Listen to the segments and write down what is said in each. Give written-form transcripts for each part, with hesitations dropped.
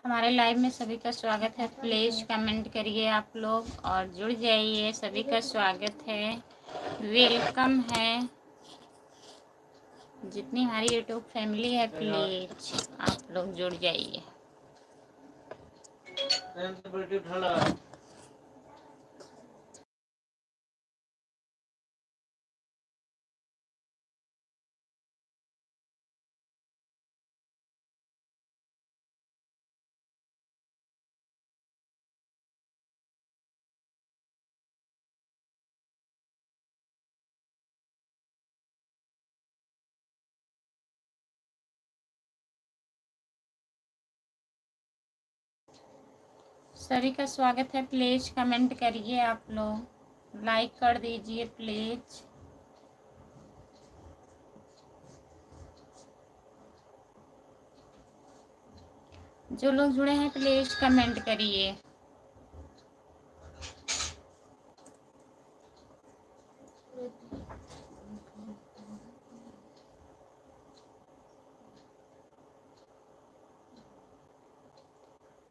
हमारे लाइव में सभी का स्वागत है। प्लीज़ कमेंट करिए आप लोग और जुड़ जाइए। सभी का स्वागत है, वेलकम है। जितनी हमारी यूट्यूब फैमिली है प्लीज़ आप लोग जुड़ जाइए। सभी का स्वागत है। प्लीज़ कमेंट करिए आप लोग, लाइक कर दीजिए प्लीज़। जो लोग जुड़े हैं प्लीज़ कमेंट करिए।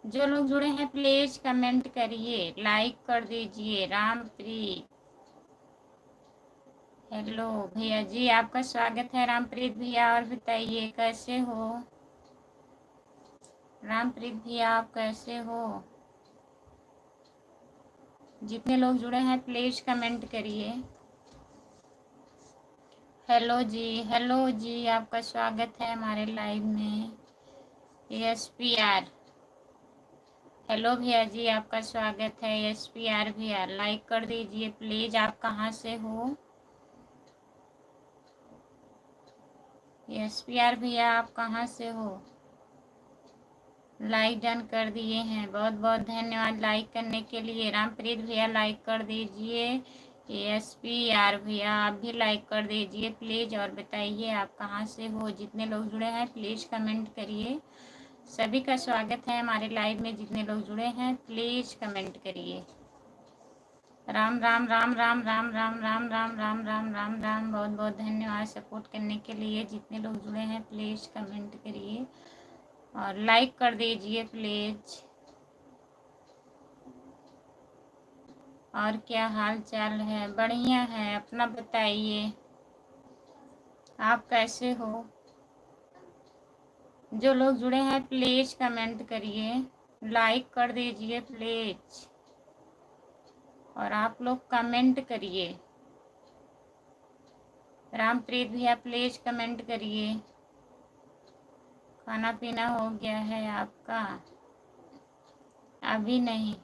जो लोग जुड़े हैं प्लीज़ कमेंट करिए, लाइक कर दीजिए। रामप्रीत, हेलो भैया जी, आपका स्वागत है रामप्रीत भैया। और बताइए कैसे हो रामप्रीत भैया, आप कैसे हो? जितने लोग जुड़े हैं प्लीज कमेंट करिए। हेलो जी, हेलो जी, आपका स्वागत है हमारे लाइव में। SPR, हेलो भैया जी, आपका स्वागत है। SPR भैया लाइक कर दीजिए प्लीज। आप कहाँ से हो? SPR भैया आप कहाँ से हो? लाइक डन कर दिए हैं, बहुत बहुत धन्यवाद लाइक करने के लिए। रामप्रीत भैया लाइक कर दीजिए। SPR भैया आप भी लाइक कर दीजिए प्लीज़। और बताइए आप कहाँ से हो? जितने लोग जुड़े हैं प्लीज़ कमेंट करिए। सभी का स्वागत है हमारे लाइव में। जितने लोग जुड़े हैं प्लीज़ कमेंट करिए। राम राम राम राम राम राम राम राम राम राम राम राम, बहुत बहुत धन्यवाद सपोर्ट करने के लिए। जितने लोग जुड़े हैं प्लीज़ कमेंट करिए और लाइक कर दीजिए प्लीज। और क्या हाल चाल है? बढ़िया है, अपना बताइए आप कैसे हो? जो लोग जुड़े हैं प्लीज कमेंट करिए, लाइक कर दीजिए प्लीज। और आप लोग कमेंट करिए। रामप्रीत भैया प्लीज कमेंट करिए। खाना पीना हो गया है आपका? अभी नहीं।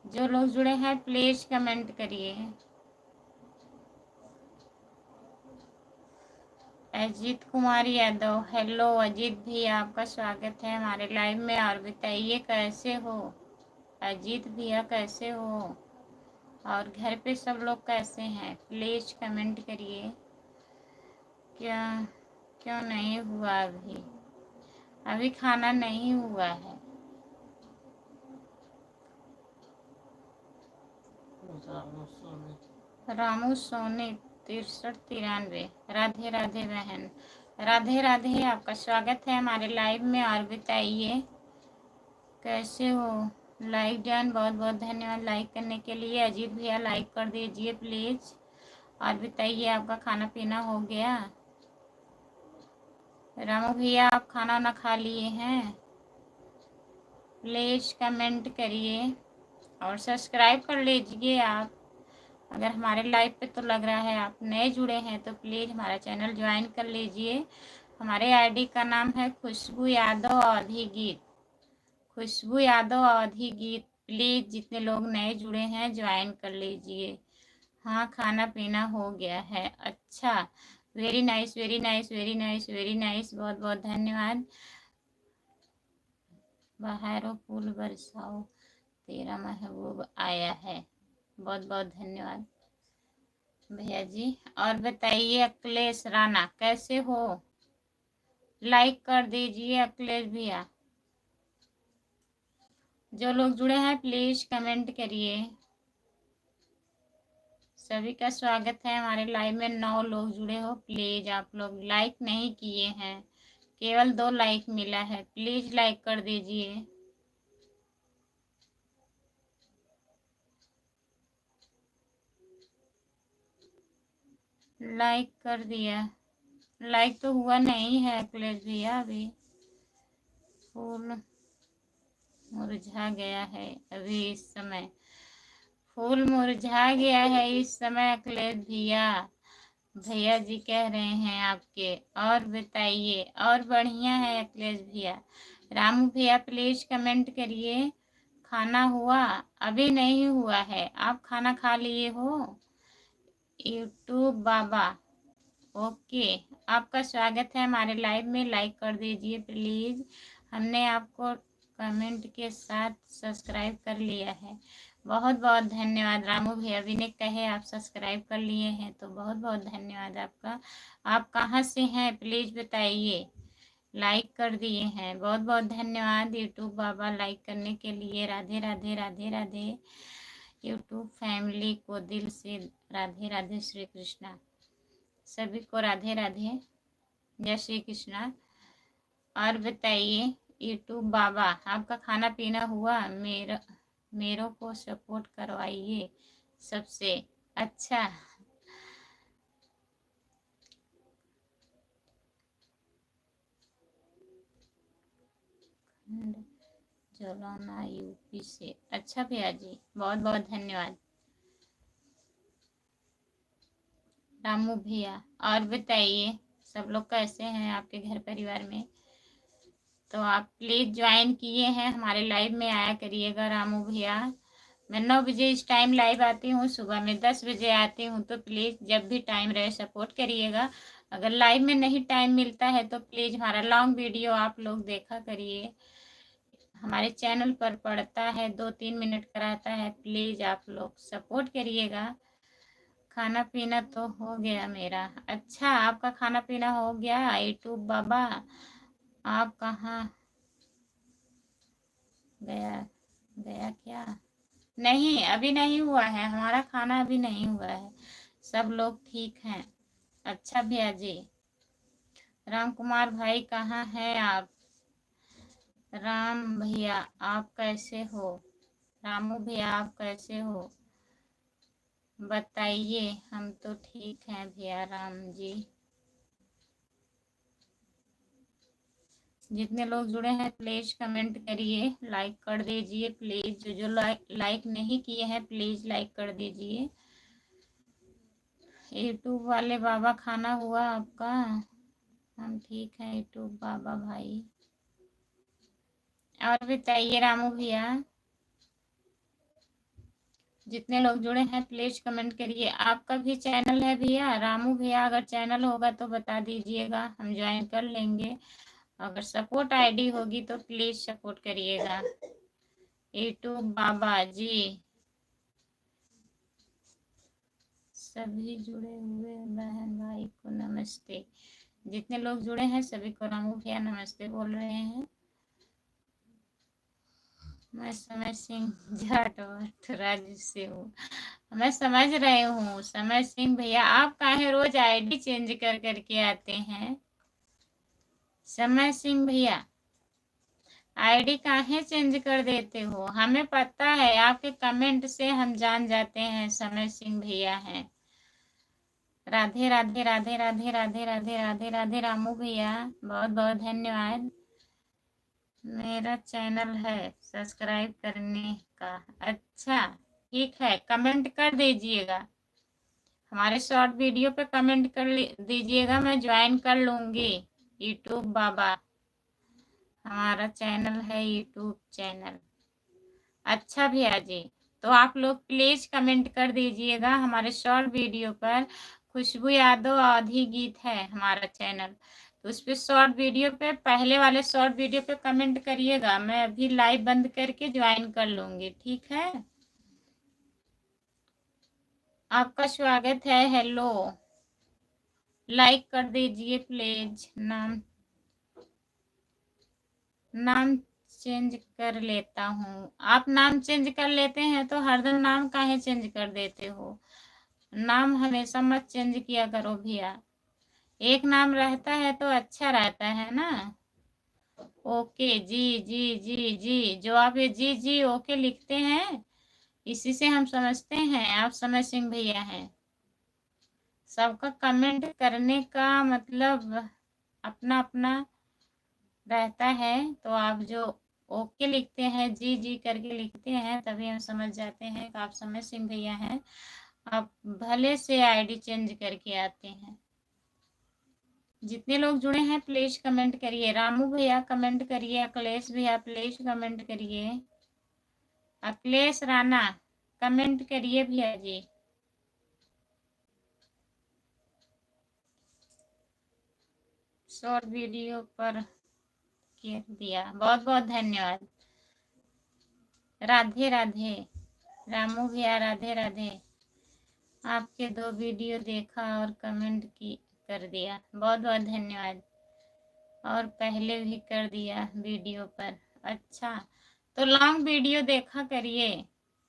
जो लोग जुड़े हैं प्लीज कमेंट करिए। अजीत कुमार यादव, हेलो अजीत भी, आपका स्वागत है हमारे लाइव में। और बताइए कैसे हो अजीत भैया, कैसे हो? और घर पे सब लोग कैसे हैं? प्लीज कमेंट करिए। क्या क्यों नहीं हुआ अभी? अभी खाना नहीं हुआ है। रामू सोनी 6393, राधे राधे बहन, राधे राधे, आपका स्वागत है हमारे लाइव में। और बताइए कैसे हो? लाइक डन, बहुत बहुत धन्यवाद लाइक करने के लिए। अजीत भैया लाइक कर दीजिए प्लीज़। और बताइए आपका खाना पीना हो गया? रामू भैया आप खाना ना खा लिए हैं? प्लीज़ कमेंट करिए और सब्सक्राइब कर लीजिए आप। अगर हमारे लाइव पे तो लग रहा है आप नए जुड़े हैं तो प्लीज़ हमारा चैनल ज्वाइन कर लीजिए। हमारे आईडी का नाम है खुशबू यादव अवधी गीत। खुशबू यादव अवधी गीत। प्लीज़ जितने लोग नए जुड़े हैं ज्वाइन कर लीजिए। हाँ खाना पीना हो गया है, अच्छा, very nice very nice very nice very nice, बहुत बहुत धन्यवाद। बहारो फूल बरसाओ तेरा महबूब आया है, बहुत बहुत धन्यवाद भैया जी। और बताइए अखिलेश राणा कैसे हो? लाइक कर दीजिए अखिलेश भैया। जो लोग जुड़े हैं प्लीज कमेंट करिए। सभी का स्वागत है हमारे लाइव में। 9 लोग जुड़े हो, प्लीज आप लोग लाइक नहीं किए हैं, केवल 2 लाइक मिला है, प्लीज लाइक कर दीजिए। लाइक कर दिया, लाइक तो हुआ नहीं है अखिलेश भैया। अभी फूल मुरझा गया है, अभी इस समय फूल मुरझा गया है इस समय अखिलेश भैया। भैया जी कह रहे हैं आपके। और बताइए, और बढ़िया है अखिलेश भैया। रामू भैया प्लीज कमेंट करिए। खाना हुआ? अभी नहीं हुआ है। आप खाना खा लिए हो? यूट्यूब बाबा, ओके, आपका स्वागत है हमारे लाइव में। लाइक कर दीजिए प्लीज। हमने आपको कमेंट के साथ सब्सक्राइब कर लिया है। बहुत बहुत धन्यवाद रामू भैया। भी ने कहे आप सब्सक्राइब कर लिए हैं तो बहुत बहुत धन्यवाद आपका। आप कहाँ से हैं प्लीज बताइए। लाइक कर दिए हैं, बहुत बहुत धन्यवाद यूट्यूब बाबा लाइक करने के लिए। राधे राधे राधे राधे। यूट्यूब फैमिली को दिल से राधे राधे। श्री कृष्णा, सभी को राधे राधे, जय श्री कृष्णा। और बताइए यूट्यूब बाबा, आपका खाना पीना हुआ? मेरों को सपोर्ट करवाइए सबसे। अच्छा, जलौना यूपी से। अच्छा भैया जी, बहुत बहुत धन्यवाद रामू भैया। और बताइए सब लोग कैसे हैं आपके घर परिवार में? तो आप प्लीज ज्वाइन किए हैं हमारे लाइव में, आया करिएगा रामू भैया। मैं 9 बजे इस टाइम लाइव आती हूँ, सुबह में 10 बजे आती हूँ, तो प्लीज जब भी टाइम रहे सपोर्ट करिएगा। अगर लाइव में नहीं टाइम मिलता है तो प्लीज हमारा लॉन्ग वीडियो आप लोग देखा करिए। हमारे चैनल पर पड़ता है, 2-3 मिनट का रहता है, प्लीज आप लोग सपोर्ट करिएगा। खाना पीना तो हो गया मेरा। अच्छा, आपका खाना पीना हो गया यूट्यूब बाबा? आप कहाँ गया गया क्या? नहीं, अभी नहीं हुआ है, हमारा खाना अभी नहीं हुआ है। सब लोग ठीक हैं। अच्छा भैया जी। राम कुमार भाई कहाँ हैं आप? राम भैया आप कैसे हो? रामू भैया आप कैसे हो बताइए। हम तो ठीक हैं भैया राम जी। जितने लोग जुड़े हैं प्लीज कमेंट करिए, लाइक कर दीजिए प्लीज। जो जो लाइक नहीं किए हैं प्लीज लाइक कर दीजिए। यूट्यूब वाले बाबा खाना हुआ आपका? हम ठीक हैं यूट्यूब बाबा भाई। और बताइए रामू भैया, जितने लोग जुड़े हैं प्लीज कमेंट करिए। आपका भी चैनल है भैया रामू भैया? अगर चैनल होगा तो बता दीजिएगा, हम ज्वाइन कर लेंगे। अगर सपोर्ट आईडी होगी तो प्लीज सपोर्ट करिएगा यूट्यूब बाबा जी। सभी जुड़े हुए बहन भाई को नमस्ते। जितने लोग जुड़े हैं सभी को रामू भैया नमस्ते बोल रहे हैं। मैं समय सिंह जाट राज्य से हूँ। मैं समझ रही हूँ समय सिंह भैया, आप काहे रोज आईडी चेंज कर करके आते हैं? समय सिंह भैया आईडी काहे चेंज कर देते हो? हमें पता है, आपके कमेंट से हम जान जाते हैं समय सिंह भैया हैं। राधे राधे राधे राधे राधे राधे राधे राधे रामू भैया, बहुत बहुत धन्यवाद। मेरा चैनल है सब्सक्राइब करने का। अच्छा ठीक है, कमेंट कर दीजिएगा हमारे शॉर्ट वीडियो पे, कमेंट कर दीजिएगा, मैं ज्वाइन कर लूंगी यूट्यूब बाबा। हमारा चैनल है यूट्यूब चैनल। अच्छा भैया जी, तो आप लोग प्लीज कमेंट कर दीजिएगा हमारे शॉर्ट वीडियो पर। खुशबू यादव आधी गीत है हमारा चैनल, तो उस पर शॉर्ट वीडियो पे, पहले वाले शॉर्ट वीडियो पे कमेंट करिएगा। मैं अभी लाइव बंद करके ज्वाइन कर लूंगी, ठीक है? आपका स्वागत है। हेलो, लाइक कर दीजिए प्लीज। नाम चेंज कर लेता हूँ। आप नाम चेंज कर लेते हैं तो हरदम नाम काहे चेंज कर देते हो? नाम हमेशा मत चेंज किया करो भैया। एक नाम रहता है तो अच्छा रहता है ना। ओके जी जी जी जी, जो आप ये जी जी ओके लिखते हैं, इसी से हम समझते हैं आप समय सिंह भैया हैं। सबका कमेंट करने का मतलब अपना अपना रहता है, तो आप जो ओके लिखते हैं, जी जी करके लिखते हैं, तभी हम समझ जाते हैं कि आप समय सिंह भैया हैं। आप भले से आईडी चेंज करके आते हैं। जितने लोग जुड़े हैं प्लीज कमेंट करिए। रामू भैया कमेंट करिए, अखिलेश भैया प्लीज कमेंट करिए। अखिलेश राणा कमेंट करिए भैया जी। शॉर्ट वीडियो पर कर दिया, बहुत बहुत धन्यवाद। राधे राधे रामू भैया, राधे राधे। आपके 2 वीडियो देखा और कमेंट की कर दिया, बहुत बहुत धन्यवाद। और पहले भी कर दिया वीडियो पर। अच्छा, तो लॉन्ग वीडियो देखा करिए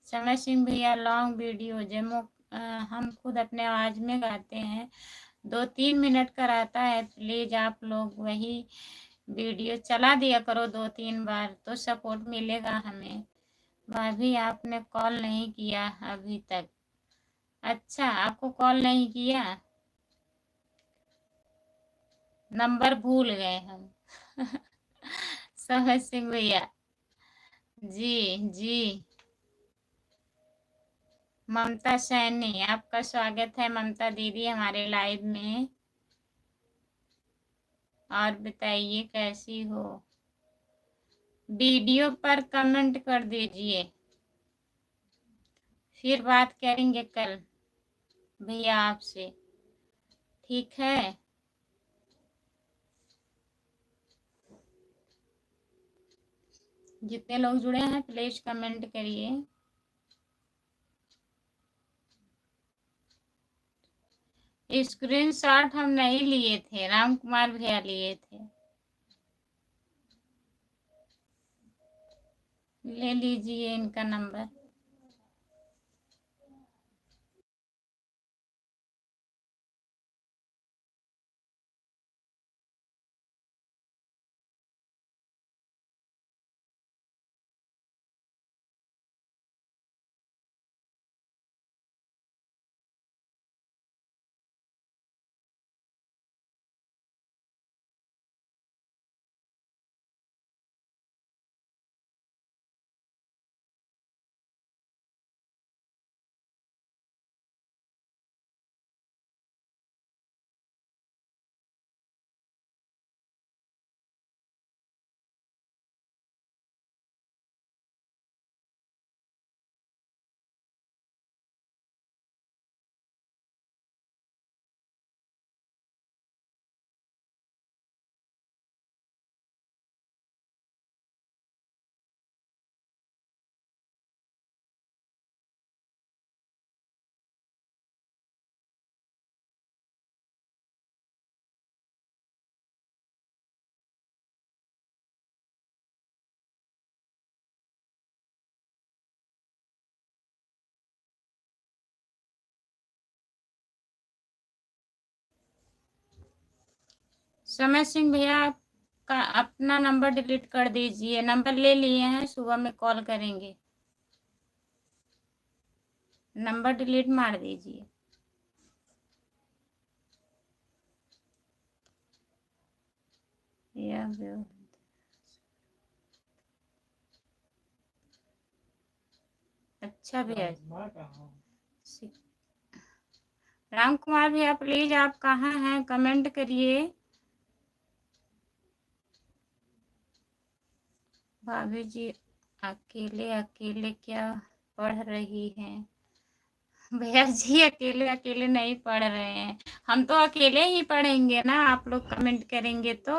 समय सिंह भैया। लॉन्ग वीडियो जब हम खुद अपने आवाज में गाते हैं, 2-3 मिनट का रहता है। प्लीज आप लोग वही वीडियो चला दिया करो 2-3 बार, तो सपोर्ट मिलेगा हमें। भाभी आपने कॉल नहीं किया अभी तक। अच्छा, आपको कॉल नहीं किया, नंबर भूल गए हम। समझ सिंह भैया जी जी। ममता सैनी, आपका स्वागत है ममता दीदी हमारे लाइव में। और बताइए कैसी हो। वीडियो पर कमेंट कर दीजिए, फिर बात करेंगे कल भैया आपसे, ठीक है। जितने लोग जुड़े हैं प्लीज कमेंट करिए। स्क्रीनशॉट हम नहीं लिए थे, राम कुमार भैया लिए थे। ले लीजिए इनका नंबर। समय सिंह भैया का अपना नंबर डिलीट कर दीजिए, नंबर ले लिए हैं, सुबह में कॉल करेंगे। नंबर डिलीट मार दीजिए। अच्छा भैया, राम कुमार भैया प्लीज आप कहाँ हैं, कमेंट करिए। भाभी जी अकेले अकेले क्या पढ़ रही हैं। भैया जी अकेले अकेले नहीं पढ़ रहे हैं, हम तो अकेले ही पढ़ेंगे ना, आप लोग कमेंट करेंगे तो।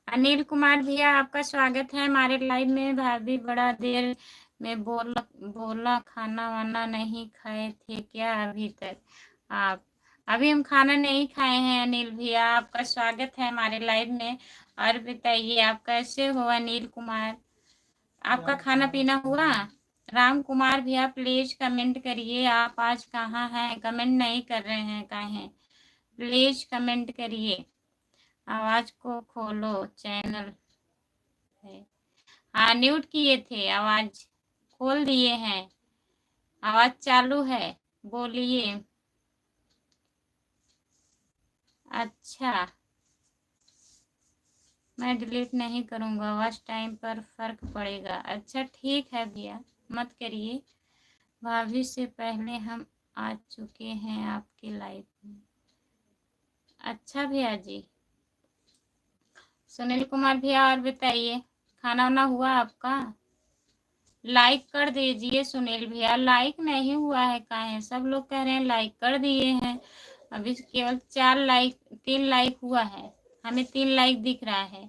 अनिल कुमार भैया आपका स्वागत है हमारे लाइव में। भाभी बड़ा देर में बोला खाना वाना नहीं खाए थे क्या अभी तक आप। अभी हम खाना नहीं खाए हैं अनिल भैया, आपका स्वागत है हमारे लाइव में। और बताइए आप कैसे हो अनिल कुमार, आपका खाना पीना हुआ? राम कुमार भैया प्लीज कमेंट करिए, आप आज कहाँ हैं? कमेंट नहीं कर रहे हैं काहे? प्लीज कमेंट करिए। आवाज को खोलो, चैनल है। हाँ म्यूट किए थे, आवाज खोल दिए हैं, आवाज चालू है, बोलिए। अच्छा मैं डिलीट नहीं करूँगा, आवाज टाइम पर फर्क पड़ेगा। अच्छा ठीक है भैया, मत करिए। भाभी से पहले हम आ चुके हैं आपके लाइव में। अच्छा भैया जी। सुनील कुमार भैया और बताइए, खाना वाना हुआ आपका? लाइक कर दीजिए सुनील भैया, लाइक नहीं हुआ है काहे? सब लोग कह रहे हैं लाइक कर दिए हैं, अभी केवल 3 लाइक हुआ है, हमें 3 लाइक दिख रहा है।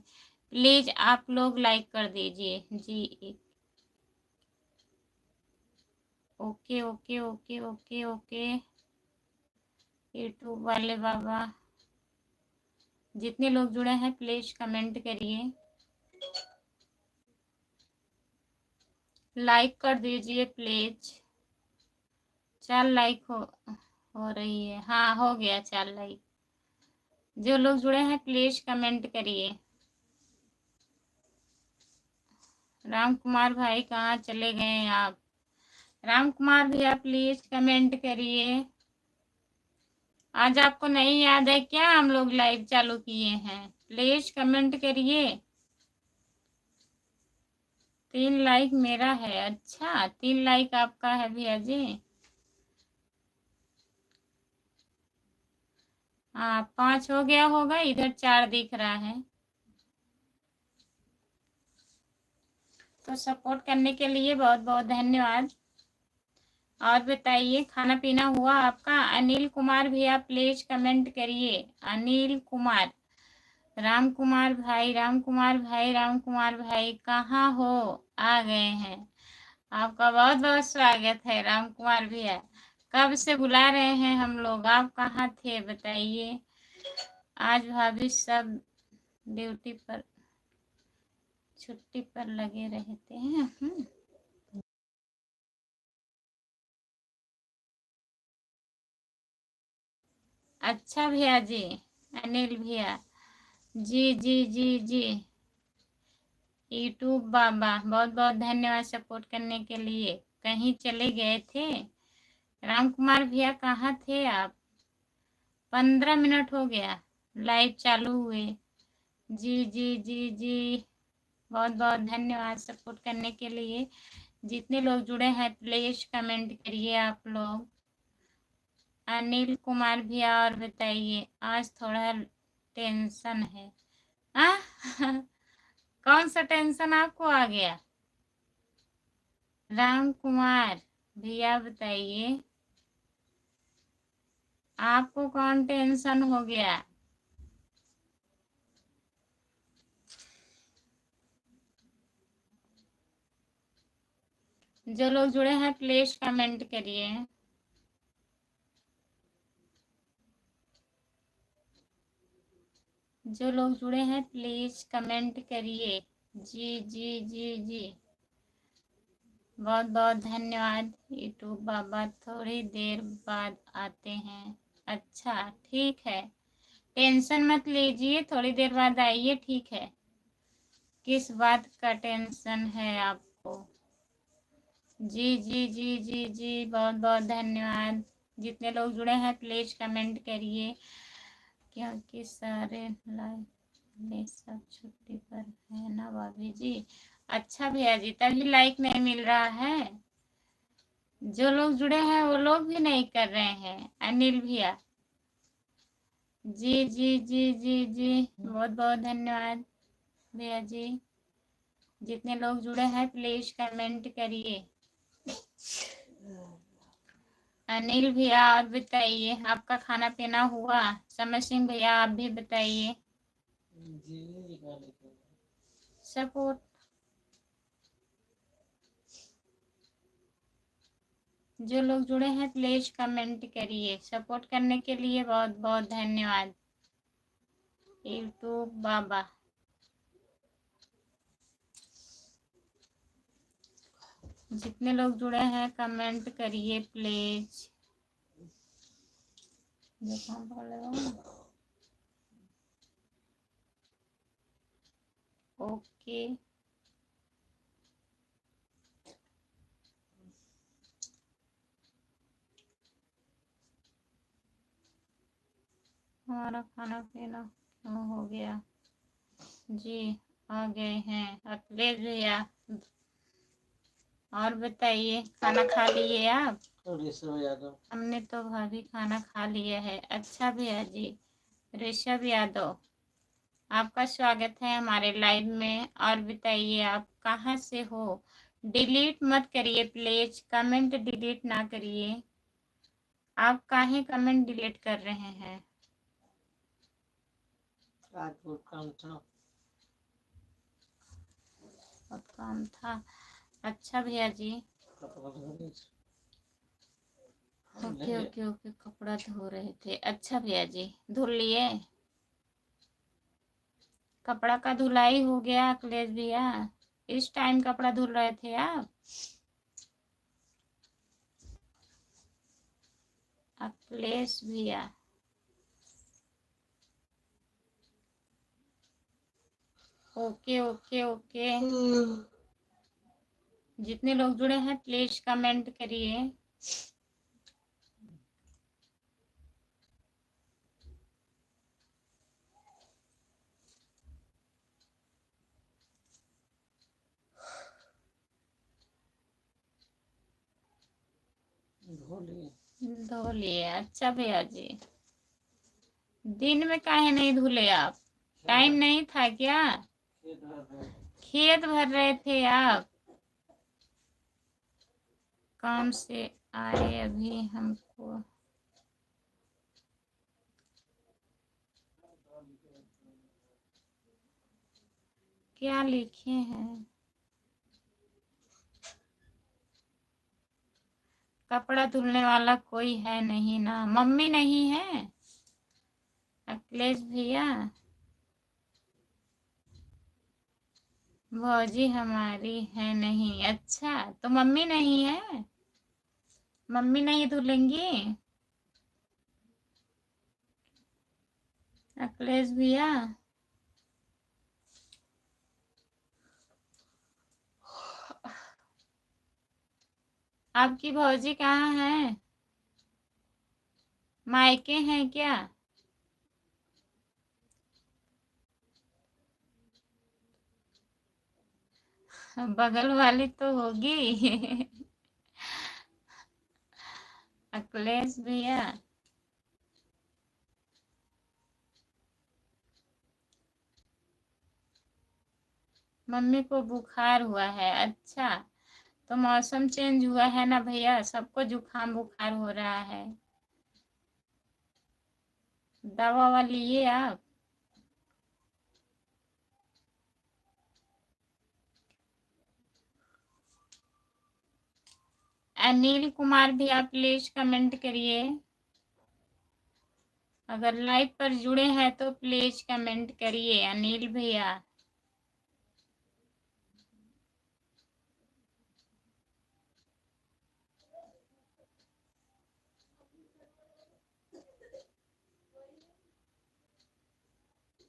प्लीज आप लोग लाइक कर दीजिए जी। Okay okay okay okay okay. YouTube वाले बाबा, जितने लोग जुड़े हैं प्लीज कमेंट करिए, लाइक कर दीजिए प्लीज। 4 लाइक हो रही है, हाँ हो गया 4 लाइक। जो लोग जुड़े हैं प्लीज कमेंट करिए। राम कुमार भाई कहाँ चले गए आप? राम कुमार भैया प्लीज कमेंट करिए। आज आपको नहीं याद है क्या हम लोग लाइव चालू किए हैं? प्लीज कमेंट करिए। 3 लाइक मेरा है, अच्छा 3 लाइक आपका है भैया जी। हाँ 5 हो गया होगा, इधर 4 दिख रहा है। तो सपोर्ट करने के लिए बहुत बहुत धन्यवाद। और बताइए खाना पीना हुआ आपका? अनिल कुमार भैया प्लीज कमेंट करिए। अनिल कुमार, राम कुमार भाई, राम कुमार भाई, राम कुमार भाई कहाँ हो? आ गए हैं, आपका बहुत बहुत स्वागत है राम कुमार भैया। कब से बुला रहे हैं हम लोग, आप कहाँ थे बताइए। आज भाभी सब ड्यूटी पर, छुट्टी पर लगे रहते हैं। अच्छा भैया जी, अनिल भैया जी जी जी जी। यूट्यूब बाबा बहुत बहुत धन्यवाद सपोर्ट करने के लिए। कहीं चले गए थे राम कुमार भैया, कहाँ थे आप? 15 मिनट हो गया लाइव चालू हुए। जी जी जी जी, बहुत बहुत धन्यवाद सपोर्ट करने के लिए। जितने लोग जुड़े हैं प्लीज कमेंट करिए आप लोग। अनिल कुमार भैया और बताइए, आज थोड़ा टेंशन है। आ? कौन सा टेंशन आपको आ गया? राम कुमार भैया बताइए, आपको कौन टेंशन हो गया? जो लोग जुड़े हैं प्लीज कमेंट करिए। जो लोग जुड़े हैं प्लीज कमेंट करिए। जी जी जी जी, बहुत बहुत धन्यवाद। यूट्यूब बाबा थोड़ी देर बाद आते हैं। अच्छा ठीक है, टेंशन मत लीजिए, थोड़ी देर बाद आइए, ठीक है। किस बात का टेंशन है आपको? जी जी जी जी जी, बहुत बहुत धन्यवाद। जितने लोग जुड़े हैं प्लीज कमेंट करिए, क्योंकि सारे लाइव में सब छुट्टी पर है ना भाभी जी। अच्छा भैया जी, तभी लाइक नहीं मिल रहा है। जो लोग जुड़े हैं वो लोग भी नहीं कर रहे हैं अनिल भैया। जी जी जी जी जी, बहुत बहुत धन्यवाद भैया जी। जितने लोग जुड़े हैं प्लीज कमेंट करिए। अनिल भैया और बताइए, आपका खाना पीना हुआ? समर सिंह भैया आप भी बताइए। सपोर्ट, जो लोग जुड़े हैं प्लीज कमेंट करिए। सपोर्ट करने के लिए बहुत बहुत धन्यवाद यूट्यूब बाबा। जितने लोग जुड़े हैं कमेंट करिए प्लीज। जुकाम पकड़ लेगा। ओके हमारा खाना पीना क्यों हो गया जी? आ गए हैं अखिलेश भैया। और बताइए खाना खा लिए आप? हमने तो भाभी खाना खा लिया है। अच्छा भैया जी। ऋषभ यादव आपका स्वागत है हमारे लाइव में। और बताइए आप कहाँ से हो? डिलीट मत करिए प्लीज, कमेंट डिलीट ना करिए। आप काहे कमेंट डिलीट कर रहे हैं? आज बहुत काम था। बहुत काम था। अच्छा भैया जी। ओके ओके ओके कपड़ा धो रहे थे। अच्छा भैया जी धुल लिए? कपड़ा का धुलाई हो गया अखिलेश भैया? इस टाइम कपड़ा धुल रहे थे आप? अखिलेश भैया ओके ओके ओके। जितने लोग जुड़े हैं प्लीज कमेंट करिए। धो लिए। अच्छा भैया जी दिन में काहे नहीं धुले आप? टाइम नहीं था क्या? खेत भर रहे थे आप? काम से आए अभी हमको। क्या लिखे हैं? कपड़ा धुलने वाला कोई है नहीं ना? मम्मी नहीं है अखिलेश भैया? भौजी हमारी है नहीं। अच्छा तो मम्मी नहीं है? मम्मी नहीं धुलेंगी अखिलेश भैया? आपकी भौजी कहाँ है? मायके हैं क्या? बगल वाली तो होगी अखिलेश भैया। मम्मी को बुखार हुआ है। अच्छा तो मौसम चेंज हुआ है ना भैया, सबको जुकाम बुखार हो रहा है। दवा ववा लिए आप? अनिल कुमार भी आप प्लीज कमेंट करिए। अगर लाइव पर जुड़े हैं तो प्लीज कमेंट करिए अनिल भैया।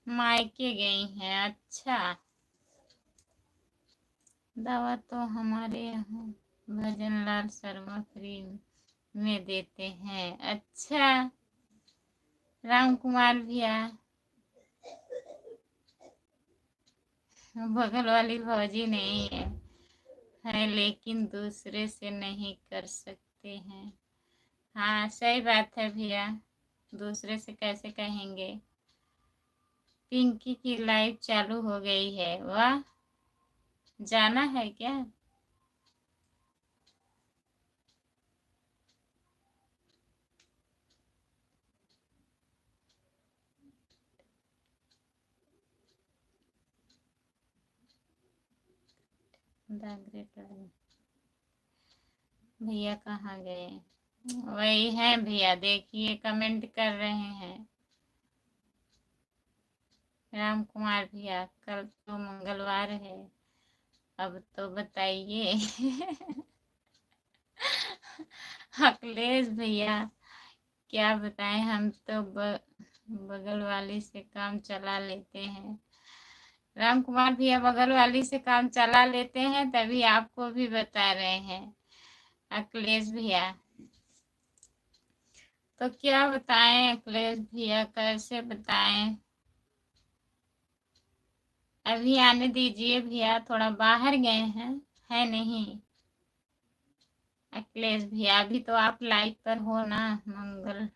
मायके गई हैं। अच्छा दवा तो हमारे यहाँ भजन लाल शर्मा फ्री में देते हैं। अच्छा राम कुमार भैया बगल वाली भौजी नहीं है लेकिन दूसरे से नहीं कर सकते हैं। हाँ सही बात है भैया, दूसरे से कैसे कहेंगे। पिंकी की लाइव चालू हो गई है। वाह जाना है क्या? भैया कहाँ गए? वही है भैया, देखिए कमेंट कर रहे हैं। राम कुमार भैया कल तो मंगलवार है, अब तो बताइए अखिलेश भैया क्या बताएं, हम तो बगल वाली से काम चला लेते हैं। राम कुमार भैया बगल वाली से काम चला लेते हैं, तभी आपको भी बता रहे हैं अखिलेश भैया। तो क्या बताएं अखिलेश भैया, कैसे बताएं? अभी आने दीजिए भैया, थोड़ा बाहर गए हैं, है नहीं अखिलेश भैया। अभी तो आप लाइव पर हो ना, मंगल।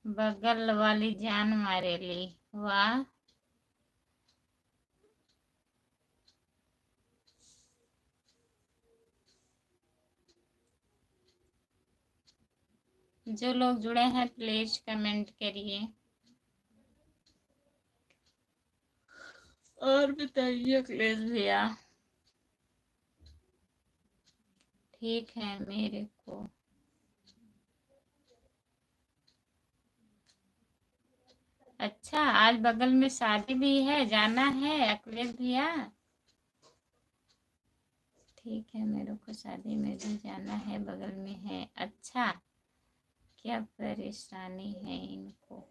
बगल वाली जान मारेली, वाह। जो लोग जुड़े हैं प्लीज कमेंट करिए और बताइए अखिलेश भैया। ठीक है मेरे को। अच्छा, आज बगल में शादी भी है, जाना है अखिलेश भैया? ठीक है, मेरे को शादी में भी जाना है, बगल में है। अच्छा, क्या परेशानी है इनको?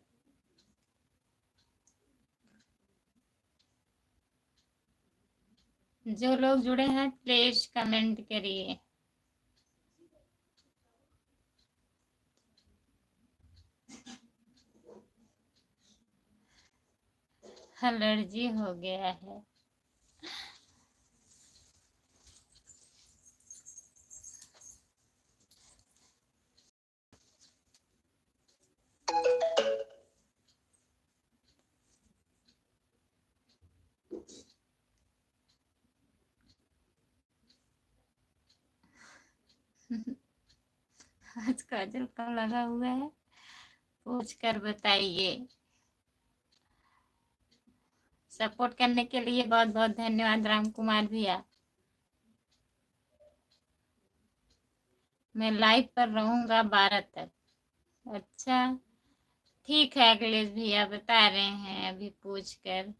जो लोग जुड़े हैं प्लीज कमेंट करिए। एलर्जी हो गया है। आज काजल कब लगा हुआ है, पूछ कर बताइए। सपोर्ट करने के लिए बहुत बहुत धन्यवाद राम कुमार भैया। मैं लाइव पर रहूंगा 12 तक। अच्छा, ठीक है अखिलेश भैया, बता रहे हैं अभी पूछ कर।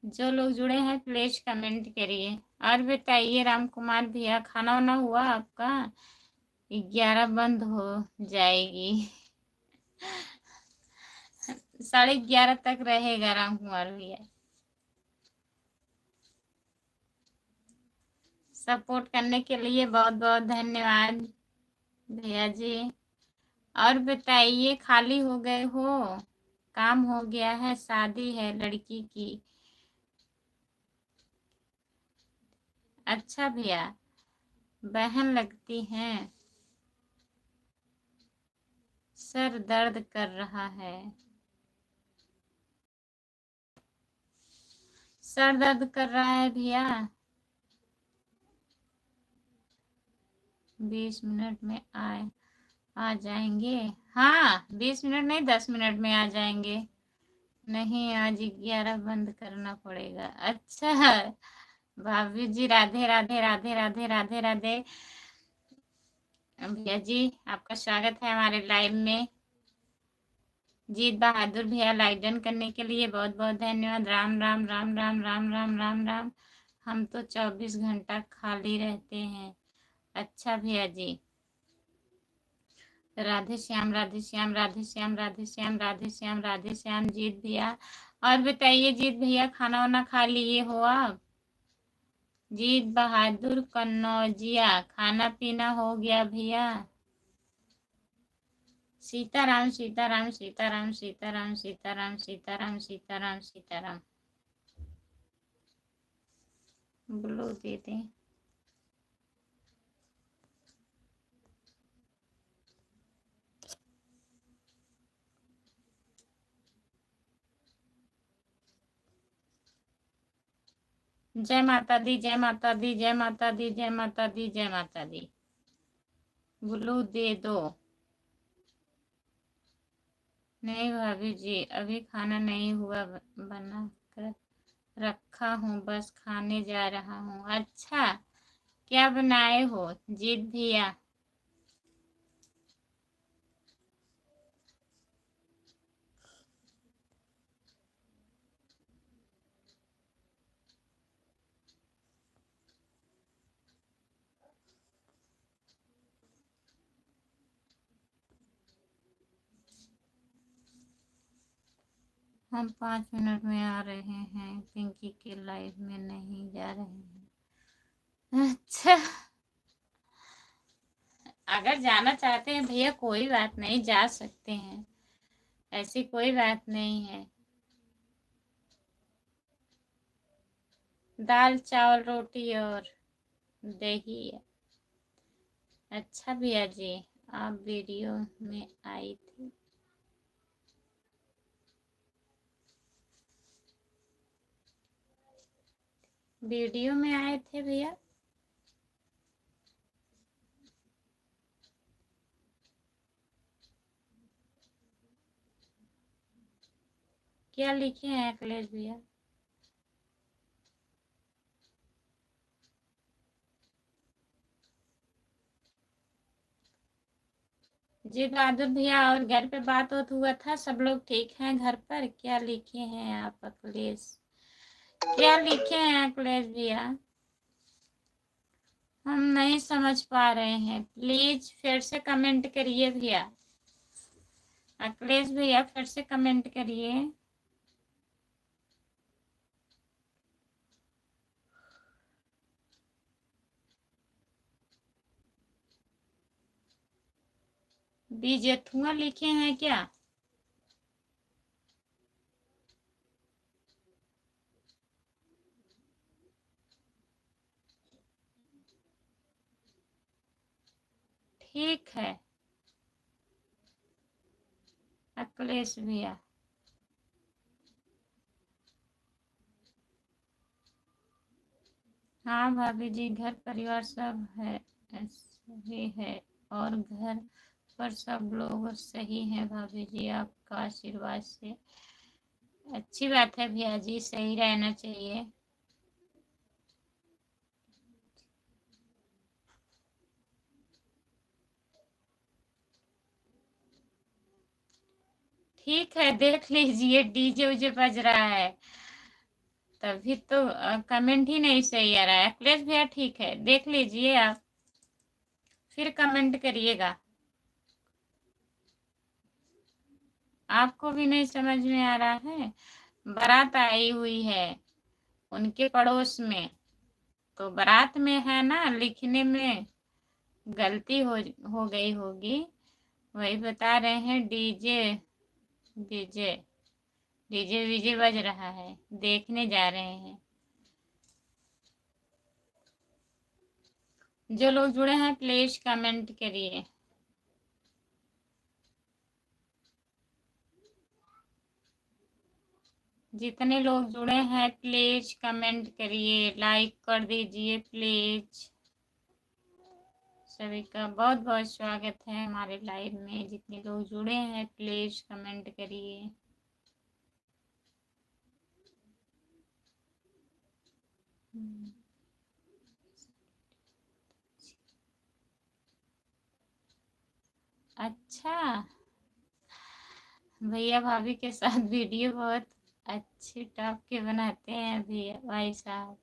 जो लोग जुड़े हैं प्लीज कमेंट करिए और बताइए। राम कुमार भैया खाना वाना हुआ आपका? 11 बंद हो जाएगी। 11:30 तक रहेगा राम कुमार भैया। सपोर्ट करने के लिए बहुत बहुत धन्यवाद भैया जी। और बताइए, खाली हो गए हो? काम हो गया है, शादी है लड़की की? अच्छा भैया, बहन लगती हैं। सर दर्द कर रहा है। सर दर्द कर रहा है भैया। 20 मिनट में आ जाएंगे। हाँ, 20 मिनट नहीं, 10 मिनट में आ जाएंगे। नहीं, आज 11 बंद करना पड़ेगा। अच्छा, भाभी जी राधे राधे राधे राधे राधे राधे। भैया जी आपका स्वागत है हमारे लाइव में। जीत बहादुर भैया लाइक डन करने के लिए बहुत बहुत धन्यवाद। राम राम राम राम राम राम राम राम। हम तो 24 घंटा खाली रहते हैं। अच्छा भैया जी, राधे श्याम राधे श्याम राधे श्याम राधे श्याम राधे श्याम राधे श्याम। जीत भैया और बताइए, जीत भैया खाना वाना खा लिए हो आप? जीत बहादुर कन्नौजिया, खाना पीना हो गया भैया? सीताराम सीताराम सीताराम सीताराम सीताराम सीताराम सीताराम सीताराम। ब्लू दे दें। जय माता दी, जय माता दी, जय माता दी, जय माता दी, जय माता दी। ब्लू दे दो। नहीं भाभी जी, अभी खाना नहीं हुआ, बना कर रखा हूँ, बस खाने जा रहा हूँ। अच्छा, क्या बनाए हो जीत भैया? हम 5 मिनट में आ रहे हैं, पिंकी के लाइव में नहीं जा रहे हैं। अच्छा, अगर जाना चाहते हैं भैया कोई बात नहीं, जा सकते हैं, ऐसी कोई बात नहीं है। दाल चावल रोटी और दही है। अच्छा भैया जी, आप वीडियो में आई थी। वीडियो में आए थे भैया। क्या लिखे हैं अखिलेश भैया? जी बहादुर भैया, और घर पे बात हुआ था, सब लोग ठीक हैं घर पर? क्या लिखे हैं आप अखिलेश? क्या लिखे हैं अखिलेश भैया? हम नहीं समझ पा रहे हैं, प्लीज फिर से कमेंट करिए भैया। अखिलेश भैया फिर से कमेंट करिए। बीजेथुआ लिखे हैं क्या? ठीक है अखिलेश भैया। हाँ भाभी जी, घर परिवार सब है सही है, और घर पर सब लोग सही हैं भाभी जी, आपका आशीर्वाद से। अच्छी बात है भैया जी, सही रहना चाहिए। ठीक है, देख लीजिए, डीजे उजे बज रहा है तभी तो कमेंट ही नहीं सही आ रहा है। अखिलेश भैया ठीक है, देख लीजिए आप, फिर कमेंट करिएगा। आपको भी नहीं समझ में आ रहा है? बारात आई हुई है उनके पड़ोस में, तो बारात में है ना, लिखने में गलती हो गई होगी, वही बता रहे हैं। डीजे डीजे डीजे वीजे बज रहा है, देखने जा रहे हैं। जो लोग जुड़े हैं प्लीज कमेंट करिए। जितने लोग जुड़े हैं प्लीज कमेंट करिए, लाइक कर दीजिए प्लीज। सभी का बहुत बहुत स्वागत है हमारे लाइव में। जितने लोग जुड़े हैं प्लीज कमेंट करिए। अच्छा, भैया भाभी के साथ वीडियो बहुत अच्छे टॉप के बनाते हैं भैया भाई साहब।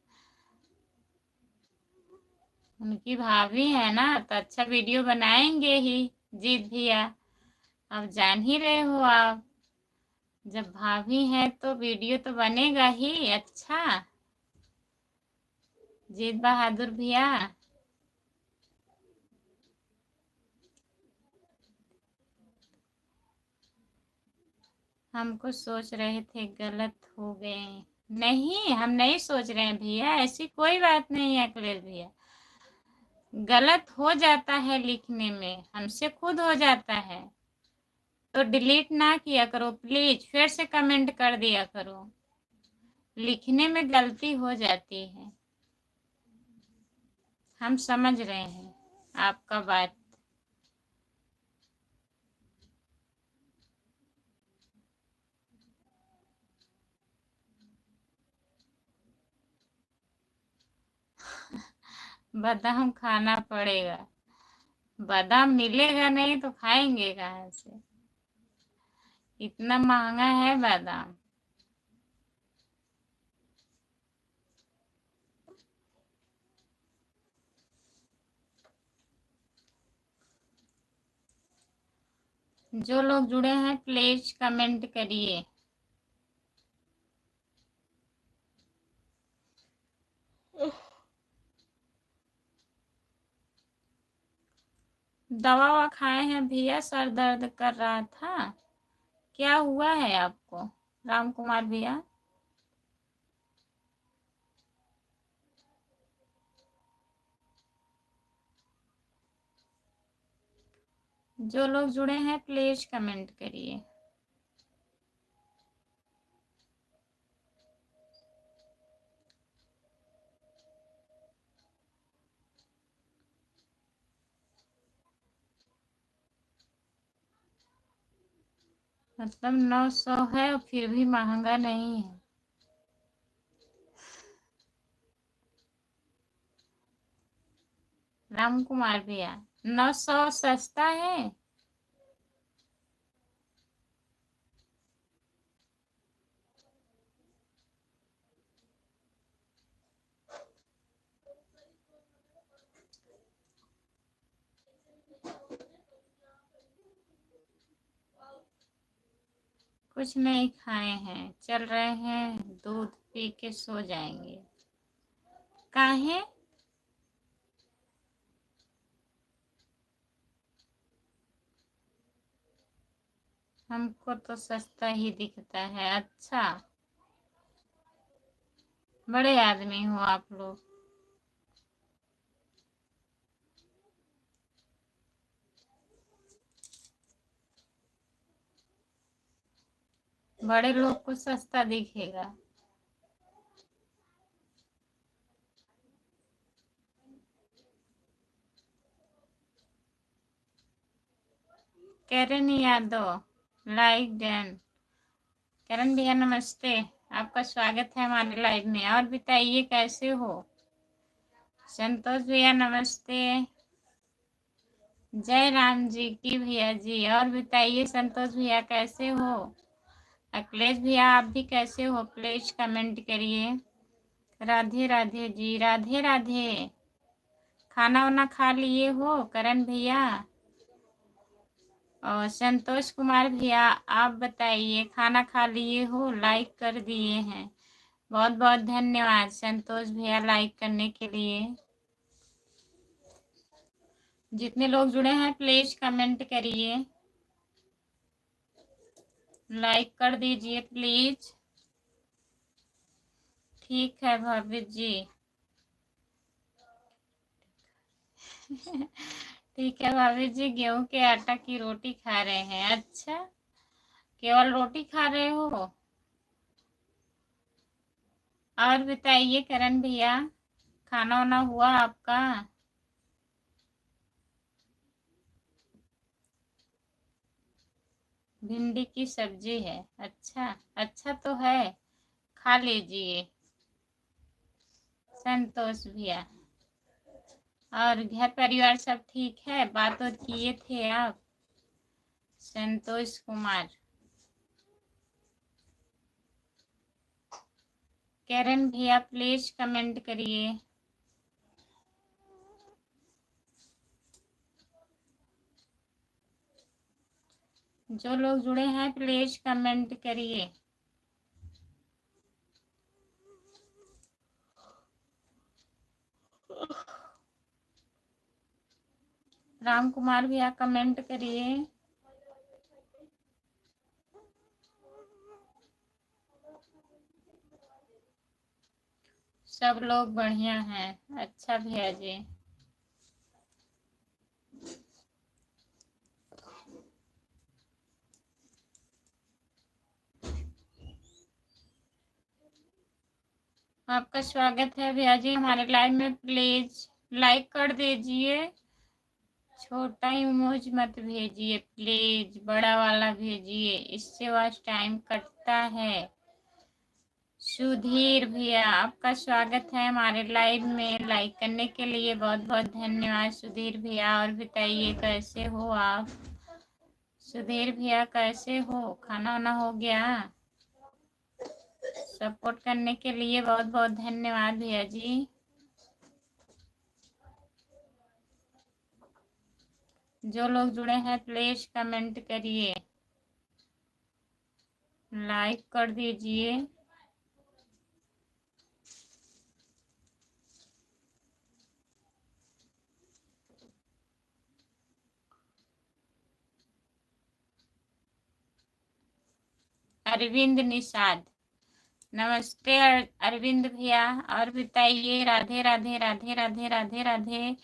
उनकी भाभी है ना, तो अच्छा वीडियो बनाएंगे ही। जीत भैया, अब जान ही रहे हो आप, जब भाभी है तो वीडियो तो बनेगा ही अच्छा। जीत बहादुर भैया, हमको सोच रहे थे गलत हो गए। नहीं, हम नहीं सोच रहे हैं भैया, ऐसी कोई बात नहीं है अखिलेश भैया। गलत हो जाता है लिखने में, हमसे खुद हो जाता है, तो डिलीट ना किया करो प्लीज, फिर से कमेंट कर दिया करो। लिखने में गलती हो जाती है, हम समझ रहे हैं आपका बात। बादाम खाना पड़ेगा। बादाम मिलेगा नहीं तो खाएंगे कहाँ से? इतना महंगा है बादाम। जो लोग जुड़े हैं प्लीज कमेंट करिए। दवा ववा खाए हैं भैया? सर दर्द कर रहा था, क्या हुआ है आपको राम कुमार भैया? जो लोग जुड़े हैं प्लीज कमेंट करिए। मतलब 900 है और फिर भी महंगा नहीं है। राम कुमार भैया 900 सस्ता है? कुछ नहीं खाए हैं, चल रहे हैं, दूध पी के सो जाएंगे। काहे? हमको तो सस्ता ही दिखता है। अच्छा, बड़े आदमी हो आप लोग। बड़े लोग को सस्ता दिखेगा। करण यादव लाइक डन। करण भैया नमस्ते, आपका स्वागत है हमारे लाइव में। और बताइए कैसे हो? संतोष भैया नमस्ते। जय राम जी की भैया जी। और बताइए संतोष भैया कैसे हो? अखिलेश भैया आप भी कैसे हो? प्लीज कमेंट करिए। राधे राधे जी, राधे राधे। खाना वाना खा लिए हो करण भैया? और संतोष कुमार भैया आप बताइए, खाना खा लिए हो? लाइक कर दिए हैं, बहुत बहुत धन्यवाद संतोष भैया लाइक करने के लिए। जितने लोग जुड़े हैं प्लीज कमेंट करिए, लाइक कर दीजिए प्लीज। ठीक है भाभी जी। ठीक है भाभी जी, गेहूं के आटा की रोटी खा रहे हैं। अच्छा, केवल रोटी खा रहे हो? और बताइए करण भैया, खाना वाना हुआ आपका? भिंडी की सब्जी है? अच्छा, अच्छा तो है, खा लीजिए संतोष भैया। और घर परिवार सब ठीक है? बात तो किए थे आप संतोष कुमार। करण भैया प्लीज कमेंट करिए। जो लोग जुड़े हैं प्लीज कमेंट करिए। राम कुमार भैया कमेंट करिए। सब लोग बढ़िया हैं। अच्छा भैया जी। आपका स्वागत है भैया जी हमारे लाइव में। प्लीज लाइक कर दीजिए। छोटा इमोज मत भेजिए प्लीज, बड़ा वाला भेजिए, इससे वॉच टाइम कटता है। सुधीर भैया आपका स्वागत है हमारे लाइव में, लाइक करने के लिए बहुत बहुत धन्यवाद सुधीर भैया। और बताइए कैसे हो आप? सुधीर भैया कैसे हो? खाना वाना हो गया? सपोर्ट करने के लिए बहुत बहुत धन्यवाद भैया जी। जो लोग जुड़े हैं प्लीज कमेंट करिए, लाइक कर दीजिए। अरविंद निषाद, नमस्ते अरविंद भैया। और बताइए, राधे राधे राधे राधे राधे राधे,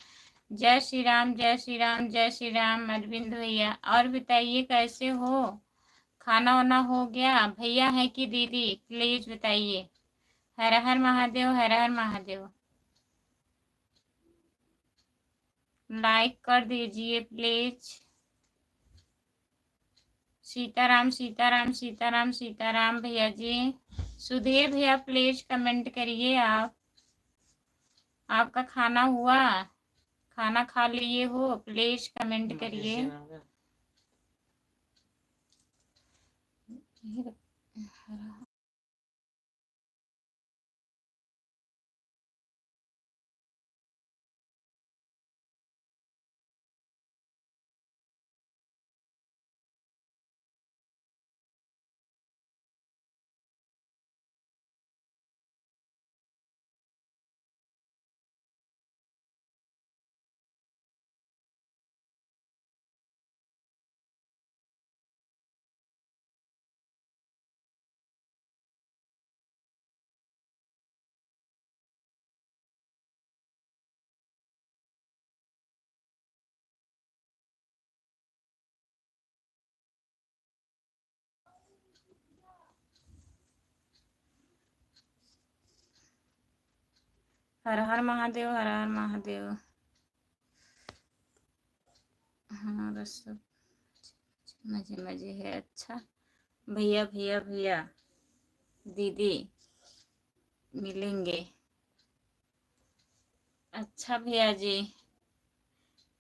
जय श्री राम जय श्री राम जय श्री राम अरविंद भैया। और बताइए कैसे हो, खाना वाना हो गया? भैया है कि दीदी, प्लीज बताइए। हर हर महादेव, हर हर महादेव। लाइक कर दीजिए प्लीज। सीताराम सीताराम सीताराम सीताराम भैया जी। सुधीर भैया प्लीज कमेंट करिए। आपका खाना हुआ, खाना खा लिए हो? प्लीज कमेंट करिए। हर हर महादेव, हर हर महादेव। हाँ बस सब मजे मजे है। अच्छा भैया भैया भैया, दीदी मिलेंगे। अच्छा भैया जी,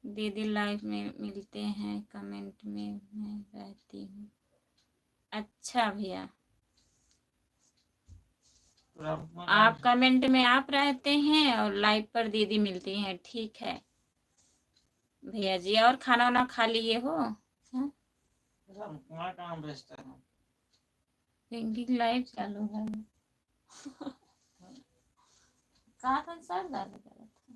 दीदी लाइव में मिलते हैं, कमेंट में मैं रहती हूँ। अच्छा भैया, आप कमेंट में आप रहते हैं और लाइव पर दीदी मिलती हैं, ठीक है भैया जी। और खाना वाना खा लिए हो? कहाँ बेचता है? सिंगिंग लाइव चालू है। कहा था सर दर्द कर रहा था,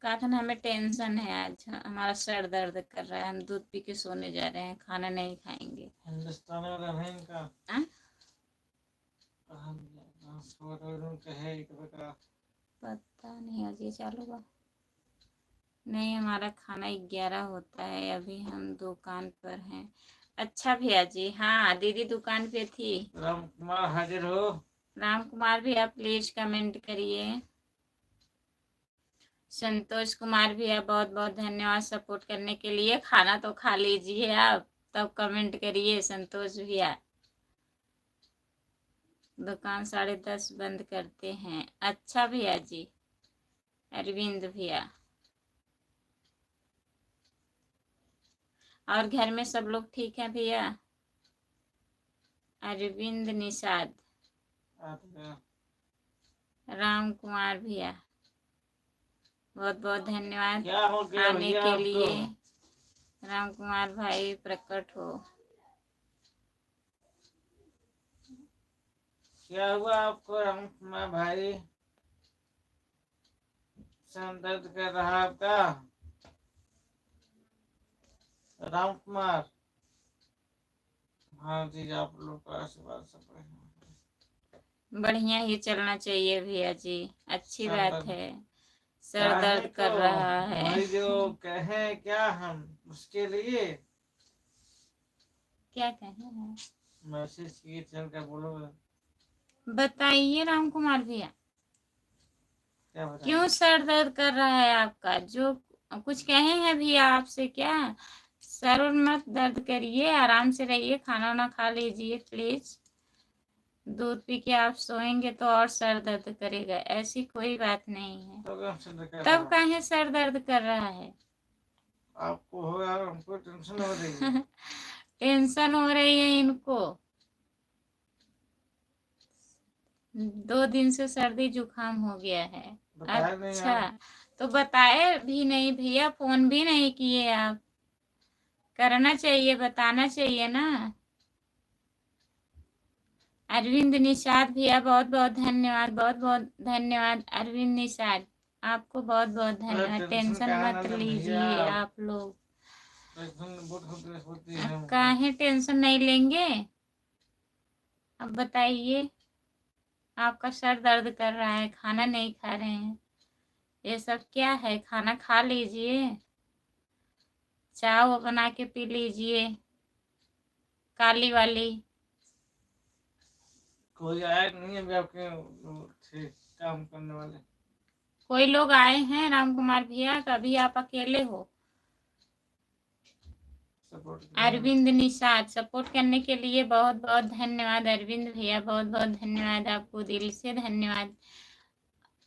कहा था ना हमें टेंशन है, आज हमारा सर दर्द कर रहा है, हम दूध पी के सोने जा रहे हैं, खाना नहीं खाएंगे। हिंदुस्तान वाला है इनका पता नहीं आज ये चालू हुआ नहीं। हमारा खाना 11 होता है, अभी हम दुकान पर हैं। अच्छा भैया जी, हाँ दीदी दुकान पे थी। राम कुमार हाजिर हो? राम कुमार भैया प्लीज कमेंट करिए। संतोष कुमार भैया बहुत बहुत धन्यवाद सपोर्ट करने के लिए। खाना तो खा लीजिए आप, तब कमेंट करिए। संतोष भैया दुकान 10:30 बंद करते हैं। अच्छा भैया जी। अरविंद भैया, और घर में सब लोग ठीक हैं भैया? अरविंद निषाद, राम कुमार भैया बहुत बहुत धन्यवाद आने के लिए। राम कुमार भाई प्रकट हो। क्या हुआ आपको राम कुमार भाई? सर दर्द कर रहा आपका? राम कुमार, हाँ जी आप लोग का आशीर्वाद सब बढ़िया ही चलना चाहिए भैया जी, अच्छी बात है। सर दर्द कर रहा है जो कहे क्या हम उसके लिए क्या कहें? मैसेज किए चल कर बोलो। बताइए राम कुमार भैया, क्यों सर दर्द कर रहा है आपका? जो कुछ कहे हैं भैया आपसे क्या? सर मत दर्द करिए, आराम से रहिए, खाना वाना खा लीजिए प्लीज। दूध पी के आप सोएंगे तो और सर दर्द करेगा, ऐसी कोई बात नहीं है। तब काहे सर दर्द कर रहा है? आपको हो यार, हमको टेंशन हो रही है। टेंशन हो रही है इनको, 2 दिन से सर्दी जुकाम हो गया है। अच्छा तो बताए भी नहीं भैया, फोन भी नहीं किए आप। करना चाहिए, बताना चाहिए ना। अरविंद निषाद भैया बहुत बहुत धन्यवाद, बहुत बहुत धन्यवाद अरविंद निषाद, आपको बहुत बहुत धन्यवाद। टेंशन मत लीजिए आप लोग, अब काहे टेंशन नहीं लेंगे? अब बताइए, आपका सर दर्द कर रहा है, खाना नहीं खा रहे हैं, ये सब क्या है? खाना खा लीजिए, चाय बना के पी लीजिए, काली वाली। कोई आया नहीं है आपके काम करने वाले? कोई लोग आए हैं राम कुमार भैया, कभी आप अकेले हो? अरविंद निषाद सपोर्ट करने के लिए बहुत बहुत धन्यवाद अरविंद भैया, बहुत बहुत धन्यवाद आपको, दिल से धन्यवाद।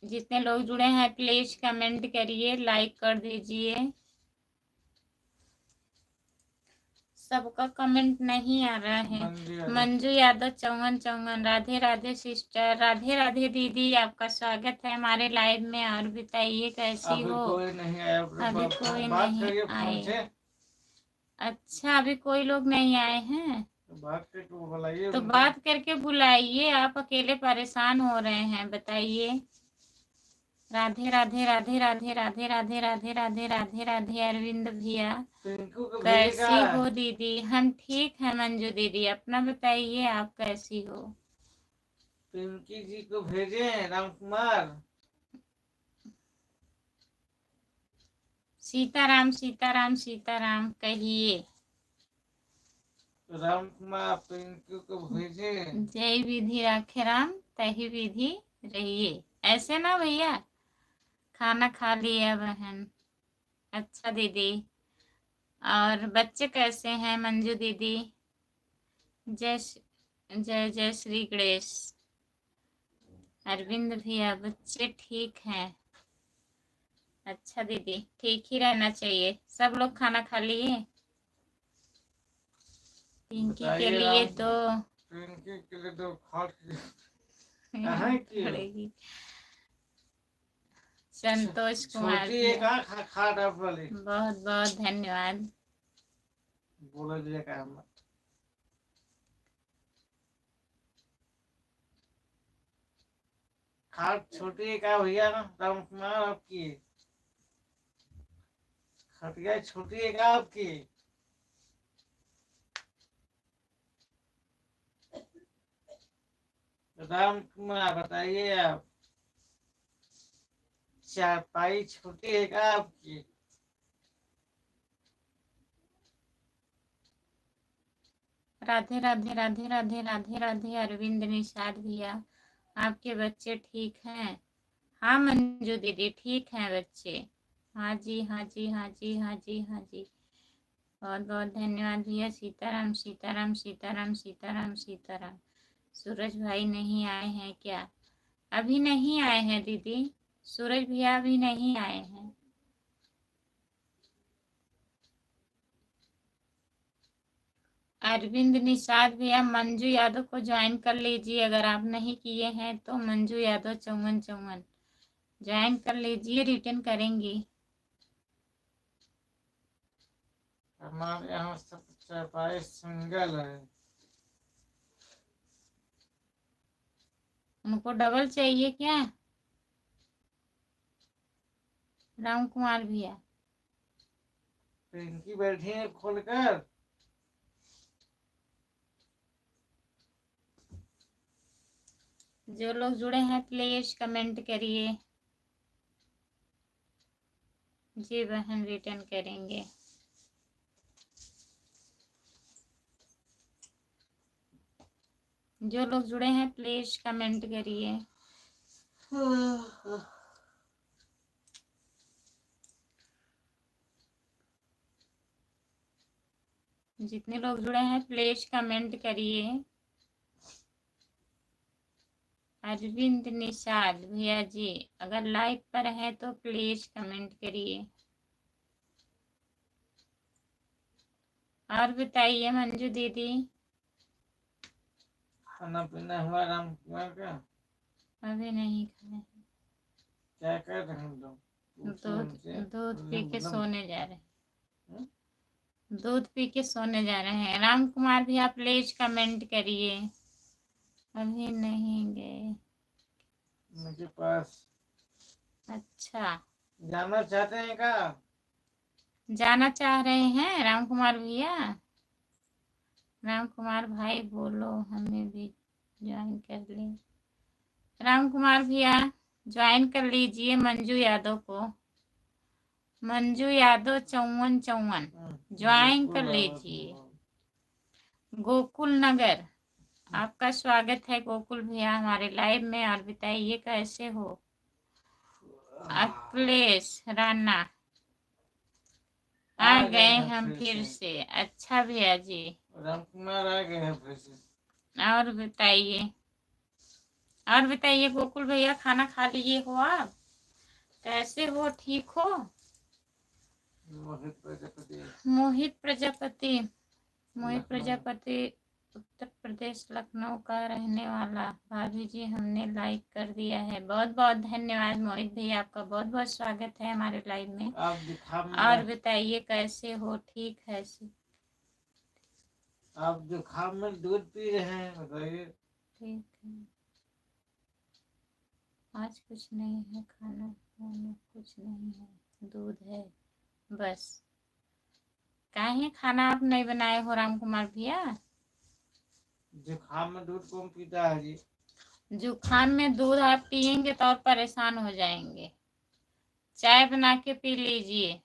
जितने लोग जुड़े हैं प्लीज कमेंट करिए, लाइक कर दीजिए। सबका कमेंट नहीं आ रहा है। मंजू यादव चौंगन, राधे राधे सिस्टर, राधे राधे दीदी, आपका स्वागत है हमारे लाइव में। और बताइए कैसी हो? कोई नहीं आया, अभी कोई नहीं आए। अच्छा, अभी कोई लोग नहीं आए हैं, तो बात करके बुलाइए। आप अकेले परेशान हो रहे हैं, बताइए। राधे राधे राधे राधे राधे राधे राधे राधे राधे राधे अरविंद भैया, कैसी हो दीदी? हम ठीक है मंजू दीदी, अपना बताइए आप कैसी हो? पिंकी जी को भेजे राम कुमार। सीताराम सीताराम सीताराम कहिए। राम कुमार पिंकी को भेजे। जय विधि राखे राम, तही विधि रहिए, ऐसे ना भैया। खाना खा लिया बहन? अच्छा दीदी, और बच्चे कैसे हैं मंजू दीदी? जय जय जय श्री गणेश। अरविंद भैया बच्चे ठीक हैं? अच्छा दीदी, ठीक ही रहना चाहिए। सब लोग खाना खा लिए? पिंकी के लिए तो पड़ेगी। संतोष कुमार बहुत बहुत धन्यवाद। खाट छोटी का भैया ना राम कुमार आपकी खटिया छोटी है क्या आपकी? राम कुमार बताइए आप, चारपाई छोटी है क्या आपकी? राधे राधे राधे राधे राधे राधे अरविंद निषाद भैया, आपके बच्चे ठीक हैं? हाँ मंजू दीदी, ठीक हैं बच्चे। हाँ जी हाँ जी हाँ जी हाँ जी हाँ जी, बहुत बहुत धन्यवाद भैया। सीताराम सीताराम सीताराम सीताराम सीताराम। सूरज भाई नहीं आए हैं क्या? अभी नहीं आए हैं दीदी, सूरज भैया अभी नहीं आए हैं। अरविंद निषाद भैया मंजू यादव को ज्वाइन कर लीजिए, अगर आप नहीं किए हैं तो। मंजू यादव चौवन ज्वाइन कर लीजिए, रिटर्न करेंगी। हमारे यहाँ सब चारपाई सिंगल है। उनको डबल चाहिए क्या राम कुमार भैया? पिंकी बैठी है खोलकर। जो लोग जुड़े हैं प्लीज कमेंट करिए। जी बहन, रिटर्न करेंगे। जो लोग जुड़े हैं प्लीज कमेंट करिए। जितने लोग जुड़े हैं प्लीज कमेंट करिए। अरविंद निषाद भैया जी, अगर लाइव पर है तो प्लीज कमेंट करिए। और बताइए मंजू दीदी। खाना पीना हुआ राम कुमार का? अभी नहीं खाए। क्या कर रहे हैं तुम? दूध पी के सोने जा रहे हैं। दूध पी के सोने जा रहे हैं। राम कुमार भी आप प्लीज कमेंट करिए। अभी नहीं गए मुझे पास। अच्छा, जाना चाहते हैं क्या? जाना चाह रहे हैं राम कुमार भैया? राम कुमार भाई बोलो हमें भी ज्वाइन कर ले। राम कुमार भैया ज्वाइन कर लीजिए मंजू यादव को। मंजू यादव 5454 ज्वाइन कर लीजिए। गोकुल नगर, आपका स्वागत है गोकुल भैया हमारे लाइव में। और बताइए कैसे हो? अखिलेश राणा आ गए हम फिर से। अच्छा भैया जी, राम कुमार आ गए हैं फिर से। और बताइए गोकुल भैया, खाना खा लिए हो आप? कैसे हो, ठीक हो? मोहित प्रजापति उत्तर प्रदेश लखनऊ का रहने वाला। भाभी जी हमने लाइक कर दिया है, बहुत बहुत धन्यवाद मोहित भैया, आपका बहुत बहुत स्वागत है हमारे लाइव में। और बताइए कैसे हो, ठीक है? आप जुकाम में दूध पी रहे हैं, बताइए। ठीक है, आज कुछ नहीं है, खाना वाना कुछ नहीं है, दूध है बस। काहे खाना आप नहीं बनाए हो राम कुमार भैया? जुकाम में दूध कौन पीता है जी? जुकाम में दूध आप पियेंगे तो और परेशान हो जाएंगे। चाय बना के पी लीजिए।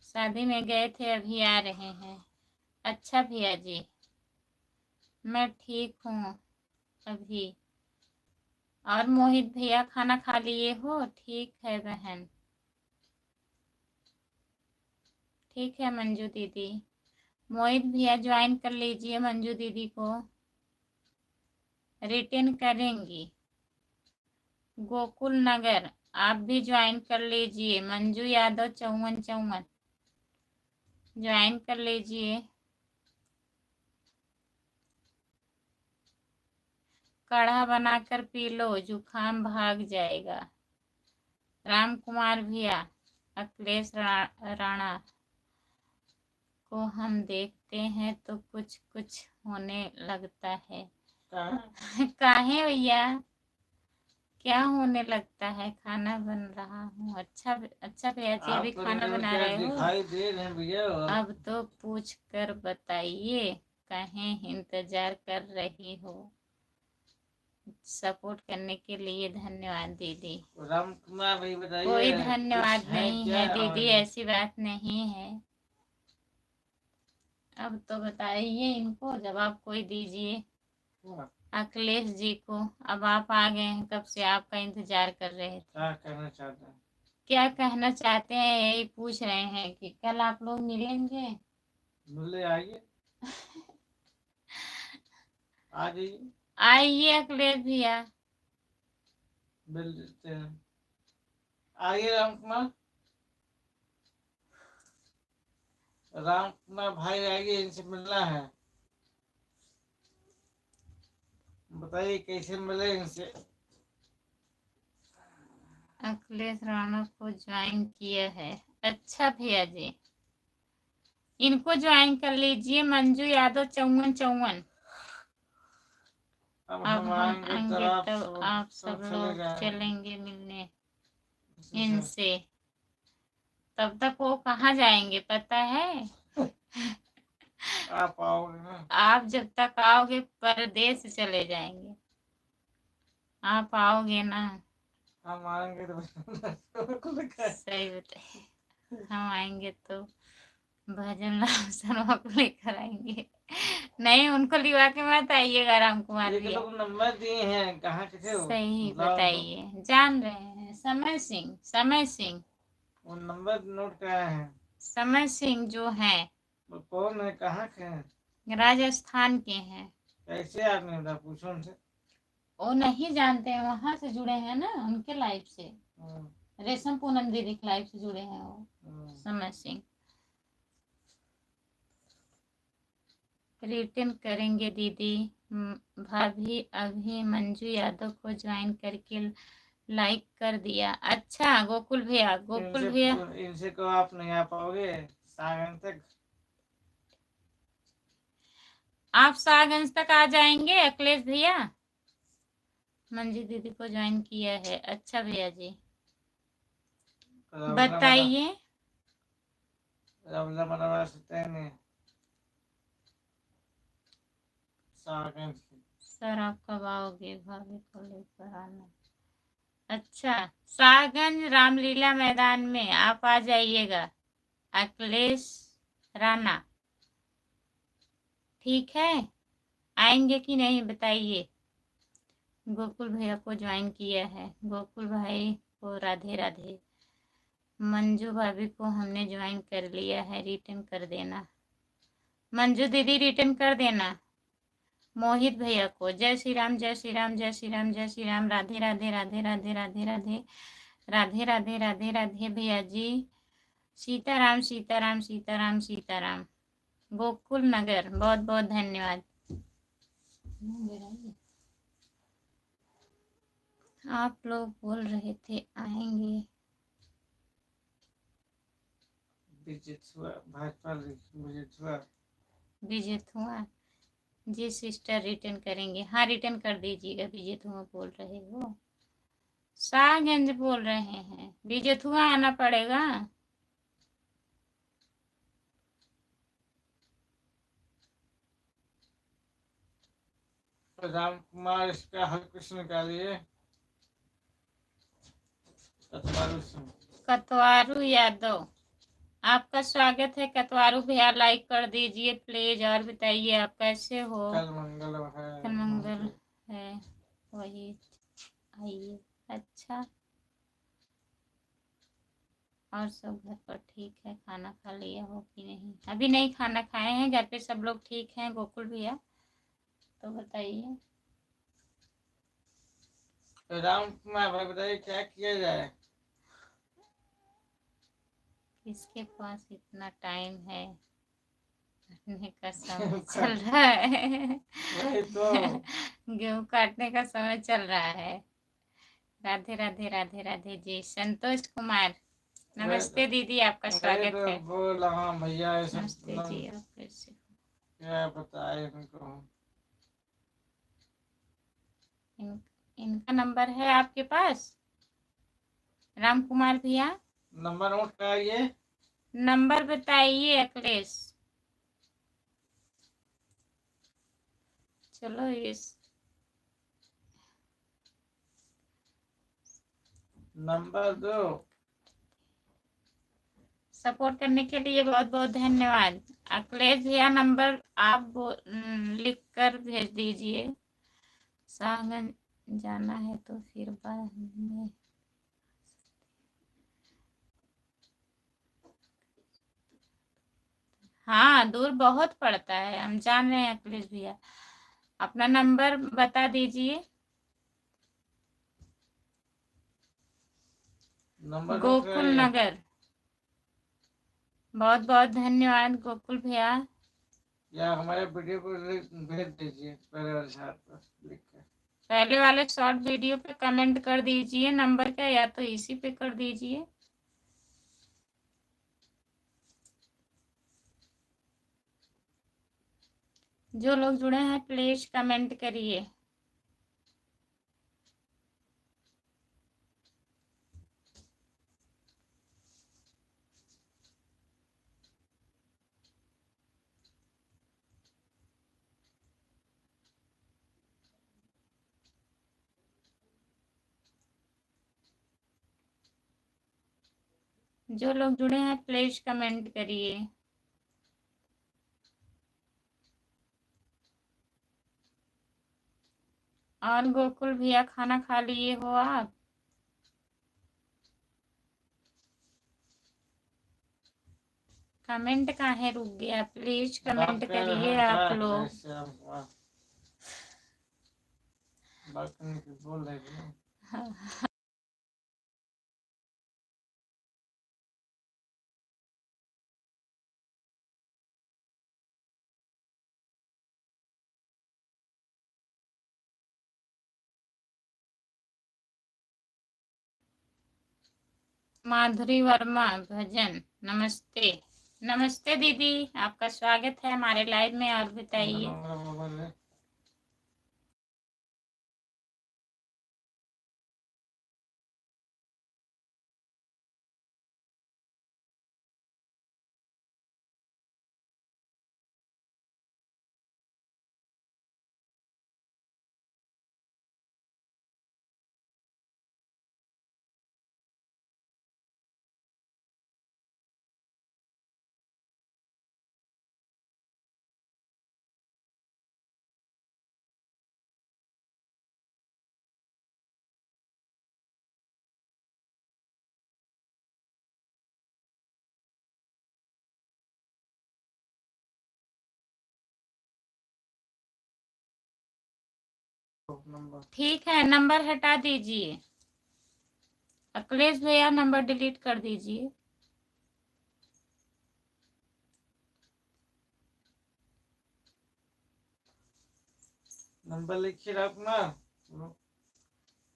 शादी में गए थे, अभी आ रहे हैं। अच्छा भैया जी, मैं ठीक हूँ अभी। और मोहित भैया खाना खा लिए हो? ठीक है बहन, ठीक है मंजू दीदी। मोहित भैया ज्वाइन कर लीजिए मंजू दीदी को, रिटर्न करेंगी। गोकुल नगर आप भी ज्वाइन कर लीजिए। मंजू यादव 5454 ज्वाइन कर लीजिए। काढ़ा बनाकर पी लो, जुकाम भाग जाएगा। राम कुमार भैया, अखिलेश राणा को हम देखते हैं तो कुछ कुछ होने लगता है। काहे भैया, क्या होने लगता है? खाना बन रहा हूँ। अच्छा भैया जी, अभी खाना बना रहे हो? दिखाई दे रहे हैं भैया। अब तो पूछ कर बताइए, कहीं इंतजार कर रही हो। सपोर्ट करने के लिए धन्यवाद दीदी। राम कुमार भाई बताइए। कोई धन्यवाद नहीं है दीदी, ऐसी बात नहीं है। अब तो बताइए, इनको जवाब कोई दीजिए, अखिलेश जी को। अब आप आ गए हैं, कब से आपका इंतजार कर रहे थे। क्या कहना चाहते हैं? क्या कहना चाहते हैं यही पूछ रहे हैं कि कल आप लोग मिलेंगे। मिले आइए, आ जाइए, आइए अखिलेश भैया, मिल लेते हैं। आइए राम कुमार भाई आइए, इनसे मिलना है। बताइए कैसे मिले इनसे। अखिलेश राणा को ज्वाइन किया है। अच्छा भैया जी, इनको ज्वाइन कर लीजिए। मंजू यादव 5454। अब हम आएंगे तो आप सब लोग चलेंगे मिलने इनसे। तब तक वो कहाँ जाएंगे पता है? आप आओगे ना? आप जब तक आओगे परदेश चले जाएंगे। आप आओगे ना? हम आएंगे तो सही बताइए, हम आएंगे तो भजन लाल शर्मा को लेकर आएंगे। नहीं, उनको लिवा के मत आइएगा राम कुमार भैया। लोग नंबर दिए हैं, कहाँ के हो? सही बताइए, जान रहे हैं। समय सिंह वो नंबर नोट कराए हैं। समय सिंह जो है, वो कौन है, कहाँ के हैं? राजस्थान के हैं। कैसे आदमी होता, पूछो उनसे। वो नहीं जानते हैं, वहां से जुड़े हैं ना, उनके लाइफ से। रेशम पूनम दीदी की लाइफ से जुड़े हैं वो समय सिंह। रिटर्न करेंगे दीदी। भाभी अभी मंजू यादव को ज्वाइन करके लाइक कर दिया। अच्छा गोकुल भैया, इनसे को आप नहीं आ पाओगे सागन तक। आप सागंज तक आ जाएंगे अखिलेश भैया। मंजू दीदी को ज्वाइन किया है। अच्छा भैया जी, बताइए। सर आप कब आओगे भाभी को लेकर आना? अच्छा, शाहगंज रामलीला मैदान में आप आ जाइएगा, अखिलेश राणा। ठीक है, आएंगे कि नहीं बताइए। गोकुल भैया को ज्वाइन किया है, गोकुल भाई को राधे राधे। मंजू भाभी को हमने ज्वाइन कर लिया है, रिटर्न कर देना। मंजू दीदी रिटर्न कर देना। मोहित भैया को जय श्री राम, जय श्री राम, जय श्री राम, जय श्री राम, राधे राधे, राधे राधे, राधे राधे, राधे राधे, राधे राधे भैया जी। सीताराम सीताराम सीताराम सीताराम। गोकुल नगर, बहुत बहुत धन्यवाद। आप लोग बोल रहे थे आएंगे। विजित हुआ जी सिस्टर, रिटर्न करेंगे। हाँ रिटर्न कर दीजिएगा। विजित हुआ बोल रहे हो, शाहगंज बोल रहे हैं, विजित हुआ आना पड़ेगा। राम कुमार इसका हर कुछ निकालिए। कतवारू यादव, आपका स्वागत है। कतवारू भैया लाइक कर दीजिए प्लीज, और बताइए आप कैसे हो। कल मंगल है। कल मंगल है, वही आइए। अच्छा, और सब घर पर ठीक है? खाना खा लिया हो कि नहीं? अभी नहीं खाना खाए हैं, घर पे सब लोग ठीक हैं। गोकुल भैया तो बताइए। राम कुमार भाई बताइए क्या किया जाए। किसके पास इतना टाइम है, काटने का समय चल रहा है। वही तो गेहूं काटने का समय चल रहा है। राधे राधे, राधे राधे जी। संतोष कुमार, नमस्ते दीदी, आपका स्वागत है। बोल हाँ भैया, नमस्ते जी, आप कैसे हो? क्या बताए इनको। इनका नंबर है आपके पास राम कुमार भैया? नंबर नोट कराइए। नंबर बताइए अखिलेश। चलो इस नंबर दो। सपोर्ट करने के लिए बहुत बहुत धन्यवाद। अखिलेश भैया नंबर आप लिख कर भेज दीजिए। शाहगंज जाना है तो फिर बाद में। हाँ दूर बहुत पड़ता है, हम जान रहे हैं अखिलेश भैया। अपना नंबर बता दीजिए। नंबर गोकुल नगर, बहुत बहुत धन्यवाद गोकुल भैया। या हमारे वीडियो को भेज दीजिए पहले वाले शॉर्ट पर लिख कर। पहले वाले शॉर्ट वीडियो पे कमेंट कर दीजिए नंबर का, या तो इसी पे कर दीजिए। जो लोग जुड़े हैं प्लीज कमेंट करिए। जो लोग जुड़े हैं प्लीज कमेंट करिए। और गोकुल भैया खाना खा लिए हो आप? कमेंट काहे रुक गया, प्लीज कमेंट करिए आप लोग। बोल रहे माधुरी वर्मा भजन, नमस्ते। नमस्ते दीदी, आपका स्वागत है हमारे लाइव में, और बताइए। नंबर। ठीक है, नंबर हटा दीजिए। अखिलेश भैया नंबर डिलीट कर दीजिए। नंबर लिखिए अपना।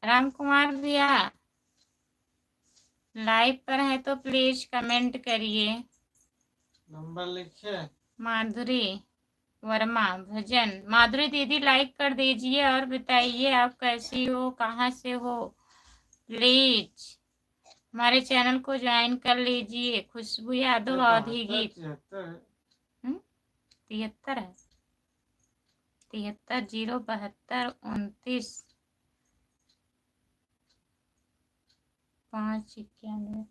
राम कुमार भैया लाइव पर है तो प्लीज कमेंट करिए। नंबर लिखिए। माधुरी वर्मा भजन, माधुरी दीदी लाइक कर दीजिए और बताइए आप कैसी हो, कहाँ से हो। प्लीज हमारे चैनल को ज्वाइन कर लीजिए। खुशबू यादव अवधी गीत 73 है, 73 072 29 591।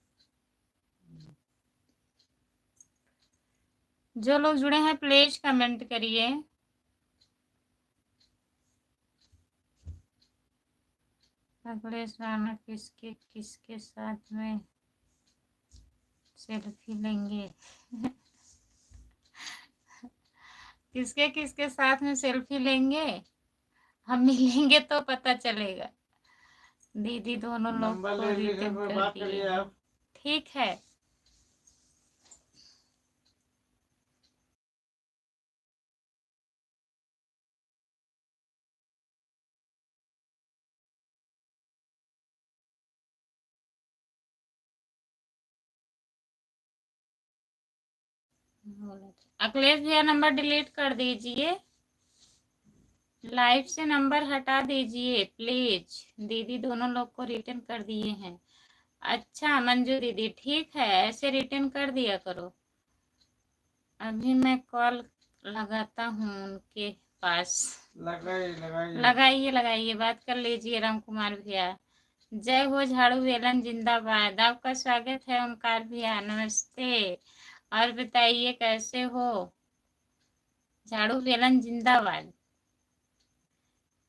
जो लोग जुड़े हैं प्लीज कमेंट करिए। अखिलेश राणा किसके किसके साथ में सेल्फी लेंगे? किसके किसके साथ में सेल्फी लेंगे? हम मिलेंगे तो पता चलेगा। दीदी दोनों लोग नंबर को ले लीजिए, रिटर्न कोई कर बात दिए करिए हैं। आप। ठीक है। अखिलेश भैया नंबर डिलीट कर दीजिए। लाइव से नंबर हटा दीजिए प्लीज। दीदी दोनों लोग को रिटर्न कर दिए हैं। अच्छा मंजू दीदी, ठीक है, ऐसे रिटर्न कर दिया करो। अभी मैं कॉल लगाता हूँ उनके पास। लगाइए लगाइए, बात कर लीजिए राम कुमार भैया। जय हो झाड़ू वेलन जिंदाबाद। आपका स्वागत है ओमकार भैया, नमस्ते। और बताइए कैसे हो। झाड़ू वेलन जिंदाबाद।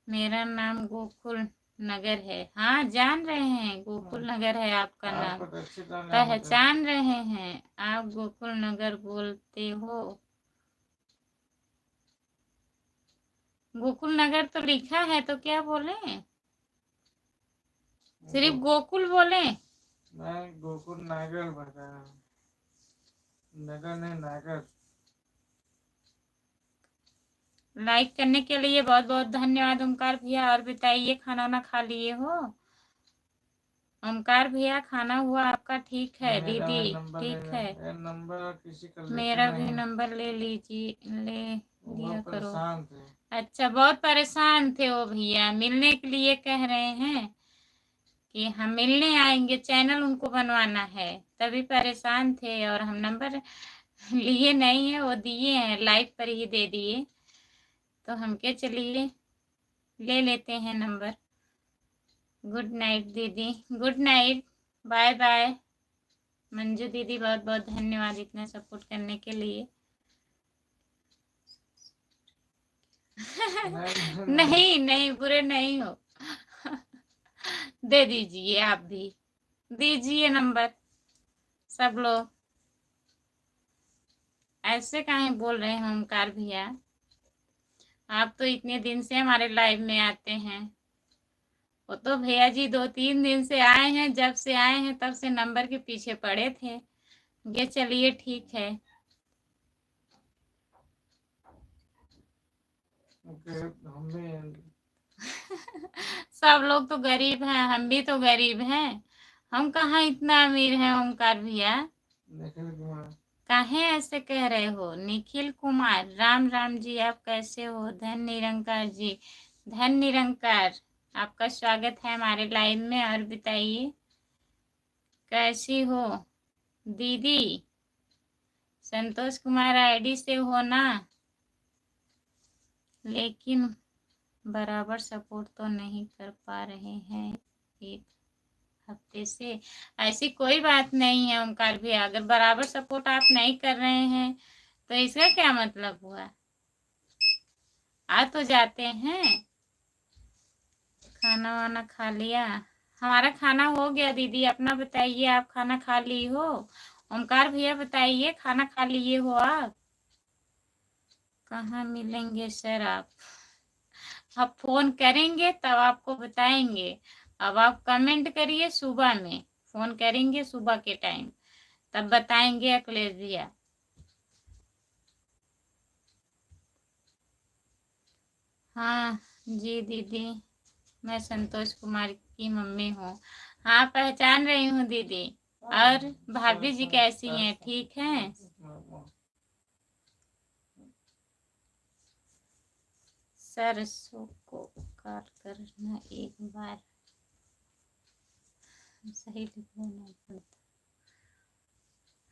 मेरा नाम गोकुल नगर है। हाँ जान रहे हैं, गोकुल नगर है आपका नाम, पहचान रहे हैं। आप गोकुल नगर बोलते हो। गोकुल नगर तो लिखा है, तो क्या बोले? सिर्फ गोकुल बोले? मैं गोकुल नागर बताया, नगर नहीं नागर। लाइक करने के लिए बहुत बहुत धन्यवाद ओमकार भैया। और बताइए खाना वाना खा लिए हो? ओमकार भैया खाना हुआ आपका? ठीक है दीदी, ठीक है। नंबर किसी का मेरा भी नंबर ले लीजिए, ले लिया करो। थे। अच्छा, बहुत परेशान थे वो भैया, मिलने के लिए कह रहे हैं कि हम मिलने आएंगे, चैनल उनको बनवाना है, तभी परेशान थे। और हम नंबर लिए नहीं है, वो दिए हैं, लाइव पर ही दे दिए। तो हम के चलिए ले लेते हैं नंबर। गुड नाइट दीदी, good night, bye bye. Manju दीदी बहुत बहुत धन्यवाद इतना सपोर्ट करने के लिए। नहीं नहीं, बुरे नहीं हो। दे दीजिए, आप भी दीजिए नंबर। सब लोग ऐसे काहे बोल रहे हैं ओमकार भैया? आप तो इतने दिन से हमारे लाइव में आते हैं। वो तो भैया जी 2-3 दिन से आए हैं, जब से आए हैं तब से नंबर के पीछे पड़े थे। ये चलिए ठीक है। सब लोग तो गरीब हैं, हम भी तो गरीब हैं। हम कहाँ इतना अमीर हैं ओमकार भैया? काहे ऐसे कह रहे हो? निखिल कुमार, राम राम जी, आप कैसे हो? धन निरंकार जी, धन निरंकार, आपका स्वागत है हमारे लाइव में। और बताइए कैसी हो दीदी? संतोष कुमार आईडी से हो ना? लेकिन बराबर सपोर्ट तो नहीं कर पा रहे हैं एक हफ्ते से। ऐसी कोई बात नहीं है ओमकार भैया, अगर बराबर सपोर्ट आप नहीं कर रहे हैं तो इसका क्या मतलब हुआ? आ तो जाते हैं। खाना वाना खा लिया? हमारा खाना हो गया दीदी, अपना बताइए, आप खाना खा ली हो? ओमकार भैया बताइए, खाना खा लिए हो आप? कहाँ मिलेंगे सर आप? अब फोन करेंगे तब आपको बताएंगे। अब आप कमेंट करिए सुबह में, फोन करेंगे सुबह के टाइम तब बताएंगे अखिलेश भैया। हाँ जी दीदी, मैं संतोष कुमार की मम्मी हूँ। हाँ पहचान रही हूँ दीदी। और भाभी जी कैसी हैं, ठीक हैं? सरसों को काट करना एक बार सही लिखना पड़ता।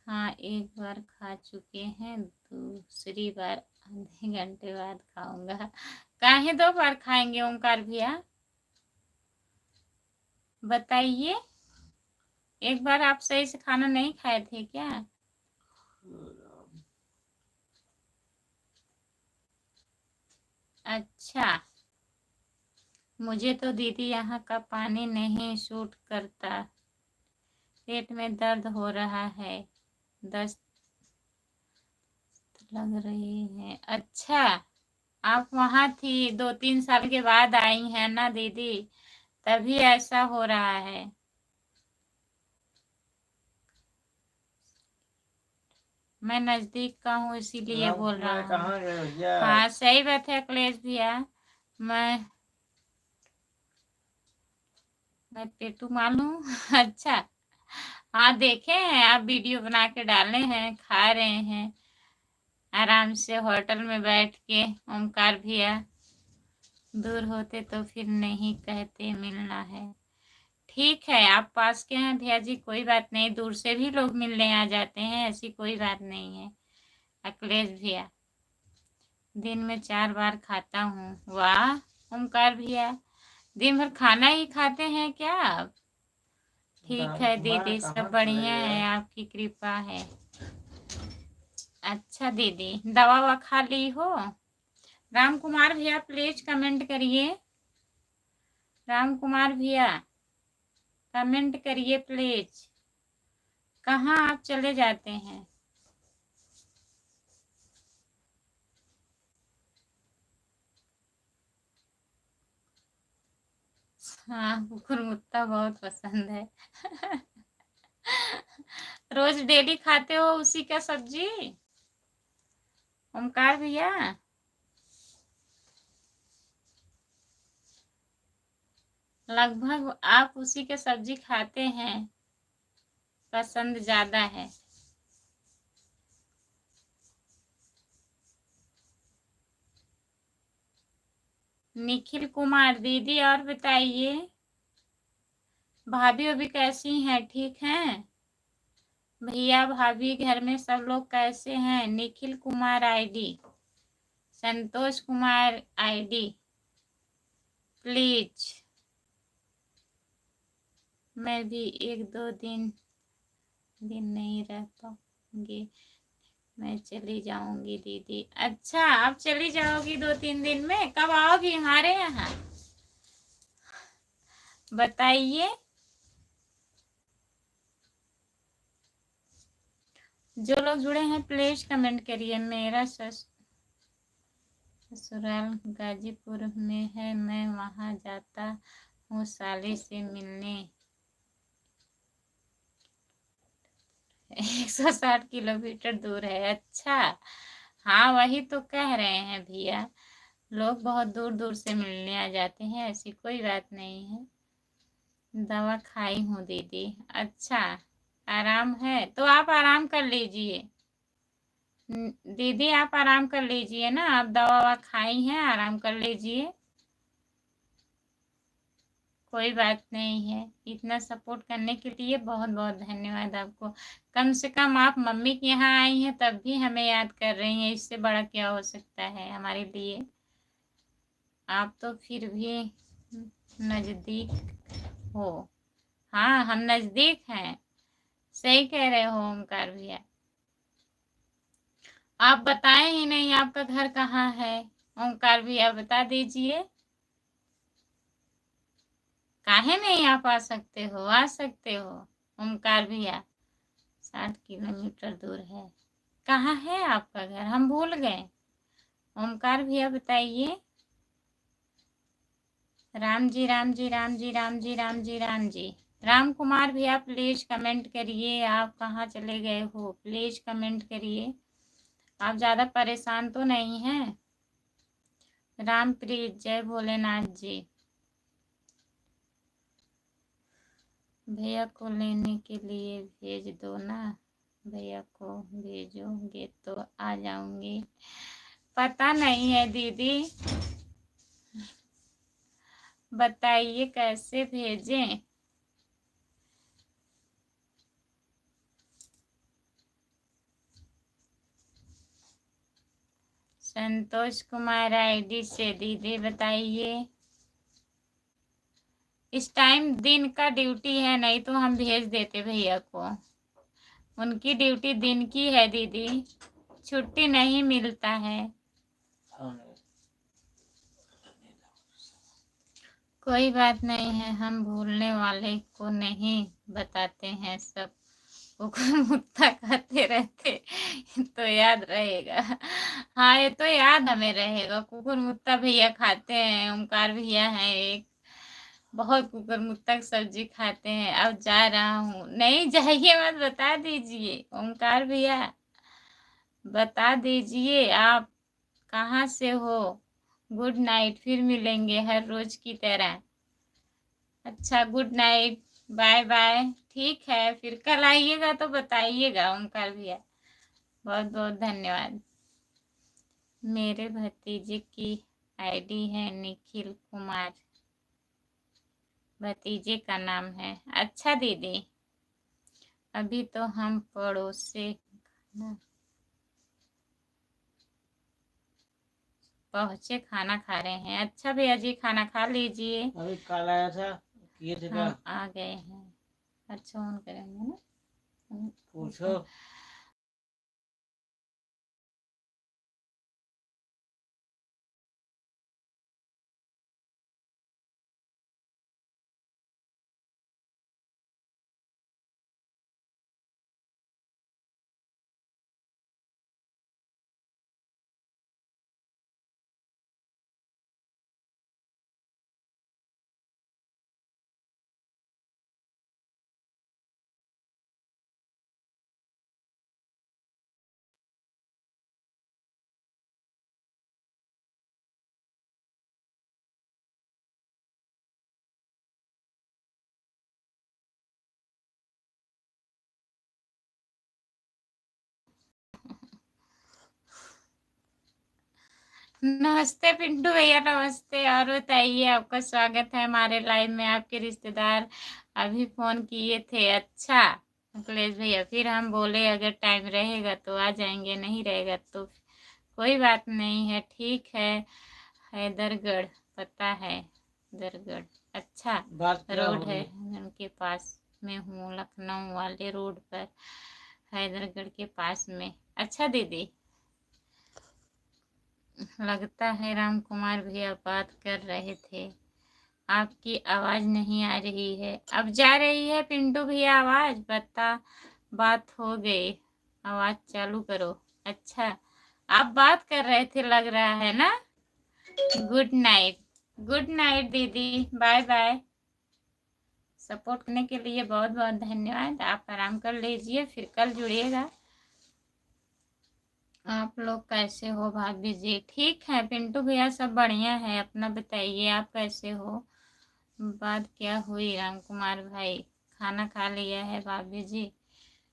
हाँ एक बार खा चुके हैं, दूसरी बार आधे घंटे बाद खाऊंगा। काहे 2 बार खाएंगे ओमकार भैया, बताइए। एक बार आप सही से खाना नहीं खाए थे क्या? अच्छा, मुझे तो दीदी यहाँ का पानी नहीं सूट करता, पेट में दर्द हो रहा है, दस्त लग रही है। अच्छा, आप वहाँ थी, 2-3 साल के बाद आई हैं ना दीदी, तभी ऐसा हो रहा है। मैं नजदीक का हूँ इसीलिए बोल रहा हूँ। कहाँ गए भैया? हाँ सही बात है अखिलेश भैया, मैं पेटू मालूम। अच्छा, हाँ देखे हैं आप वीडियो बना के डाले हैं, खा रहे हैं आराम से होटल में बैठ के। ओमकार भैया दूर होते तो फिर नहीं कहते मिलना है। ठीक है, आप पास के हैं भैया जी, कोई बात नहीं, दूर से भी लोग मिलने आ जाते हैं, ऐसी कोई बात नहीं है। अखिलेश भैया दिन में 4 बार खाता हूँ। वाह ओमकार भैया, दिन भर खाना ही खाते हैं क्या आप? ठीक है दीदी, सब बढ़िया है, आपकी कृपा है। अच्छा दीदी, दवा ववा खा ली हो? राम कुमार भैया प्लीज कमेंट करिए, राम कुमार भैया कमेंट करिए प्लीज। कहाँ आप चले जाते हैं? हाँ कुकुर मुत्ता बहुत पसंद है। रोज डेली खाते हो उसी का सब्जी ओमकार भैया? लगभग आप उसी के सब्जी खाते हैं, पसंद ज्यादा है। निखिल कुमार दीदी, और बताइए भाभी अभी कैसी हैं, ठीक हैं? भैया भाभी घर में सब लोग कैसे हैं? Nikhil Kumar ID, Santosh Kumar ID please. मैं भी 1-2 दिन नहीं रह पाऊंगी, मैं चली जाऊंगी दीदी। अच्छा, आप चली जाओगी 2-3 दिन में? कब आओगी हमारे यहाँ, बताइए। जो लोग जुड़े हैं प्लीज कमेंट करिए। मेरा ससुराल गाजीपुर में है, मैं वहां जाता हूँ साली से मिलने। 160 किलोमीटर दूर है। अच्छा, हाँ वही तो कह रहे हैं भैया, लोग बहुत दूर दूर से मिलने आ जाते हैं, ऐसी कोई बात नहीं है। दवा खाई हूँ दीदी। अच्छा, आराम है तो आप आराम कर लीजिए दीदी, आप आराम कर लीजिए ना, आप दवा ववा खाई हैं, आराम कर लीजिए, कोई बात नहीं है। इतना सपोर्ट करने के लिए बहुत बहुत धन्यवाद आपको। कम से कम आप मम्मी के यहाँ आई हैं तब भी हमें याद कर रही हैं, इससे बड़ा क्या हो सकता है हमारे लिए। आप तो फिर भी नजदीक हो। हाँ हम नजदीक हैं, सही कह रहे हो ओमकार भैया। आप बताएं ही नहीं आपका घर कहाँ है, ओमकार भैया बता दीजिए। काहे नहीं आप आ सकते हो, आ सकते हो ओमकार भैया। 60 किलोमीटर दूर है। कहाँ है आपका घर, हम भूल गए। ओमकार भैया बताइए। राम जी राम जी राम जी राम जी राम जी राम जी। राम कुमार भैया प्लीज कमेंट करिए, आप कहाँ चले गए हो, प्लीज कमेंट करिए। आप ज़्यादा परेशान तो नहीं हैं? रामप्रीत जय भोलेनाथ जी। भैया को लेने के लिए भेज दो ना, भैया को भेजोगे तो आ जाऊंगी। पता नहीं है दीदी, बताइए कैसे भेजें। संतोष कुमार आईडी से दीदी बताइए। इस टाइम दिन का ड्यूटी है, नहीं तो हम भेज देते भैया को। उनकी ड्यूटी दिन की है दीदी, छुट्टी नहीं मिलता है। कोई बात नहीं है, हम भूलने वाले को नहीं बताते हैं, सब कुकुर मुत्ता खाते रहते तो याद रहेगा। हाँ ये तो याद हमें रहेगा, कुकुर मुत्ता भैया खाते हैं, ओमकार भैया है एक, बहुत कुकुर मुत्ता की सब्जी खाते हैं। अब जा रहा हूँ, नहीं जाइए मत, बता दीजिए ओमकार भैया, बता दीजिए आप कहाँ से हो। गुड नाइट, फिर मिलेंगे हर रोज की तरह। अच्छा गुड नाइट, बाय बाय, ठीक है फिर कल आइएगा तो बताइएगा ओमकार भैया। बहुत बहुत धन्यवाद। मेरे भतीजे की आईडी है निखिल कुमार, भतीजे का नाम है। अच्छा दीदी, अभी तो हम पड़ोसे पहुँचे, खाना खा रहे हैं। अच्छा भैया जी खाना खा लीजिए। अभी कल आया था, किए थे क्या? हम आ गए हैं। अच्छा ऑन करेंगे ना, पूछो। नमस्ते पिंटू भैया, नमस्ते। और बताइए, आपका स्वागत है हमारे लाइव में। आपके रिश्तेदार अभी फोन किए थे। अच्छा अखिलेश भैया, फिर हम बोले अगर टाइम रहेगा तो आ जाएंगे, नहीं रहेगा तो कोई बात नहीं है, ठीक है। हैदरगढ़ पता है, हैदरगढ़ अच्छा रोड है, उनके पास में हूँ, लखनऊ वाले रोड पर, हैदरगढ़ के पास में। अच्छा दीदी, लगता है राम कुमार भैया बात कर रहे थे, आपकी आवाज नहीं आ रही है। अब जा रही है पिंटू भैया आवाज, बता बात हो गई, आवाज चालू करो। अच्छा आप बात कर रहे थे लग रहा है ना। गुड नाइट, गुड नाइट दीदी, बाय बाय। सपोर्ट करने के लिए बहुत बहुत धन्यवाद। आप आराम कर लीजिए, फिर कल जुड़िएगा। आप लोग कैसे हो भाभी जी? ठीक है पिंटू भैया, सब बढ़िया है। अपना बताइए, आप कैसे हो? बात क्या हुई राम कुमार भाई? खाना खा लिया है भाभी जी?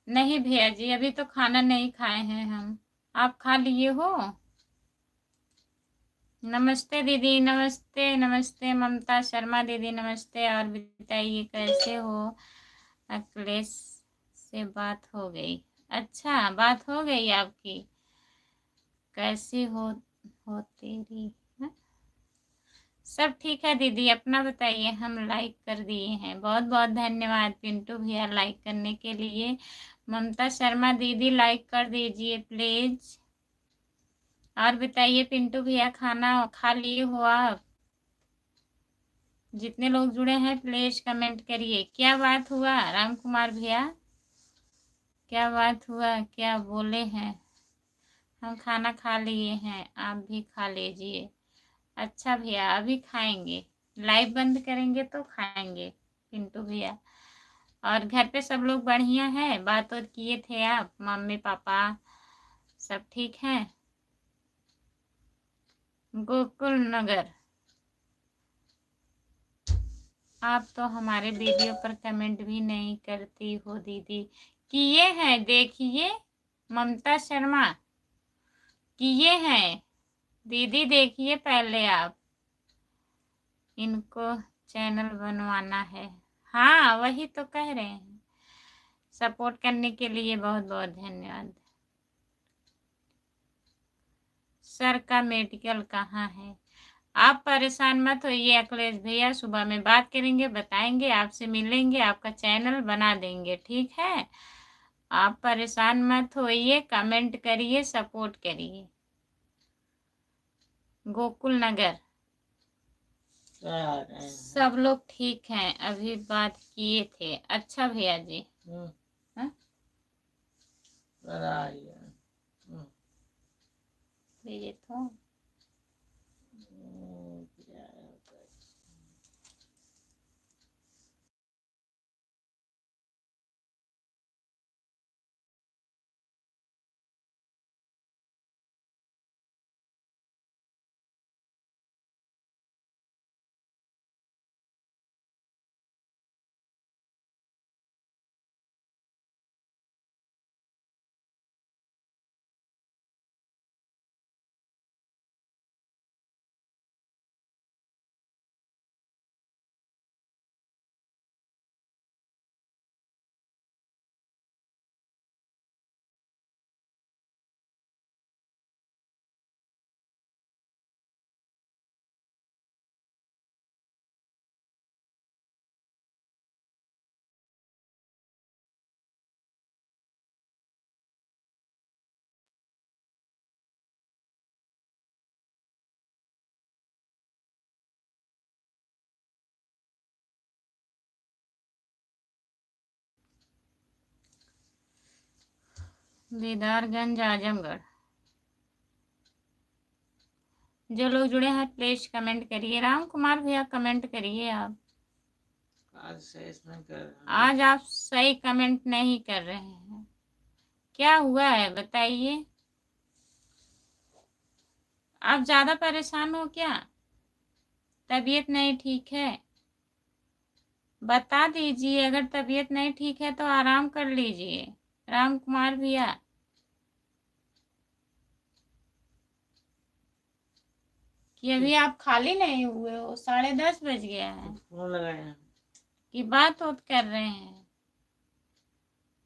नहीं भैया जी, अभी तो खाना नहीं खाए हैं हम। आप खा लिए हो? नमस्ते दीदी, नमस्ते नमस्ते। ममता शर्मा दीदी नमस्ते। और बताइए कैसे हो? अखिलेश से बात हो गई? अच्छा बात हो गई आपकी? कैसी हो तेरी? हाँ? सब ठीक है दीदी, अपना बताइए। हम लाइक कर दिए हैं, बहुत बहुत धन्यवाद पिंटू भैया लाइक करने के लिए। ममता शर्मा दीदी लाइक कर दीजिए प्लीज। और बताइए पिंटू भैया, खाना खा लिए हो आप? जितने लोग जुड़े हैं प्लीज कमेंट करिए। क्या बात हुआ राम कुमार भैया, क्या बात हुआ, क्या बोले हैं? हम खाना खा लिए हैं, आप भी खा लीजिए। अच्छा भैया अभी खाएंगे? लाइव बंद करेंगे तो खाएंगे पिंटू भैया। और घर पे सब लोग बढ़िया है? बात और किए थे आप? मम्मी पापा सब ठीक हैं? गोकुल नगर, आप तो हमारे वीडियो पर कमेंट भी नहीं करती हो दीदी। किए हैं, देखिए ममता शर्मा किए हैं दीदी, देखिए पहले आप। इनको चैनल बनवाना है। हाँ वही तो कह रहे हैं। सपोर्ट करने के लिए बहुत बहुत धन्यवाद। सर का मेडिकल कहाँ है? आप परेशान मत होइए अखिलेश भैया, सुबह में बात करेंगे, बताएंगे, आपसे मिलेंगे, आपका चैनल बना देंगे, ठीक है? आप परेशान मत होइए, कमेंट करिए, सपोर्ट करिए। गोकुल नगर सब लोग ठीक हैं, अभी बात किए थे। अच्छा भैया जी। हाँ? भेजे तो दीदारगंज आजमगढ़। जो लोग जुड़े हैं प्लीज कमेंट करिए। राम कुमार भैया कमेंट करिए आप। आज आप सही कमेंट नहीं कर रहे हैं, क्या हुआ है बताइए? आप ज्यादा परेशान हो क्या? तबीयत नहीं ठीक है? बता दीजिए, अगर तबीयत नहीं ठीक है तो आराम कर लीजिए। राम कुमार भैया कि अभी आप खाली नहीं हुए हो, 10:30 बज गया है। फोन लगाया कि बात उत कर रहे हैं?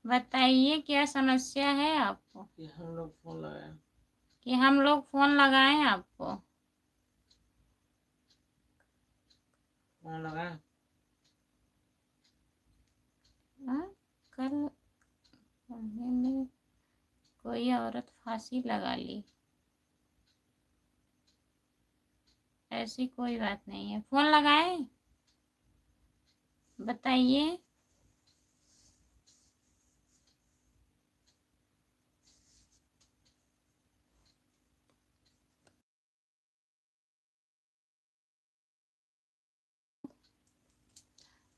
बताइए क्या समस्या है आपको? कि हम लोग फोन लगाए, कि हम लोग फोन लगाए आपको? फोन लगाए कल में कोई औरत फांसी लगा ली, ऐसी कोई बात नहीं है। फोन लगाए, बताइए।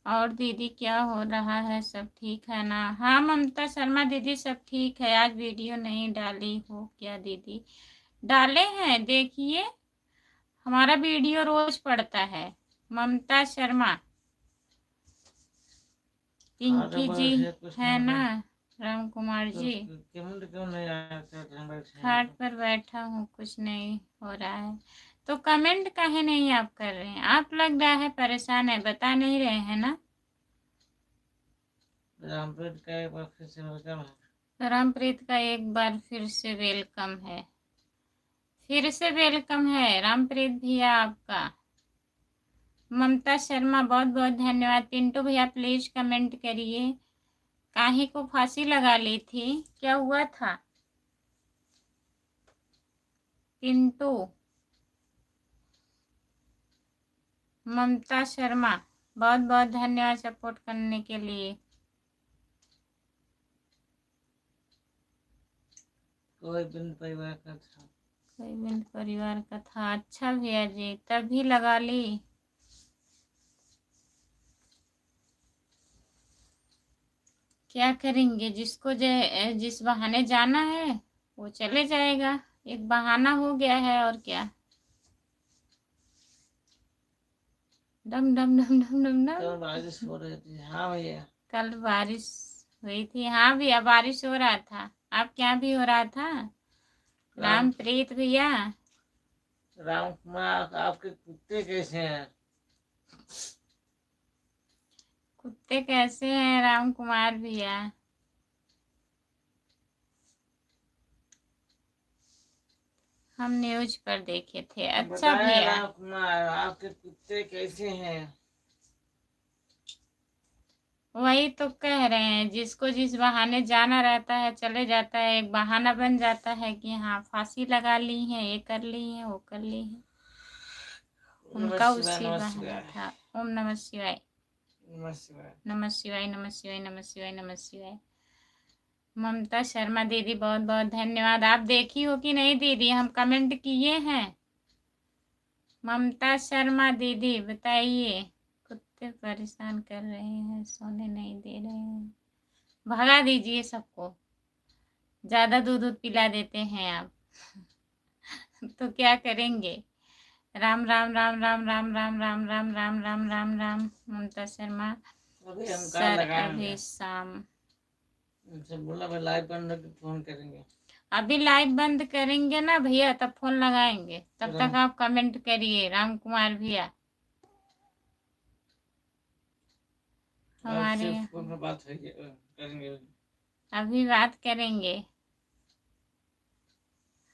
और दीदी क्या हो रहा है, सब ठीक है ना? हाँ ममता शर्मा दीदी सब ठीक है। आज वीडियो नहीं डाली हो क्या दीदी? डाले हैं, देखिए हमारा वीडियो रोज पड़ता है। ममता शर्मा पिंकी जी है ना? राम कुमार जी क्यों नहीं खाट पर बैठा हूँ, कुछ नहीं हो रहा है तो कमेंट काहे नहीं आप कर रहे हैं? आप लग रहा है परेशान है, बता नहीं रहे हैं ना? रामप्रीत का एक बार फिर से वेलकम है। रामप्रीत का एक बार फिर से वेलकम है, फिर से वेलकम है रामप्रीत भैया आपका। ममता शर्मा बहुत बहुत धन्यवाद। पिंटू भैया प्लीज कमेंट करिए, काहे को फांसी लगा ली थी, क्या हुआ था? पिंटू ममता शर्मा बहुत बहुत धन्यवाद सपोर्ट करने के लिए। कोई बिन परिवार का था, कोई बिन परिवार का था। अच्छा भैया जी तभी लगा ली। क्या करेंगे, जिसको जिस बहाने जाना है वो चले जाएगा, एक बहाना हो गया है और क्या। डम डम डम डम डम कल डम। बारिश हो रही थी। हाँ भैया। कल बारिश हुई थी, हाँ भैया बारिश हो रहा था। आपके यहाँ भी हो रहा था? राम रामप्रीत भैया, राम कुमार, आपके कुत्ते कैसे हैं? कुत्ते कैसे हैं राम कुमार भैया? हम न्यूज पर देखे थे। अच्छा बताए भैया, राम कुमार, आपके कुत्ते कैसे हैं? वही तो कह रहे हैं, जिसको जिस बहाने जाना रहता है चले जाता है, एक बहाना बन जाता है कि हाँ फांसी लगा ली है, ये कर ली है, वो कर ली है। नमः उनका शिवाय, उसी नमः बहाना शिवाय, था। ओम नमः शिवाय, नमः शिवाय। नमः शिवाय, नमः शिवाय, नमः शिवाय, नमः शिवाय। ममता शर्मा दीदी बहुत बहुत धन्यवाद। आप देखी हो कि नहीं दीदी, हम कमेंट किए हैं। ममता शर्मा दीदी बताइए। कुत्ते परेशान कर रहे हैं, सोने नहीं दे रहे हैं, भगा दीजिए सबको। ज्यादा दूध दूध पिला देते हैं आप। तो क्या करेंगे। राम राम राम राम राम राम राम राम राम राम राम राम। ममता शर्मा अभी हम कल सर लगाएंगे। अभी शाम। उनसे बोला भाई लाइव बंद करके फोन करेंगे। अभी लाइव बंद करेंगे ना भैया, तब फोन लगाएंगे। तब तक आप कमेंट करिए राम कुमार भैया। हमारे सिर्फ फोन में बात करेंगे। अभी बात करेंगे।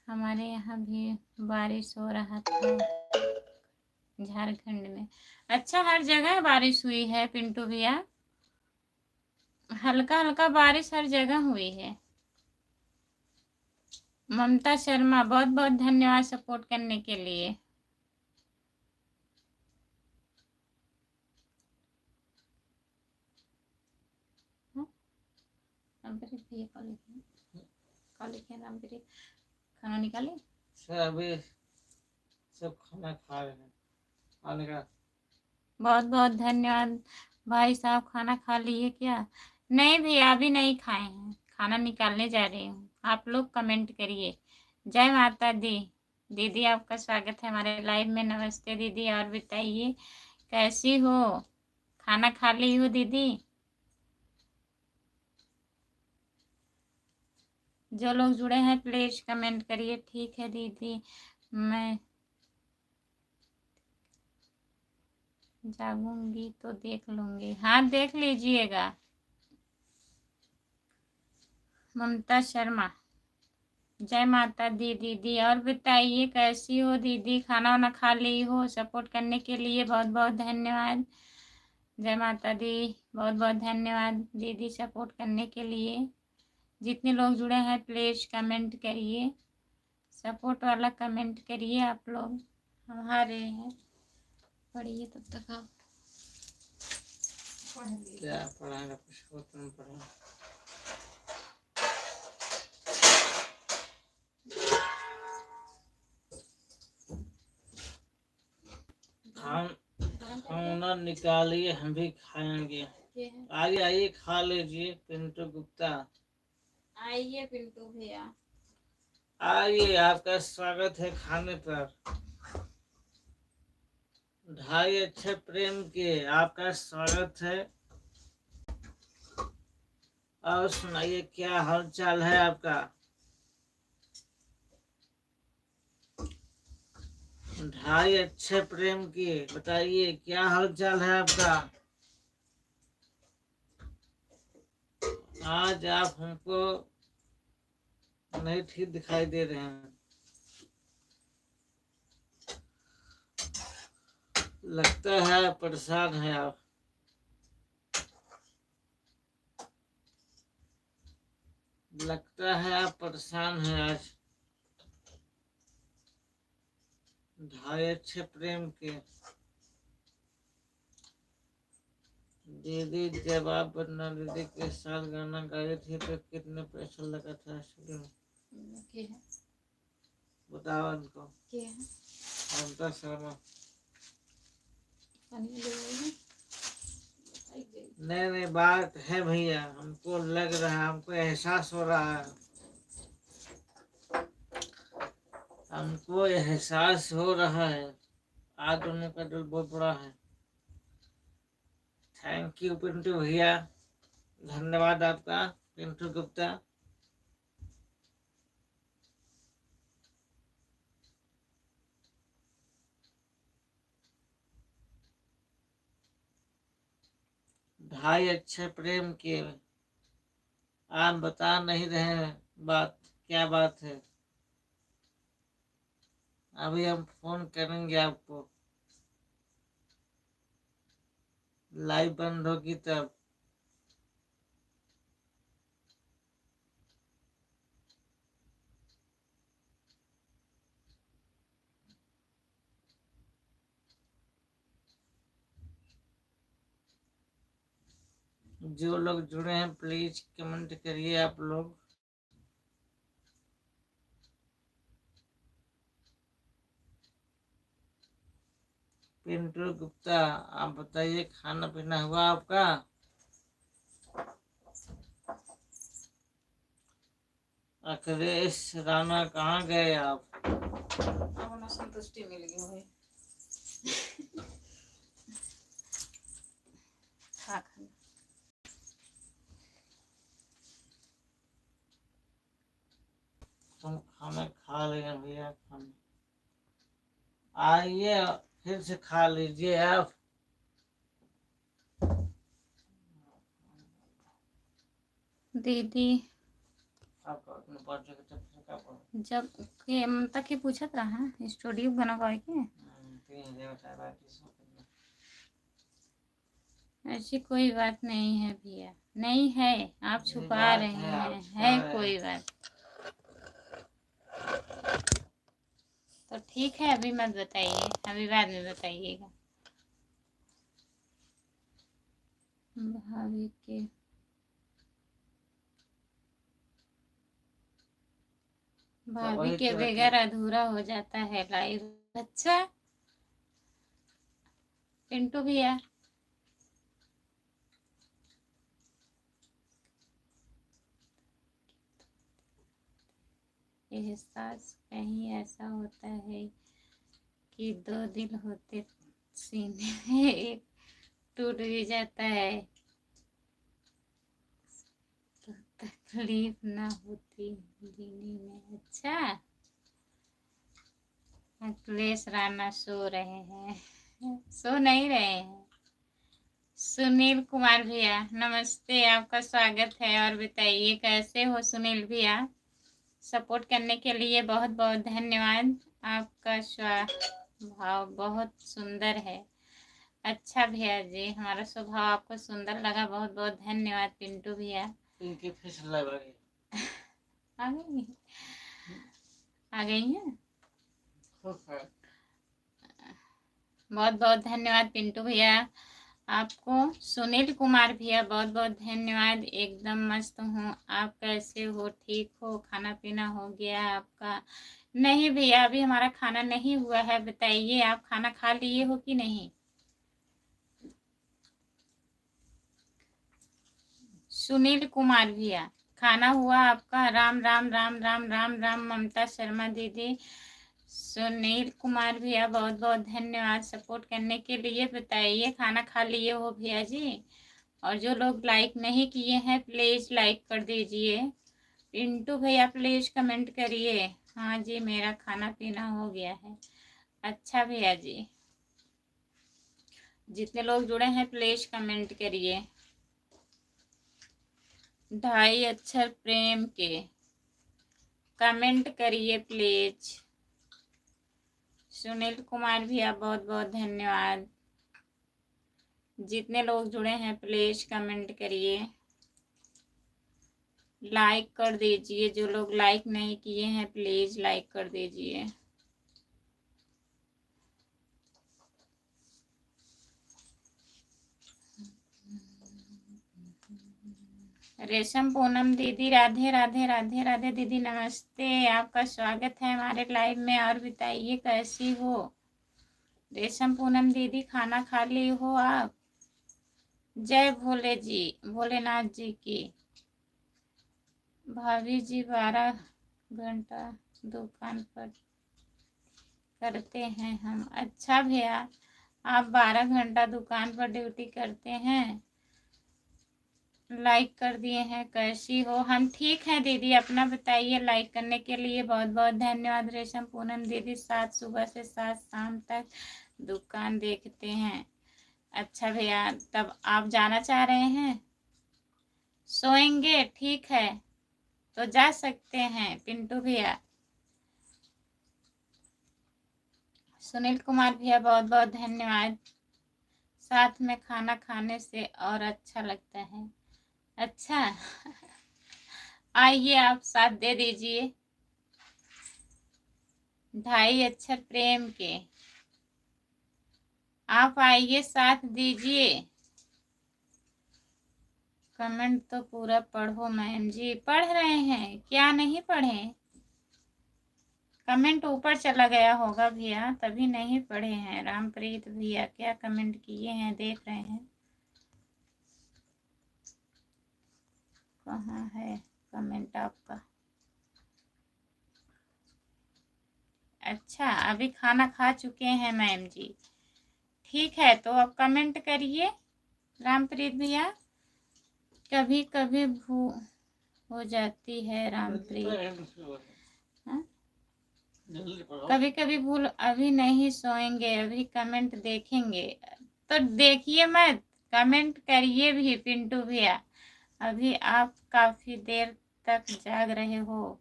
हमारे यहाँ भी बारिश हो रहा था झारखंड में। अच्छा, हर जगह बारिश हुई है पिंटू भैया, हल्का हल्का बारिश हर जगह हुई है। ममता शर्मा बहुत बहुत धन्यवाद सपोर्ट करने के लिए। रामप्रीत भैया कॉल लिखे रामप्रीत खाना निकाले। सर अभी सब खाना खा रहे हैं। खाने का बहुत बहुत धन्यवाद भाई साहब। खाना खा लिए क्या? नहीं भैया अभी नहीं खाए हैं, खाना निकालने जा रही हूँ। आप लोग कमेंट करिए। जय माता दी। दीदी आपका स्वागत है हमारे लाइव में। नमस्ते दीदी, और बताइए कैसी हो? खाना खा ली हो दीदी? जो लोग जुड़े हैं प्लीज कमेंट करिए। ठीक है दीदी, मैं जागूंगी तो देख लूंगी। हाँ देख लीजिएगा। ममता शर्मा जय माता दी दीदी, और बताइए कैसी हो दीदी? खाना वाना खा ली हो? सपोर्ट करने के लिए बहुत बहुत धन्यवाद। जय माता दी, बहुत बहुत धन्यवाद दीदी सपोर्ट करने के लिए। जितने लोग जुड़े हैं प्लीज कमेंट करिए, सपोर्ट वाला कमेंट करिए। आप लोग हम आ रहे हैं, पढ़िए तब तक आप। क्या पढ़ाएगा, कुछ हो तुम पढ़ो। खाना निकालिए, हम भी खाएंगे। आइए आइए खा लीजिए पिंटू गुप्ता। आइए पिंटू भैया, आइए, आपका स्वागत है खाने पर। ढाई अच्छे प्रेम के आपका स्वागत है। और सुनाइए क्या हाल चाल है आपका? ढाई अच्छे प्रेम की बताइए क्या हाल चाल है आपका? आज आप हमको नहीं ठीक दिखाई दे रहे हैं, लगता है परेशान है आप। लगता है आप परेशान हैं आज। ढाई अच्छे प्रेम के दीदी, जब आप बन्ना दीदी के साथ गाना गाए थे तो कितने पैसा लगा था स्टूडियो में? बताओ उनको। ममता शर्मा नहीं नहीं, बात है भैया, हमको लग रहा है, हमको एहसास हो रहा है, हमको एहसास हो रहा है। आज दोनों का दिल बहुत बड़ा है। थैंक यू पिंटू भैया, धन्यवाद आपका पिंटू गुप्ता। भाई अच्छे प्रेम के आप बता नहीं रहे हैं, बात क्या बात है। अभी हम फोन करेंगे आपको, लाइव बंद होगी तब। जो लोग जुड़े हैं प्लीज कमेंट करिए आप लोग। पिंटू गुप्ता आप बताइए, खाना पीना हुआ आपका? अखिलेश राणा कहाँ गए आप? अपना संतुष्टि मिल गई है। खा खाना तुम खाना खा लेंगे भैया, खाना आइए फिर से खा लीजिए आप। दीदी आपका अपने पास जगह तक फिर का पड़ा। जब के ममता के पूछत रहा स्टूडियो बना के 3,000 का बाकी सौ करना। ऐसी कोई बात नहीं है भैया, नहीं है, आप ये छुपा बात रहे है, आप हैं, छुपा है रहे कोई हैं। बात। तो ठीक है, अभी मत बताइए, अभी बाद में बताइएगा। भाभी के भाभी वही के तो बगैर अधूरा हो जाता है लाइव। अच्छा पिंटू भैया, एहसास कहीं ऐसा होता है कि दो दिल होते सीने में एक टूट भी जाता है तो तकलीफ ना होती जीने में। अच्छा अखिलेश राणा सो रहे हैं, सो नहीं रहे हैं। सुनील कुमार भैया नमस्ते, आपका स्वागत है। और बताइए कैसे हो सुनील भैया? सपोर्ट करने के लिए बहुत बहुत धन्यवाद। आपका स्वभाव बहुत सुंदर है। अच्छा भैया जी, हमारा स्वभाव आपको सुंदर लगा, बहुत बहुत धन्यवाद पिंटू भैया। इनकी फिश लगा आ गई, आ गई हैं। बहुत बहुत धन्यवाद पिंटू भैया आपको। सुनील कुमार भैया बहुत बहुत धन्यवाद। एकदम मस्त हूँ, आप कैसे हो? ठीक हो? खाना पीना हो गया आपका? नहीं भैया, अभी हमारा खाना नहीं हुआ है। बताइए आप खाना खा लिए हो कि नहीं? सुनील कुमार भैया खाना हुआ आपका? राम राम राम राम राम राम। ममता शर्मा दीदी, सुनील कुमार भैया बहुत बहुत धन्यवाद सपोर्ट करने के लिए। बताइए खाना खा लिए हो भैया जी? और जो लोग लाइक नहीं किए हैं प्लीज लाइक कर दीजिए। पिंटू भैया प्लीज कमेंट करिए। हाँ जी, मेरा खाना पीना हो गया है। अच्छा भैया जी, जितने लोग जुड़े हैं प्लीज कमेंट करिए। 2.5 अक्षर प्रेम के कमेंट करिए प्लीज। सुनील कुमार भैया बहुत बहुत धन्यवाद। जितने लोग जुड़े हैं प्लीज कमेंट करिए, लाइक कर दीजिए। जो लोग लाइक नहीं किए हैं प्लीज लाइक कर दीजिए। रेशम पूनम दीदी राधे राधे राधे राधे। दीदी नमस्ते, आपका स्वागत है हमारे लाइव में। और बताइए कैसी हो? रेशम पूनम दीदी खाना खा ली हो आप? जय भोले जी, भोलेनाथ जी की। भाभी जी 12 घंटा दुकान पर करते हैं हम। अच्छा भैया, आप 12 घंटा दुकान पर ड्यूटी करते हैं। लाइक कर दिए हैं। कैसी हो? हम ठीक हैं दीदी, अपना बताइए। लाइक करने के लिए बहुत बहुत धन्यवाद। रेशम पूनम दीदी 7 सुबह से 7 शाम तक दुकान देखते हैं। अच्छा भैया, तब आप जाना चाह रहे हैं? सोएंगे? ठीक है, तो जा सकते हैं पिंटू भैया। सुनील कुमार भैया बहुत बहुत धन्यवाद। साथ में खाना खाने से और अच्छा लगता है। अच्छा आइए, आप साथ दे दीजिए। 2.5 अक्षर प्रेम के। आप आइए, साथ दीजिए। कमेंट तो पूरा पढ़ो मैम जी। पढ़ रहे हैं, क्या नहीं पढ़े? कमेंट ऊपर चला गया होगा भैया, तभी नहीं पढ़े हैं। रामप्रीत भैया क्या कमेंट किए हैं, देख रहे हैं। कहाँ है कमेंट आपका? अच्छा, अभी खाना खा चुके हैं मैम जी। ठीक है, तो अब कमेंट करिए रामप्रीत भैया। कभी कभी भू हो जाती है रामप्रीत। हाँ? कभी कभी भूल। अभी नहीं सोएंगे, अभी कमेंट देखेंगे। तो देखिए मत, कमेंट करिए भी पिंटू भैया। अभी आप काफी देर तक जाग रहे हो।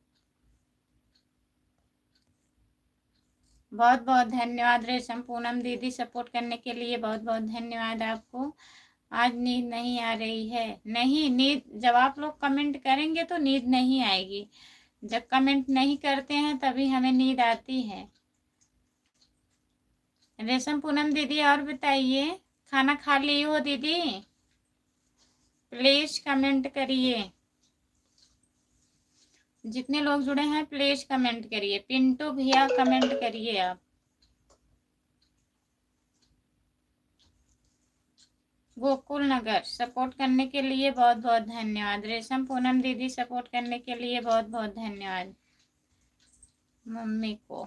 बहुत बहुत धन्यवाद रेशम पूनम दीदी, सपोर्ट करने के लिए बहुत बहुत धन्यवाद आपको। आज नींद नहीं आ रही है? नहीं, नींद जब आप लोग कमेंट करेंगे तो नींद नहीं आएगी। जब कमेंट नहीं करते हैं तभी हमें नींद आती है। रेशम पूनम दीदी और बताइए, खाना खा ली हो दीदी? प्लीज कमेंट करिए। जितने लोग जुड़े हैं प्लीज कमेंट करिए। पिंटू भैया कमेंट करिए आप। गोकुल नगर सपोर्ट करने के लिए बहुत बहुत धन्यवाद। रेशम पूनम दीदी सपोर्ट करने के लिए बहुत बहुत धन्यवाद। मम्मी को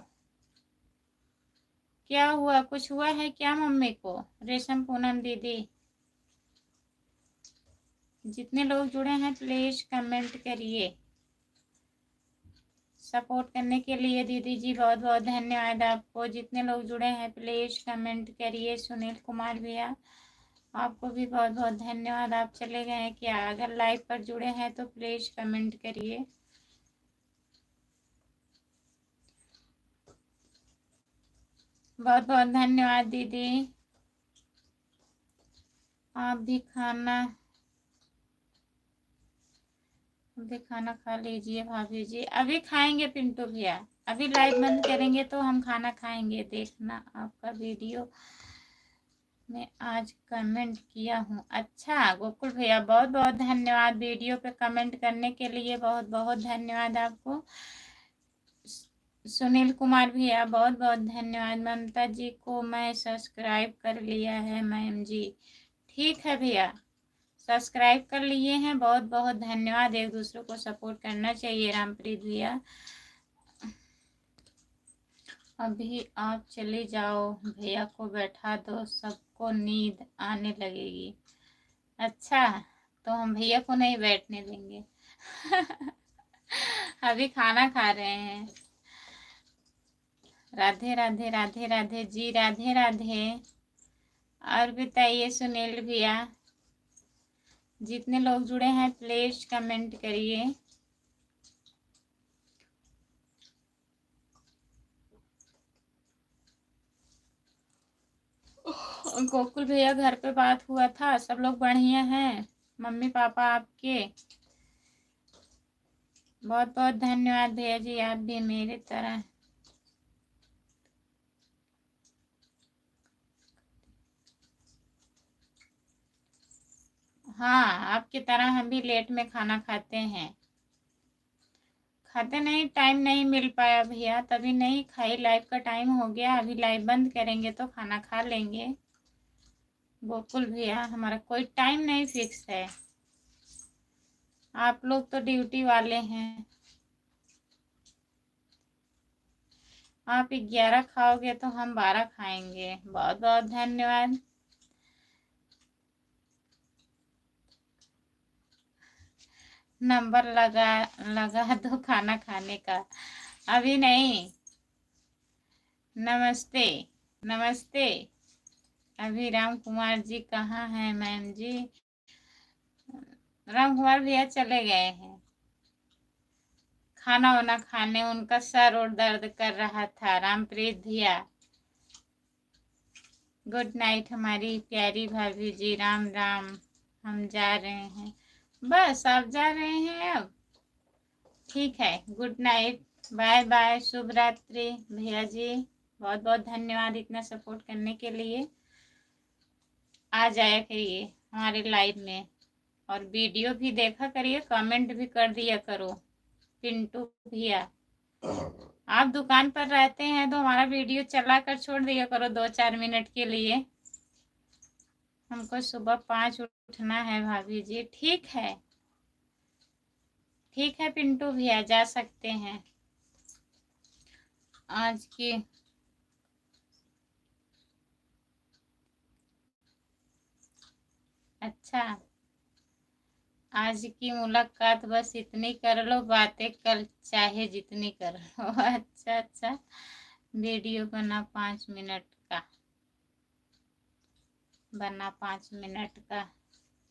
क्या हुआ? कुछ हुआ है क्या मम्मी को? रेशम पूनम दीदी, जितने लोग जुड़े हैं प्लीज कमेंट करिए। सपोर्ट करने के लिए दीदी जी बहुत बहुत धन्यवाद आपको। जितने लोग जुड़े हैं प्लीज कमेंट करिए। सुनील कुमार भैया आपको भी बहुत बहुत धन्यवाद। आप चले गए हैं क्या? अगर लाइव पर जुड़े हैं तो प्लीज कमेंट करिए। बहुत बहुत धन्यवाद दीदी। आप भी खाना खा लीजिए भाभी जी। अभी खाएंगे पिंटू भैया, अभी लाइव बंद करेंगे तो हम खाना खाएंगे। देखना आपका वीडियो मैं आज कमेंट किया हूँ। अच्छा गोकुल भैया बहुत बहुत धन्यवाद वीडियो पे कमेंट करने के लिए। बहुत बहुत धन्यवाद आपको। सुनील कुमार भैया बहुत बहुत धन्यवाद। ममता जी को मैं सब्सक्राइब कर लिया है मैम जी। ठीक है भैया, सब्सक्राइब कर लिए हैं, बहुत बहुत धन्यवाद। एक दूसरे को सपोर्ट करना चाहिए रामप्रीत भैया। अभी आप चले जाओ, भैया को बैठा दो, सबको नींद आने लगेगी। अच्छा, तो हम भैया को नहीं बैठने देंगे अभी खाना खा रहे हैं। राधे राधे राधे राधे जी, राधे राधे। और बताइए सुनील भैया, जितने लोग जुड़े हैं प्लीज कमेंट करिए। गोकुल भैया घर पे बात हुआ था, सब लोग बढ़िया हैं? मम्मी पापा आपके? बहुत बहुत धन्यवाद भैया जी, आप भी मेरे तरह। हाँ, आपकी तरह हम भी लेट में खाना खाते हैं। खाते नहीं, टाइम नहीं मिल पाया भैया, तभी नहीं खाई। लाइव का टाइम हो गया, अभी लाइव बंद करेंगे तो खाना खा लेंगे। गोकुल भैया हमारा कोई टाइम नहीं फिक्स है, आप लोग तो ड्यूटी वाले हैं। आप 11 खाओगे तो हम 12 खाएंगे। बहुत बहुत धन्यवाद। नंबर लगा लगा दो खाना खाने का। अभी नहीं। नमस्ते नमस्ते। अभी राम कुमार जी कहाँ हैं मैम जी? राम कुमार भैया चले गए हैं खाना वाना खाने, उनका सर और दर्द कर रहा था। रामप्रीत भैया गुड नाइट हमारी प्यारी भाभी जी। राम राम। हम जा रहे हैं। बस आप जा रहे हैं अब? ठीक है, गुड नाइट, बाय बाय, शुभ रात्रि भैया जी। बहुत बहुत धन्यवाद इतना सपोर्ट करने के लिए। आ जाया करिए हमारे लाइव में और वीडियो भी देखा करिए, कमेंट भी कर दिया करो। पिंटू भैया आप दुकान पर रहते हैं तो हमारा वीडियो चला कर छोड़ दिया करो 2-4 मिनट के लिए। हमको सुबह 5 उठना है भाभी जी। ठीक है ठीक है पिंटू भैया, जा सकते हैं। आज की अच्छा, आज की मुलाकात बस इतनी कर लो, बातें कल चाहे जितनी कर लो। अच्छा अच्छा, वीडियो बना 5 मिनट का, बना 5 मिनट का,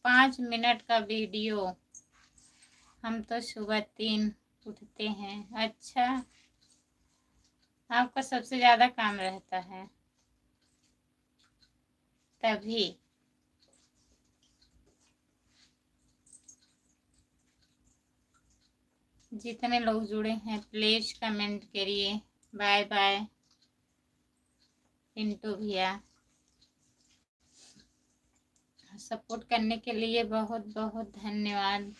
5 मिनट का वीडियो। हम तो सुबह 3 उठते हैं। अच्छा, आपका सबसे ज्यादा काम रहता है तभी। जितने लोग जुड़े हैं प्लीज कमेंट करिए। बाय बाय पिंटू भैया, सपोर्ट करने के लिए बहुत बहुत धन्यवाद।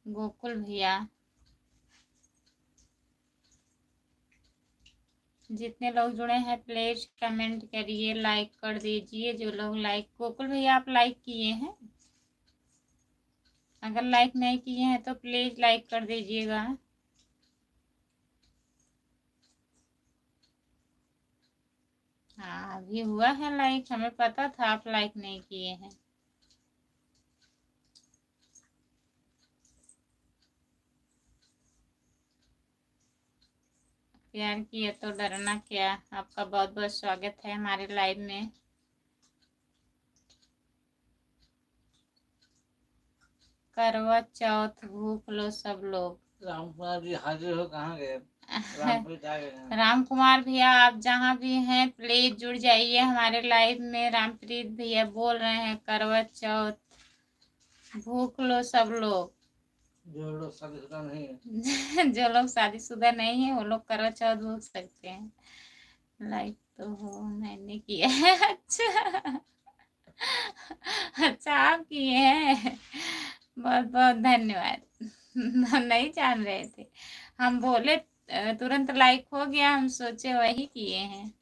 गोकुल भैया, जितने लोग जुड़े हैं प्लीज कमेंट करिए, लाइक कर दीजिए। जो लोग लाइक, गोकुल भैया आप लाइक किए हैं? अगर लाइक नहीं किए हैं तो प्लीज लाइक कर दीजिएगा। हाँ अभी हुआ है लाइक, हमें पता था आप लाइक नहीं किए हैं। प्यार किया तो डरना क्या। आपका बहुत बहुत स्वागत है हमारे लाइव में। करवा चौथ भूख लो सब लोग। रामकुमार जी हाजिर हो, कहाँ गए? रामप्रीत आ गए हैं। राम कुमार भैया आप जहाँ भी हैं प्लीज जुड़ जाइए हमारे लाइव में। रामप्रीत भैया बोल रहे हैं करवा चौथ भूख लो सब लोग। जो लोग शादीशुदा नहीं है जो लोग शादीशुदा नहीं है वो लोग करवा चौथ भूख सकते हैं। लाइक तो हो मैंने किया है। अच्छा अच्छा आप किए हैं, बहुत बहुत धन्यवाद। हम नहीं जान रहे थे, हम बोले तुरंत लाइक हो गया, हम सोचे वही किए हैं।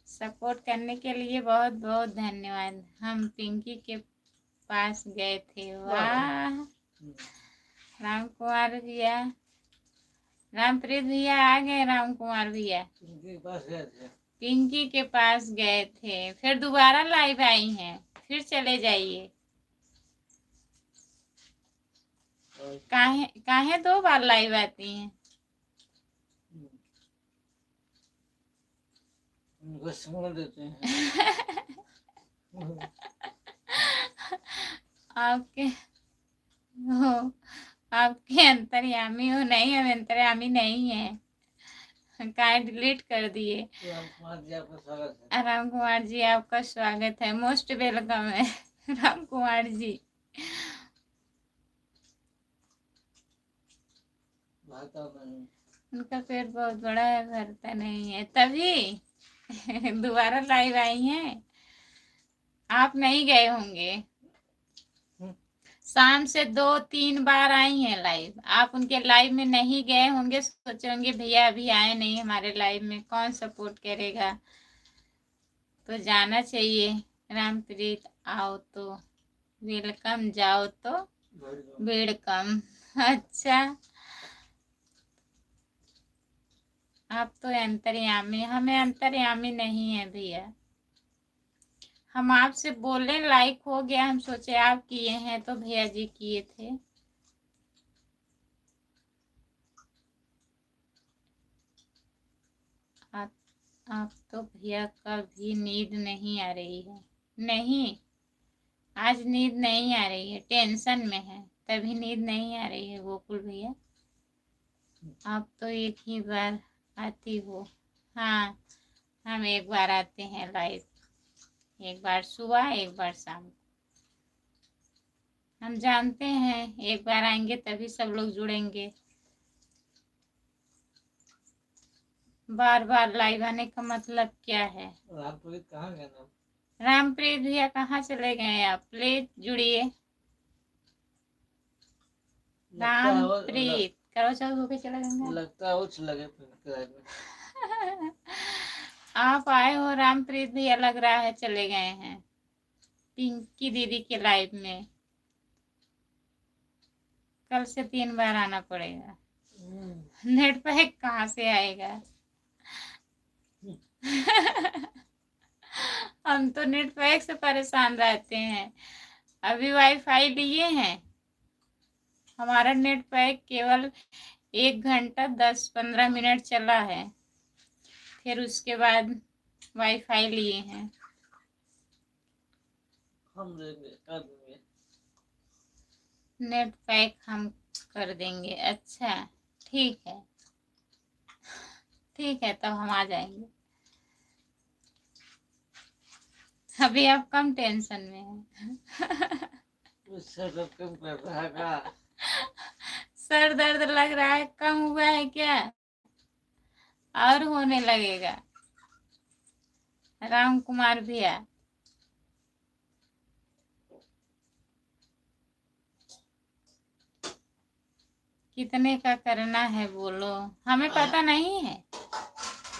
सपोर्ट करने के लिए बहुत बहुत धन्यवाद। हम पिंकी के पास गए थे। वाह राम कुमार भैया, रामप्रीत भैया आ गए। राम कुमार भैया उनके पास गए थे। पिंकी के पास गए थे, फिर दोबारा लाइव आई हैं, फिर चले जाइए। काहे काहे 2 बार लाइव आती हैं? उनको समझ देते हैं। आपके हो, आपके अंतर्यामी हो? नहीं हम अंतर्यामी नहीं है, काहे डिलीट कर दिए। रामकुमार जी आपका स्वागत है। राम कुमार जी आपका स्वागत है, मोस्ट वेलकम है। राम कुमार जी उनका पेट बहुत बड़ा है, भरता नहीं है, तभी दोबारा लाइव आई हैं। आप नहीं गए होंगे, शाम से 2-3 बार आई हैं लाइव। आप उनके लाइव में नहीं गए होंगे, सोचे होंगे भैया अभी आए नहीं हमारे लाइव में, कौन सपोर्ट करेगा। तो जाना चाहिए। रामप्रीत आओ तो वेलकम, जाओ तो वेलकम। अच्छा, आप तो अंतर्यामी, हमें अंतर्यामी नहीं है भैया। हम आपसे बोले लाइक हो गया, हम सोचे आप किए हैं तो भैया जी किए थे। आप तो भैया कभी नींद नहीं आ रही है। नहीं, आज नींद नहीं आ रही है, टेंशन में है तभी नींद नहीं आ रही है गोकुल भैया। आप तो एक ही बार आती हो। हाँ, हम एक बार आते हैं लाइव, एक बार सुबह एक बार शाम। हम जानते हैं एक बार आएंगे तभी सब लोग जुड़ेंगे। बार बार लाइव आने का मतलब क्या है? रामप्रीत कहाँ गया ना? रामप्रीत भैया कहाँ चले गए आप? प्लीज जुड़िए। रामप्रीत करो चल होके चला गंगा। लगता है वो चला गया फिर में। आप आए हो रामप्रीत भैया, लग रहा है चले गए हैं पिंकी दीदी के लाइव में। कल से 3 बार आना पड़ेगा। नेट पैक कहाँ से आएगा? हम तो नेट पैक से परेशान रहते हैं। अभी वाईफाई लिए हैं, हमारा नेट पैक केवल 1 घंटा 10-15 मिनट चला है, फिर उसके बाद वाईफाई लिए हैं। हम देंगे कर देंगे नेट पैक हम कर देंगे। अच्छा ठीक है, ठीक है, तब हम आ जाएंगे। अभी आप कम टेंशन में हैं। सर दर्द कम कर रहा है। सर दर्द लग रहा है, कम हुआ है क्या? और होने लगेगा। राम कुमार भैया, कितने का करना है बोलो, हमें पता नहीं है।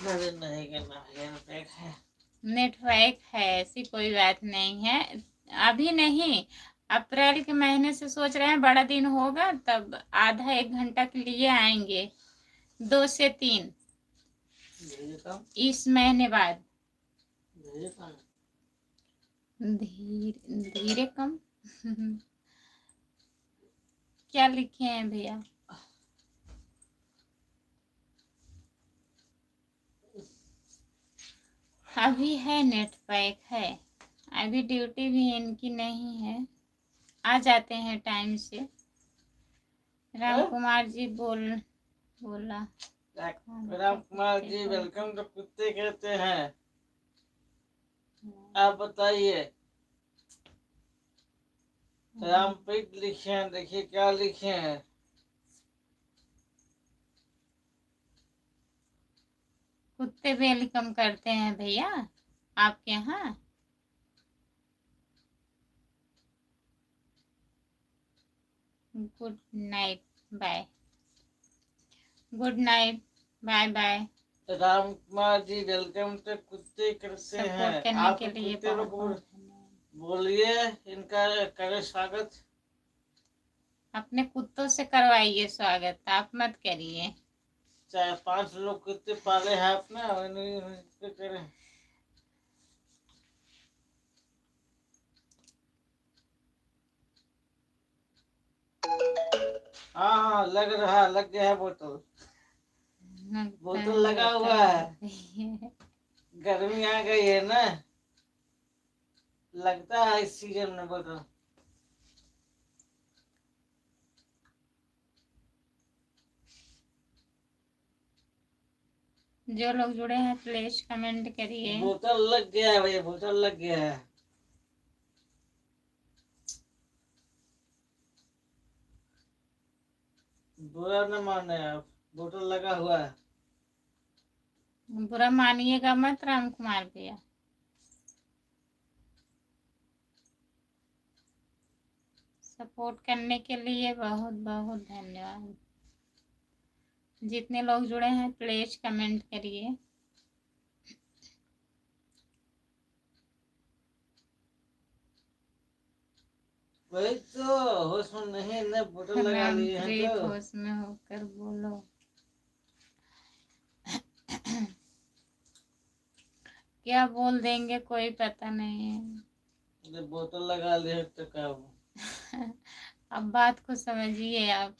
नहीं करना है। नेट पैक है, ऐसी कोई बात नहीं है। अभी नहीं, अप्रैल के महीने से सोच रहे हैं, बड़ा दिन होगा तब आधा 1 घंटा के लिए आएंगे, 2 से 3 इस महीने बाद। धीरे धीरे कम। क्या लिखे हैं भैया? अभी है नेट पैक है, अभी ड्यूटी भी इनकी नहीं है, आ जाते हैं टाइम से। राम कुमार जी बोला राम कुमार जी वेलकम तो कुत्ते कहते हैं, आप बताइए। रामप्रीत लिखे हैं, देखिए क्या लिखे हैं। कुत्ते वेलकम करते हैं भैया आपके यहाँ? Good night, bye. Good night, bye bye. Ram Kumar ji welcome तो कुत्ते करते हैं। सपोर्ट करने के लिए बहुत बोलिए, इनका करे स्वागत। अपने कुत्तों से करवाइए स्वागत, आप मत करिए। 4-5 लोग कुत्ते पाले हैं अपने, करें। हाँ लग गया है बोतल। बोतल लगा हुआ है। गर्मी आ गई है ना, लगता है इस सीजन में बोतल। जो लोग जुड़े हैं प्लीज कमेंट करिए। बोतल लग गया है भैया, बोतल लग गया है। बुरा न माने आप, बोतल लगा हुआ है। बुरा मानिएगा मत राम कुमार भैया। सपोर्ट करने के लिए बहुत बहुत धन्यवाद। जितने लोग जुड़े हैं प्लीज कमेंट करिए। वही तो होश में नहीं ने बोतल लगा लिए हैं रामप्रीत तो होश में होकर बोलो। क्या बोल देंगे कोई पता नहीं है। जब बोतल लगा लिए हैं तो क्या हुआ? अब बात को समझिए आप।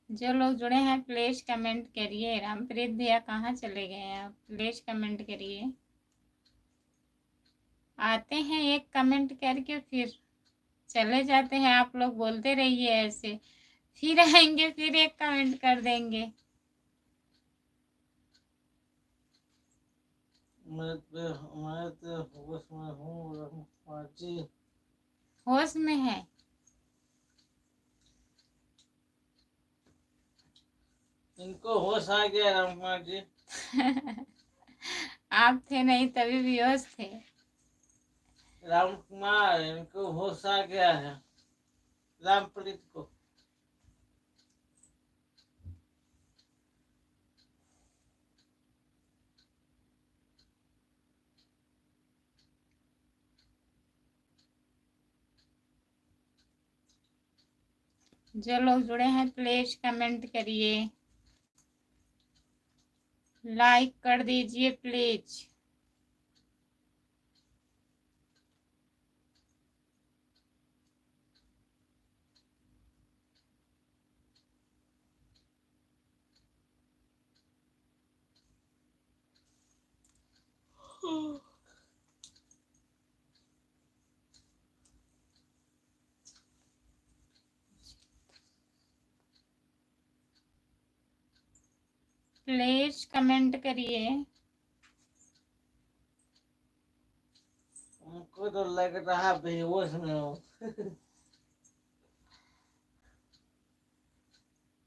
जो लोग जुड़े हैं प्लीज कमेंट करिए। रामप्रीत भैया कहाँ चले गए हैं आप? प्लीज कमेंट करिए। आते हैं एक कमेंट करके फिर चले जाते हैं। आप लोग बोलते रहिए ऐसे, फिर आएंगे फिर एक कमेंट कर देंगे। मैं तो होश में हूँ रामकुमार जी। होश में है? इनको होश आ गया रामकुमार जी। आप थे नहीं तभी भी होश थे। रामकुमार इनको होश आ गया है रामप्रीत को। जो लोग जुड़े हैं प्लीज कमेंट करिए, लाइक कर दीजिए प्लीज। प्लीज कमेंट करिए। उनको तो लग रहा बेहोश में हो।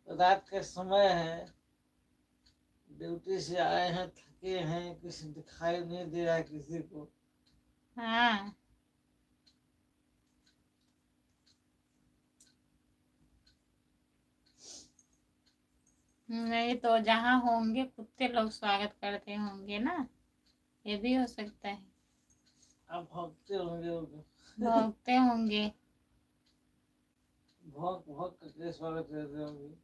रात का समय है, ड्यूटी से आए हैं, थके हैं, किसी दिखाई नहीं दे रहा है किसी को। हाँ, नहीं तो जहाँ होंगे कुत्ते लोग स्वागत करते होंगे ना, ये भी हो सकता है। आप भौंकते होंगे भौंकते होंगे। भौंक भौंक करके स्वागत करते होंगे।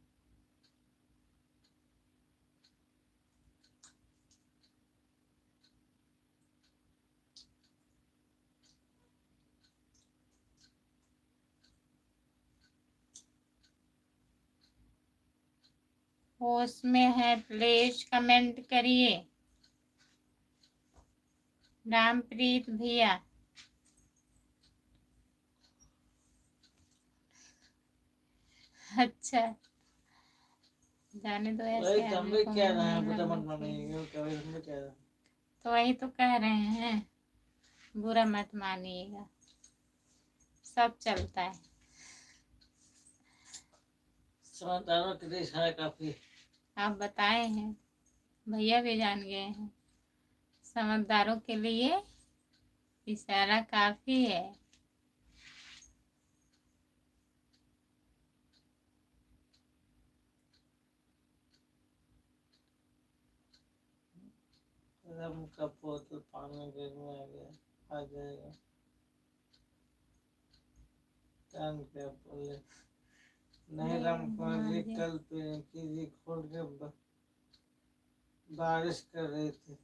होश में है प्लीज कमेंट करिए। रामप्रीत भैया अच्छा, जाने दो वही ऐसे तो हम आदमी भी को कह मुंह रहे हैं, नहीं बुरा लगना मत मानिएगा, चाहिए। कभी हम भी कह रहे हैं। तो वही तो कह रहे हैं, बुरा मत मानिएगा, सब चलता है। समझदारों के लिए इशारा काफी। आप बताए हैं, भैया भी जान गए हैं, समझदारों के लिए इशारा काफी है। रम का बोतल पानी गिर में आ गया, आ जाएगा। कान क्या बोले नहीं रामकुमार जी, कल पिंकी जी खोल के बारिश कर रही थी।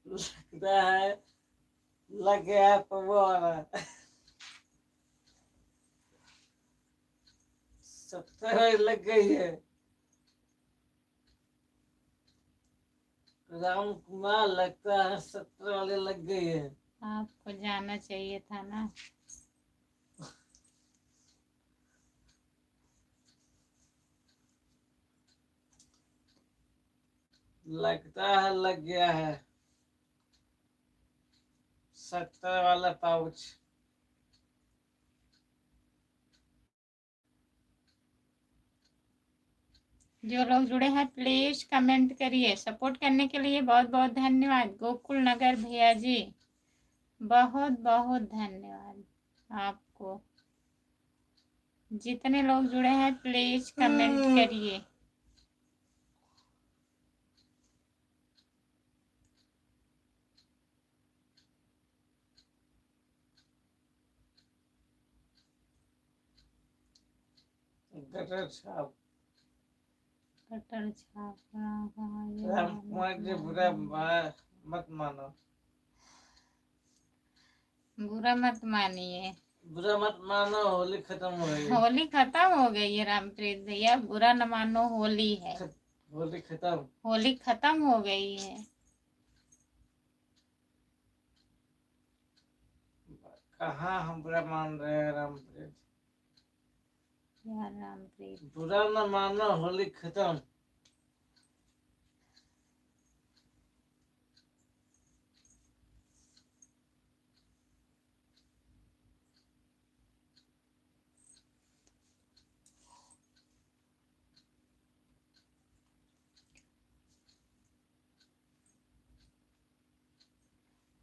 लगता है लग गया पवारा। 70 लग गई है। रामकुमार लगता है 70 वाले लग गई है। आपको जाना चाहिए था ना। लगता है लग गया है 70 वाला पाउच। जो लोग जुड़े हैं प्लीज कमेंट करिए। सपोर्ट करने के लिए बहुत बहुत धन्यवाद। गोकुल नगर भैया जी, बहुत बहुत धन्यवाद आपको। जितने लोग जुड़े हैं प्लीज कमेंट करिए। गटर छाप कटर छाप राम कुमार जी बुरा मत मानो, बुरा मत मानिए। बुरा मत मानो, होली खत्म हो गई। होली खत्म हो गई है रामप्रीत भैया, बुरा न मानो, होली है। होली खत्म, होली खत्म हो गई है। कहाँ हम बुरा मान रहे हैं रामप्रीत? यार रामप्रीत, बुरा न मानो, होली खत्म।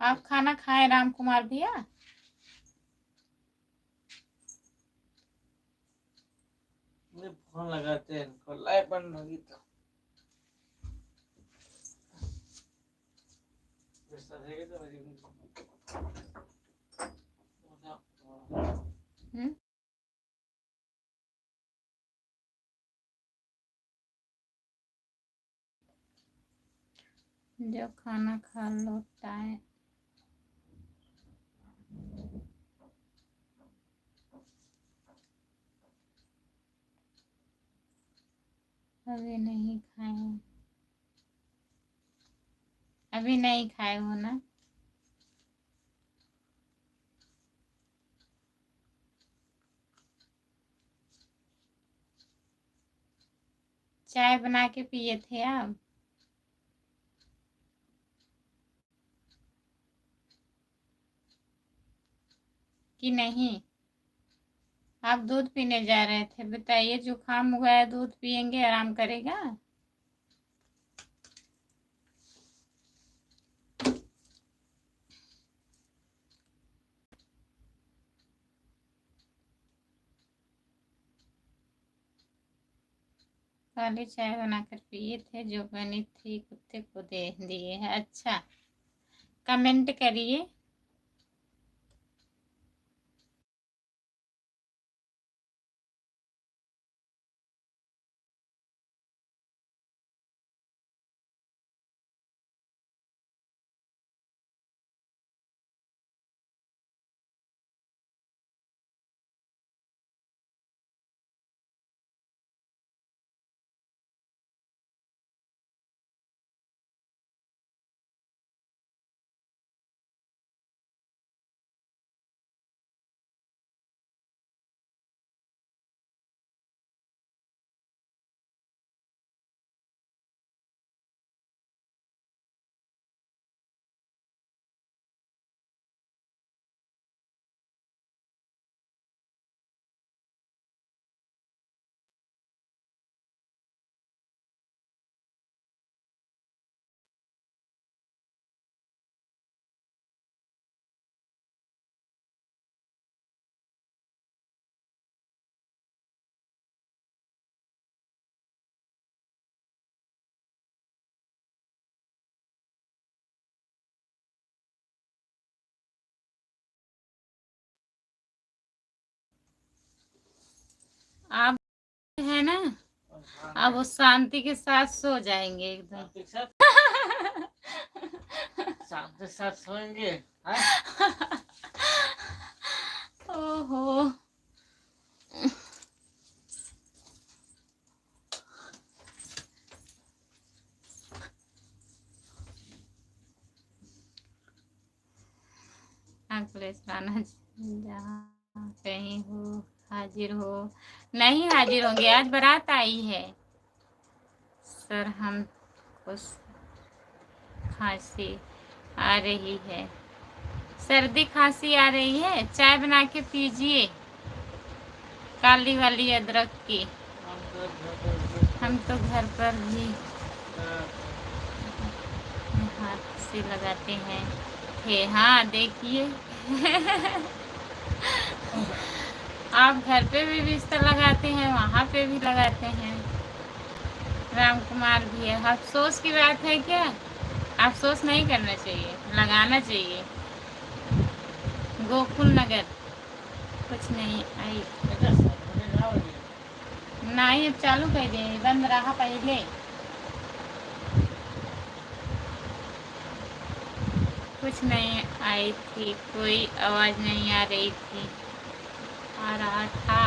आप खाना खाए राम कुमार भैया? फोन लगाते हैं इनको, लाइव बंद होगी तो जो खाना खा लो टाइम। अभी नहीं खाए, अभी नहीं खाए हो ना? चाय बना के पिए थे आप? कि नहीं? आप दूध पीने जा रहे थे, बताइए। जुकाम हुआ है, दूध पियेंगे आराम करेगा? काली चाय बनाकर पिए थे, जो बनी थी कुत्ते को दे दिए है। अच्छा, कमेंट करिए। आप है ना, अब वो शांति के साथ सो जाएंगे एकदम। शांति के साथ सोएंगे। ओहो, अखिलेश राणा जहाँ कहीं हो हाजिर हो। नहीं हाजिर होंगे, आज बारात आई है सर, हमको खांसी आ रही है, सर्दी खांसी आ रही है। चाय बना के पीजिए, काली वाली अदरक की। हम तो घर पर भी हाथ से लगाते हैं थे। हाँ देखिए आप घर पे भी बिस्तर लगाते हैं, वहाँ पे भी लगाते हैं। राम कुमार भैया, अफसोस की बात है क्या? अफसोस नहीं करना चाहिए, लगाना चाहिए। गोकुल नगर कुछ नहीं आई नहीं, अब चालू कर दिए, बंद रहा पहले। कुछ नहीं आई थी, कोई आवाज़ नहीं आ रही थी, आ रहा था।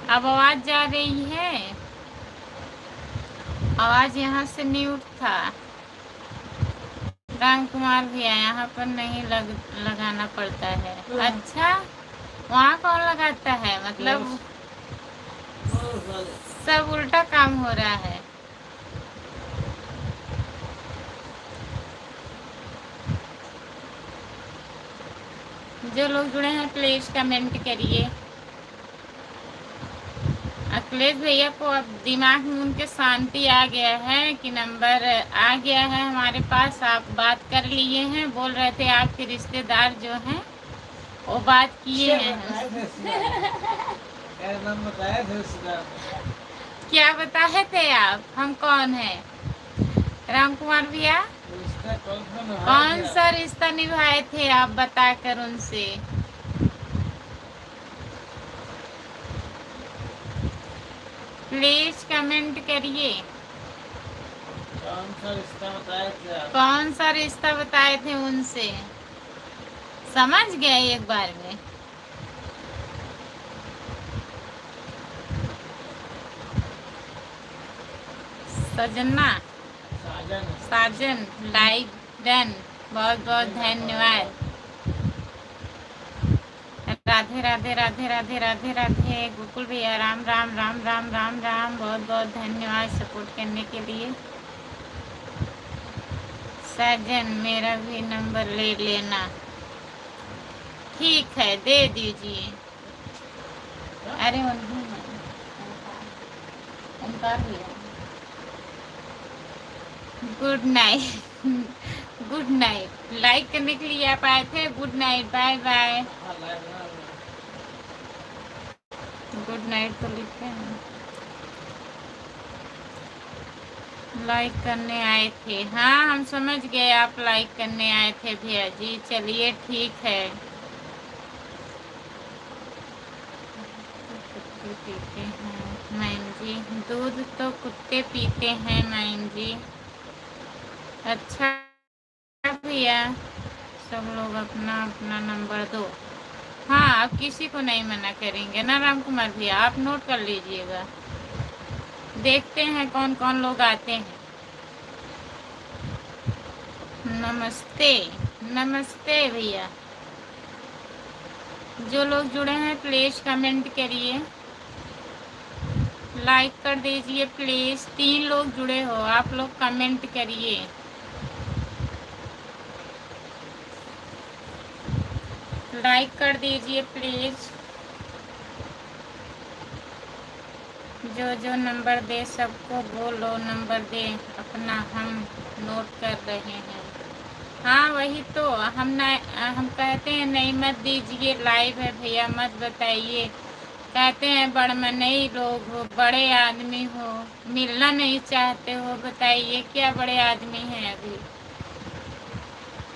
अब आवाज़ जा रही है, आवाज़ यहाँ से नहीं उठता। राम कुमार भैया, यहाँ पर नहीं लगाना पड़ता है। अच्छा, वहाँ कौन लगाता है? मतलब सब उल्टा काम हो रहा है। जो लोग जुड़े हैं प्लीज कमेंट करिए। अखिलेश भैया को अब दिमाग में उनके शांति आ गया है कि नंबर आ गया है हमारे पास, आप बात कर लिए हैं। बोल रहे थे आपके रिश्तेदार जो हैं वो बात किए हैं। क्या बताए थे आप? हम कौन है? राम कुमार भैया, कौन सा रिश्ता निभाए थे आप बताकर उनसे? प्लीज कमेंट करिए। कौन सा रिश्ता बताए थे आप? कौन सा रिश्ता बताए थे उनसे? समझ गए एक बार में। सजना, साजन, लाइक डन, बहुत बहुत धन्यवाद। राधे राधे राधे राधे राधे राधे। गोकुल भैया, राम राम राम राम राम राम, बहुत बहुत धन्यवाद सपोर्ट करने के लिए। साजन, मेरा भी नंबर ले लेना। ठीक है, दे दीजिए। अरे ओंकार भैया, good night. Good night. Like करने के लिए आप आए थे। Good night, bye bye. Good night तो लिखे हैं। लाइक करने आए थे, हाँ हम समझ गए आप लाइक करने आए थे भैया जी। चलिए ठीक है। कुत्ते पीते हैं मैम जी, दूध तो कुत्ते पीते हैं मैम जी। अच्छा भैया, सब लोग अपना अपना नंबर दो। हाँ, आप किसी को नहीं मना करेंगे ना राम कुमार भैया, आप नोट कर लीजिएगा। देखते हैं कौन कौन लोग आते हैं। नमस्ते, नमस्ते भैया। जो लोग जुड़े हैं प्लीज कमेंट करिए, लाइक कर दीजिए प्लीज। 3 लोग जुड़े हो, आप लोग कमेंट करिए। लाइक कर दीजिए प्लीज। जो नंबर दे सबको बोलो नंबर दे अपना, हम नोट कर रहे हैं। हाँ वही तो, हम कहते हैं नहीं मत दीजिए, लाइव है भैया मत बताइए। कहते हैं बड़मनई लोग हो, बड़े आदमी हो, मिलना नहीं चाहते हो। बताइए क्या बड़े आदमी हैं?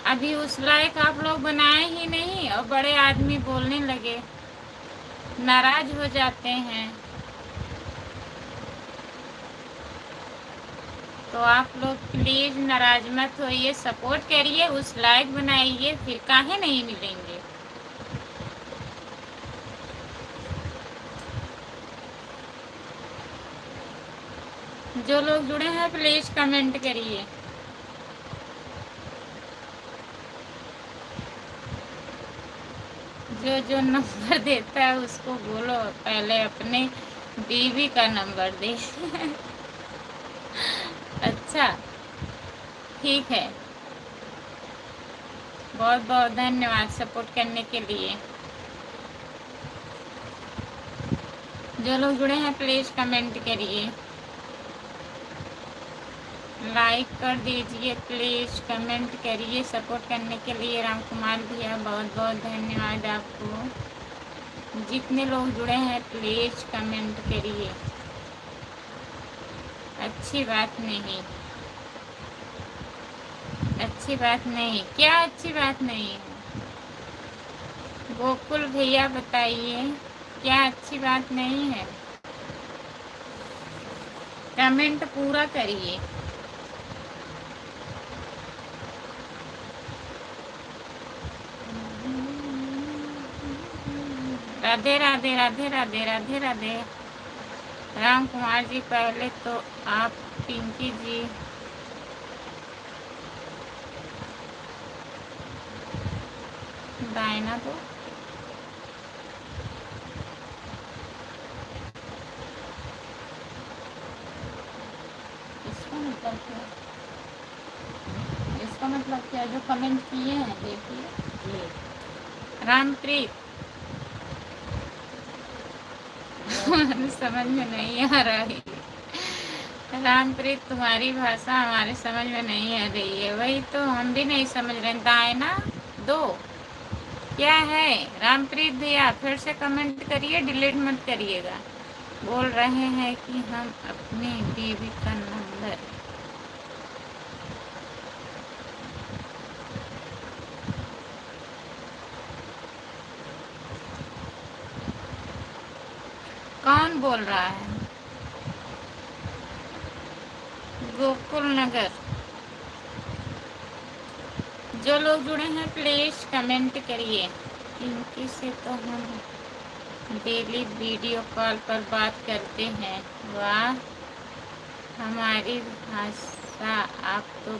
अभी उस लायक आप लोग बनाए ही नहीं और बड़े आदमी बोलने लगे, नाराज हो जाते हैं। तो आप लोग प्लीज नाराज मत होइए, सपोर्ट करिए, उस लायक बनाइए, फिर काहे नहीं मिलेंगे। जो लोग जुड़े हैं प्लीज कमेंट करिए। जो नंबर देता है उसको बोलो पहले अपने बीवी का नंबर दे। अच्छा ठीक है, बहुत बहुत धन्यवाद सपोर्ट करने के लिए। जो लोग जुड़े हैं प्लीज कमेंट करिए, लाइक कर दीजिए प्लीज, कमेंट करिए सपोर्ट करने के लिए। राम कुमार भैया बहुत बहुत धन्यवाद आपको। जितने लोग जुड़े हैं प्लीज कमेंट करिए। अच्छी बात नहीं, अच्छी बात नहीं, क्या अच्छी बात नहीं है? गोकुल भैया बताइए, क्या अच्छी बात नहीं है? कमेंट पूरा करिए। राधे राधे राधे राधे राधे राधे। राम कुमार जी पहले तो आप, पिंकी जी डायना दो। इसका मतलब क्या? इसका मतलब क्या? जो कमेंट किए हैं देखिए। रामप्रीत समझ में नहीं आ रहा है। रामप्रीत तुम्हारी भाषा हमारे समझ में नहीं आ रही है। वही तो हम भी नहीं समझ रहे। दायना दो क्या है? रामप्रीत भैया फिर से कमेंट करिए, डिलीट मत करिएगा। बोल रहे हैं कि हम अपनी बीवी का नंबर, कौन बोल रहा है? गोकुल नगर। जो लोग जुड़े हैं प्लीज कमेंट करिए। इनकी से तो हम डेली वीडियो कॉल पर बात करते हैं। वाह, हमारी भाषा आप तो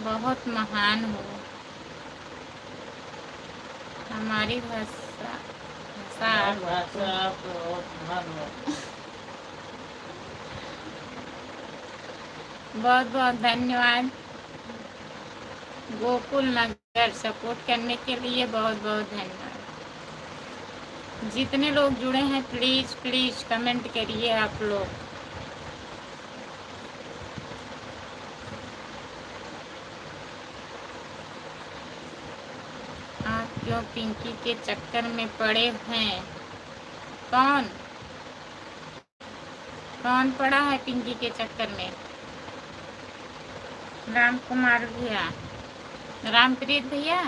बहुत महान हो। हमारी भाषा भाषा आप बहुत महान हो। बहुत बहुत धन्यवाद गोकुल नगर, सपोर्ट करने के लिए बहुत बहुत धन्यवाद। जितने लोग जुड़े हैं प्लीज प्लीज कमेंट करिए आप लोग। आप क्यों पिंकी के चक्कर में पड़े हैं? कौन कौन पड़ा है पिंकी के चक्कर में? राम कुमार भैया, रामप्रीत भैया,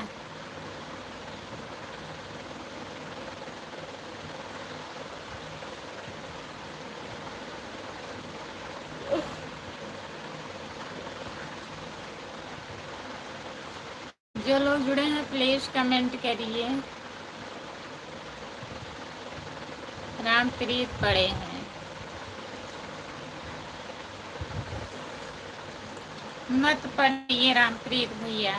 जो लोग जुड़े हैं प्लीज कमेंट करिए। रामप्रीत पड़े हैं, मत पढ़िए रामप्रीत भैया।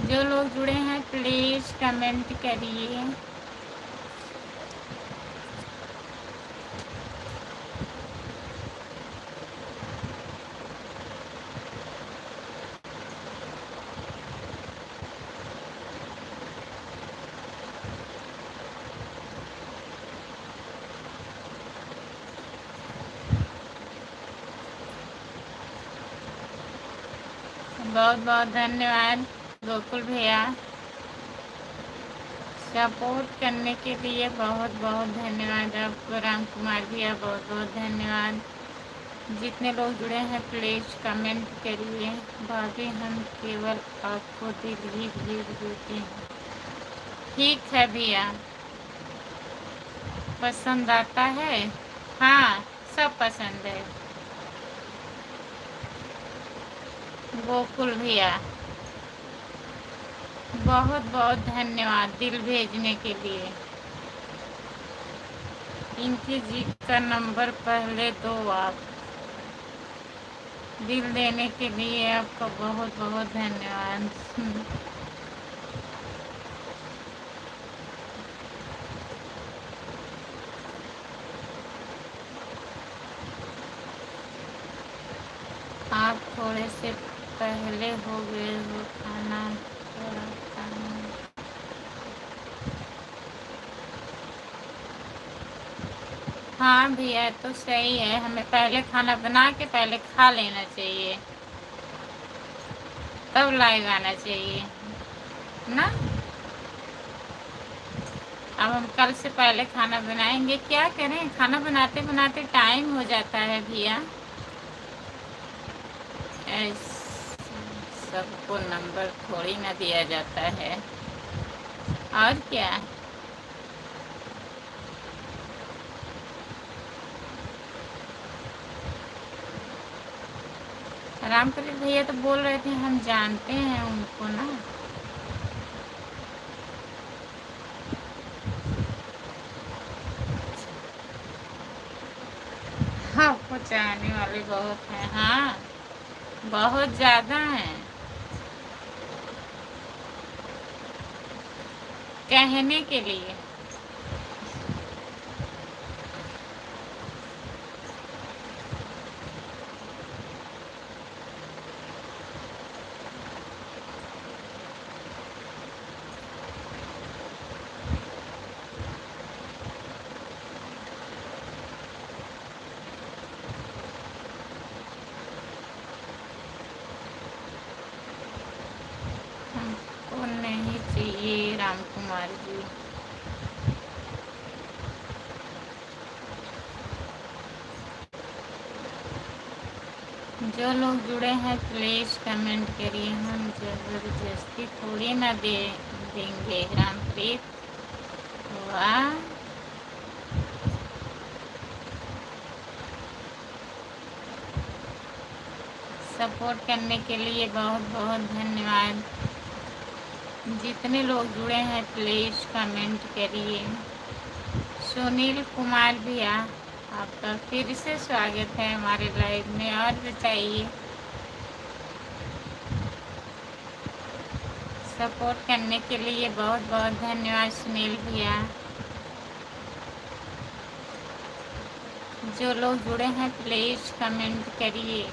जो लोग जुड़े हैं प्लीज कमेंट करिए। बहुत बहुत धन्यवाद गोकुल भैया, सपोर्ट करने के लिए बहुत बहुत धन्यवाद आपको। राम कुमार भैया बहुत बहुत धन्यवाद। जितने लोग जुड़े हैं प्लीज कमेंट करिए। भाभी हम केवल आपको दिल ही भेज देते हैं। ठीक है भैया, पसंद आता है? हाँ, सब पसंद है गोकुल भैया। बहुत बहुत धन्यवाद दिल भेजने के लिए। इनकी जी का नंबर पहले दो आप। दिल देने के लिए आपका बहुत बहुत धन्यवाद। आप थोड़े से पहले हो गए हो खाना, थोड़ा खाना। हाँ भैया तो सही है, हमें पहले खाना बना के पहले खा लेना चाहिए। तब लाइव आना चाहिए ना। अब हम कल से पहले खाना बनाएंगे। क्या करें, खाना बनाते बनाते टाइम हो जाता है भैया। सबको नंबर थोड़ी ना दिया जाता है। और क्या। रामप्रीत भैया तो बोल रहे थे हम जानते हैं उनको ना। हाँ, पहुँचाने वाले बहुत हैं। हाँ, बहुत ज़्यादा हैं। कहने के लिए। हमको नहीं चाहिए राम कुमार जी। जो लोग जुड़े हैं प्लीज कमेंट करिए। हम जबरदस्ती थोड़ी ना देंगे रामप्रीत। वाह, सपोर्ट करने के लिए बहुत बहुत धन्यवाद। जितने लोग जुड़े हैं प्लीज कमेंट करिए। सुनील कुमार भैया, आपका फिर से स्वागत है हमारे लाइव में। और बताइए, सपोर्ट करने के लिए बहुत बहुत धन्यवाद सुनील भैया। जो लोग जुड़े हैं प्लीज कमेंट करिए।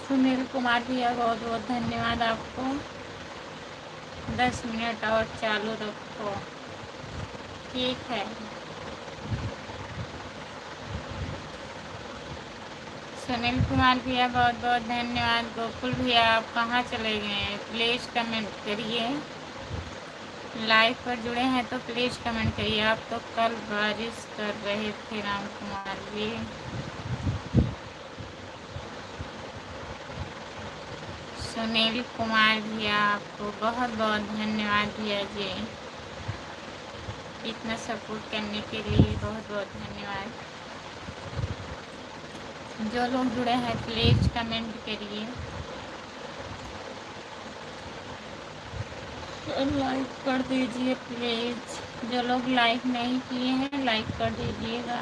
सुनील कुमार भैया, बहुत बहुत धन्यवाद आपको। 10 मिनट और चालू रखो। ठीक है। सुनील कुमार भैया, बहुत बहुत धन्यवाद। गोकुल भैया, आप कहाँ चले गए हैं? प्लीज़ कमेंट करिए। लाइव पर जुड़े हैं तो प्लीज़ कमेंट करिए। आप तो कल बारिश कर रहे थे राम कुमार जी। सुनील कुमार भैया, आपको बहुत बहुत धन्यवाद भैया जी। इतना सपोर्ट करने के लिए बहुत बहुत धन्यवाद। जो लोग जुड़े हैं प्लीज कमेंट करिए। लाइक कर दीजिए प्लीज। जो लोग लाइक नहीं किए हैं लाइक कर दीजिएगा।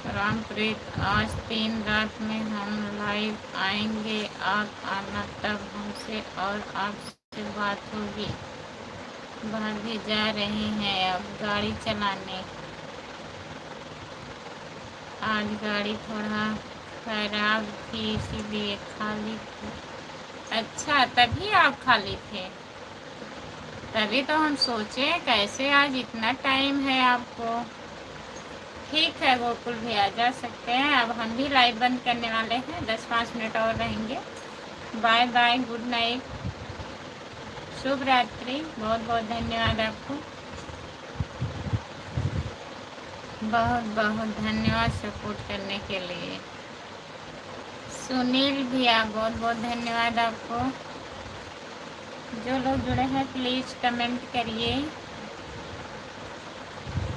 रामप्रीत, आज 3 रात में हम लाइव आएंगे। आप आना, तब हमसे और आपसे बात होगी। बाहर भी जा रहे हैं अब गाड़ी चलाने। आज गाड़ी थोड़ा खराब थी इसीलिए खाली थी। अच्छा, तभी आप खाली थे। तभी तो हम सोचे कैसे आज इतना टाइम है आपको। ठीक है गोकुल भैया, जा सकते हैं। अब हम भी लाइव बंद करने वाले हैं। 10-5 मिनट और रहेंगे। बाय बाय, गुड नाइट, शुभ रात्रि। बहुत बहुत धन्यवाद आपको। बहुत बहुत धन्यवाद सपोर्ट करने के लिए। सुनील भैया, बहुत बहुत धन्यवाद आपको। जो लोग जुड़े हैं प्लीज कमेंट करिए।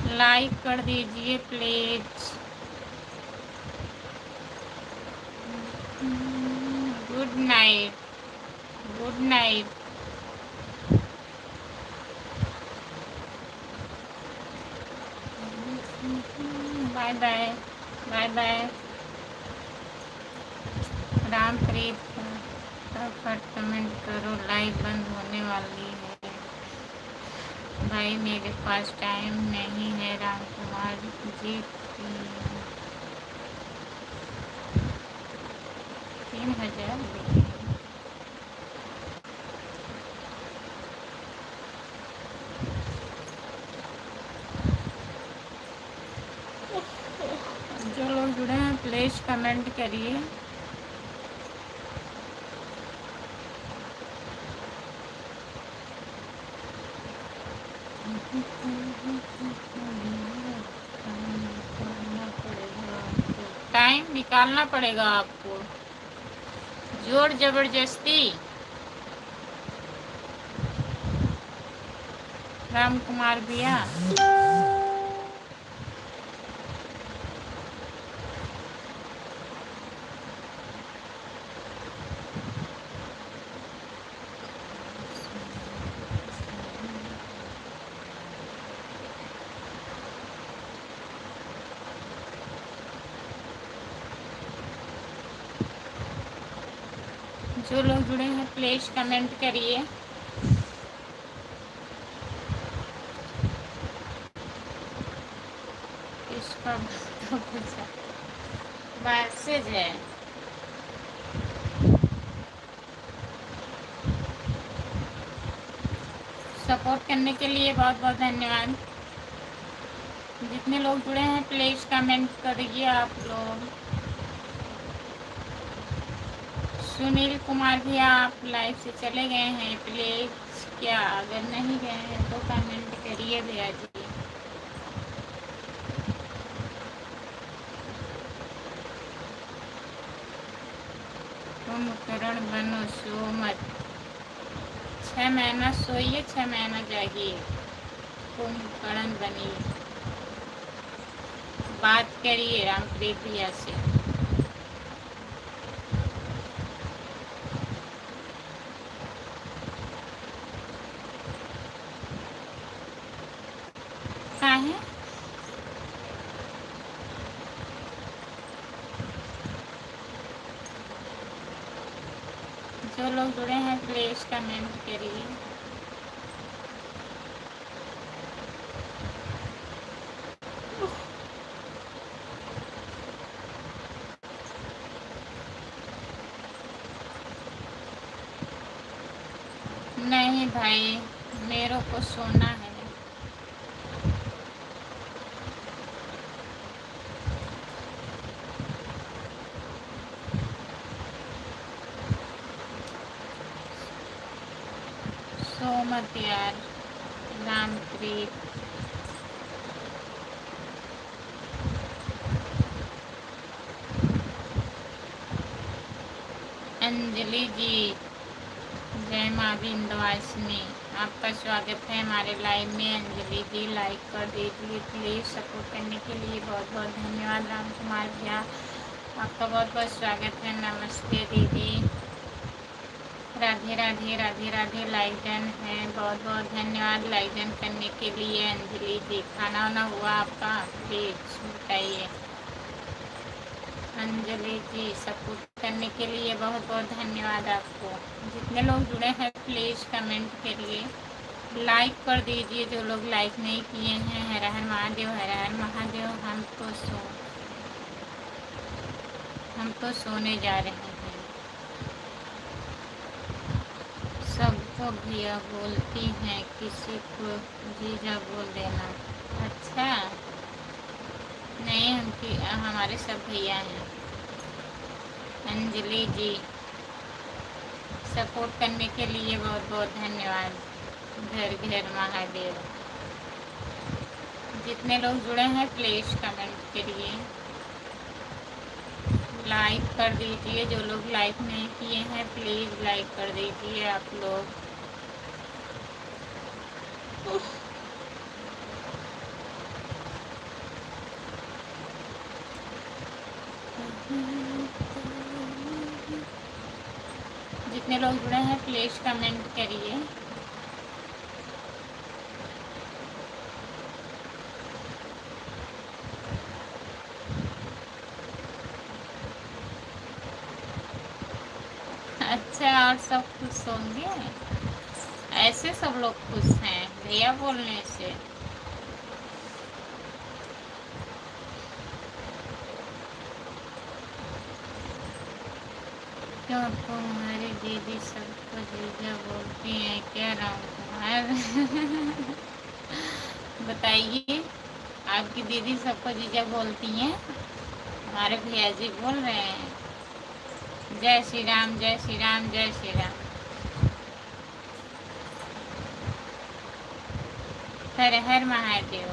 लाइक कर दीजिए please. Good night, good night. Bye bye, bye bye. Rampreet, फटाफट कमेंट करो, लाइव बंद होने वाली है। भाई मेरे पास टाइम नहीं है राम कुमार जी। 3,000 देंगे। जो लोग जुड़े हैं प्लीज कमेंट करिए। टाइम निकालना पड़ेगा आपको, जोर जबरदस्ती। राम कुमार भैया जो लोग जुड़े हैं प्लीज कमेंट करिए। इसका तो कुछ मैसेज है। सपोर्ट करने के लिए बहुत बहुत धन्यवाद। जितने लोग जुड़े हैं प्लीज कमेंट करिए आप लोग। सुनील कुमार भैया आप लाइव से चले गए हैं प्लीज, क्या अगर नहीं गए हैं तो कमेंट करिए भैया जी। कुंभकर्ण बनो सो मत, 6 महीना सोइए 6 महीना जागिए, कुंभकर्ण बनिए। बात करिए रामप्रीत भैया से। काहे जो लोग जुड़े हैं प्लीज कमेंट करिए। नहीं भाई मेरे को सोना है। सो मत यार रामप्रीत। अंजलि जी जय माँ विंध्यवासिनी, आपका स्वागत है हमारे लाइव में। अंजलि जी लाइक कर दीजिए प्लीज। सपोर्ट करने के लिए बहुत बहुत धन्यवाद। राम कुमार भैया आपका बहुत बहुत स्वागत है। नमस्ते दीदी। राधे राधे राधे राधे। लाइक डन है, बहुत बहुत धन्यवाद लाइक डन करने के लिए। अंजलि जी खाना वाना हुआ आपका, प्लीज बताइए। अंजलि जी सपोर्ट करने के लिए बहुत बहुत धन्यवाद आपको। जितने लोग जुड़े हैं प्लीज कमेंट करिए, लाइक कर दीजिए। जो लोग लाइक नहीं किए हैं हर हर महादेव हर हर महादेव। हम तो सोने जा रहे हैं। सबको भैया बोलती हैं, किसी को जीजा बोल देना। अच्छा नहीं हमारे सब भैया हैं। अंजलि जी सपोर्ट करने के लिए बहुत बहुत धन्यवाद। घर घर महादेव। जितने लोग जुड़े हैं प्लीज कमेंट करिए, लाइक कर दीजिए। जो लोग लाइक नहीं किए हैं प्लीज लाइक कर दीजिए आप लोग। जितने लोग जुड़े हैं प्लीज कमेंट करिए। अच्छा और सब खुश होंगे, ऐसे सब लोग खुश हैं। भैया बोलने से। क्यों तुम्हारी दीदी सबको जीजा बोलती हैं क्या राम कुमार? बताइए, आपकी दीदी सबको जीजा बोलती हैं? हमारे भैया जी बोल रहे हैं जय श्री राम, जय श्री राम, जय श्री राम। हर हर महादेव।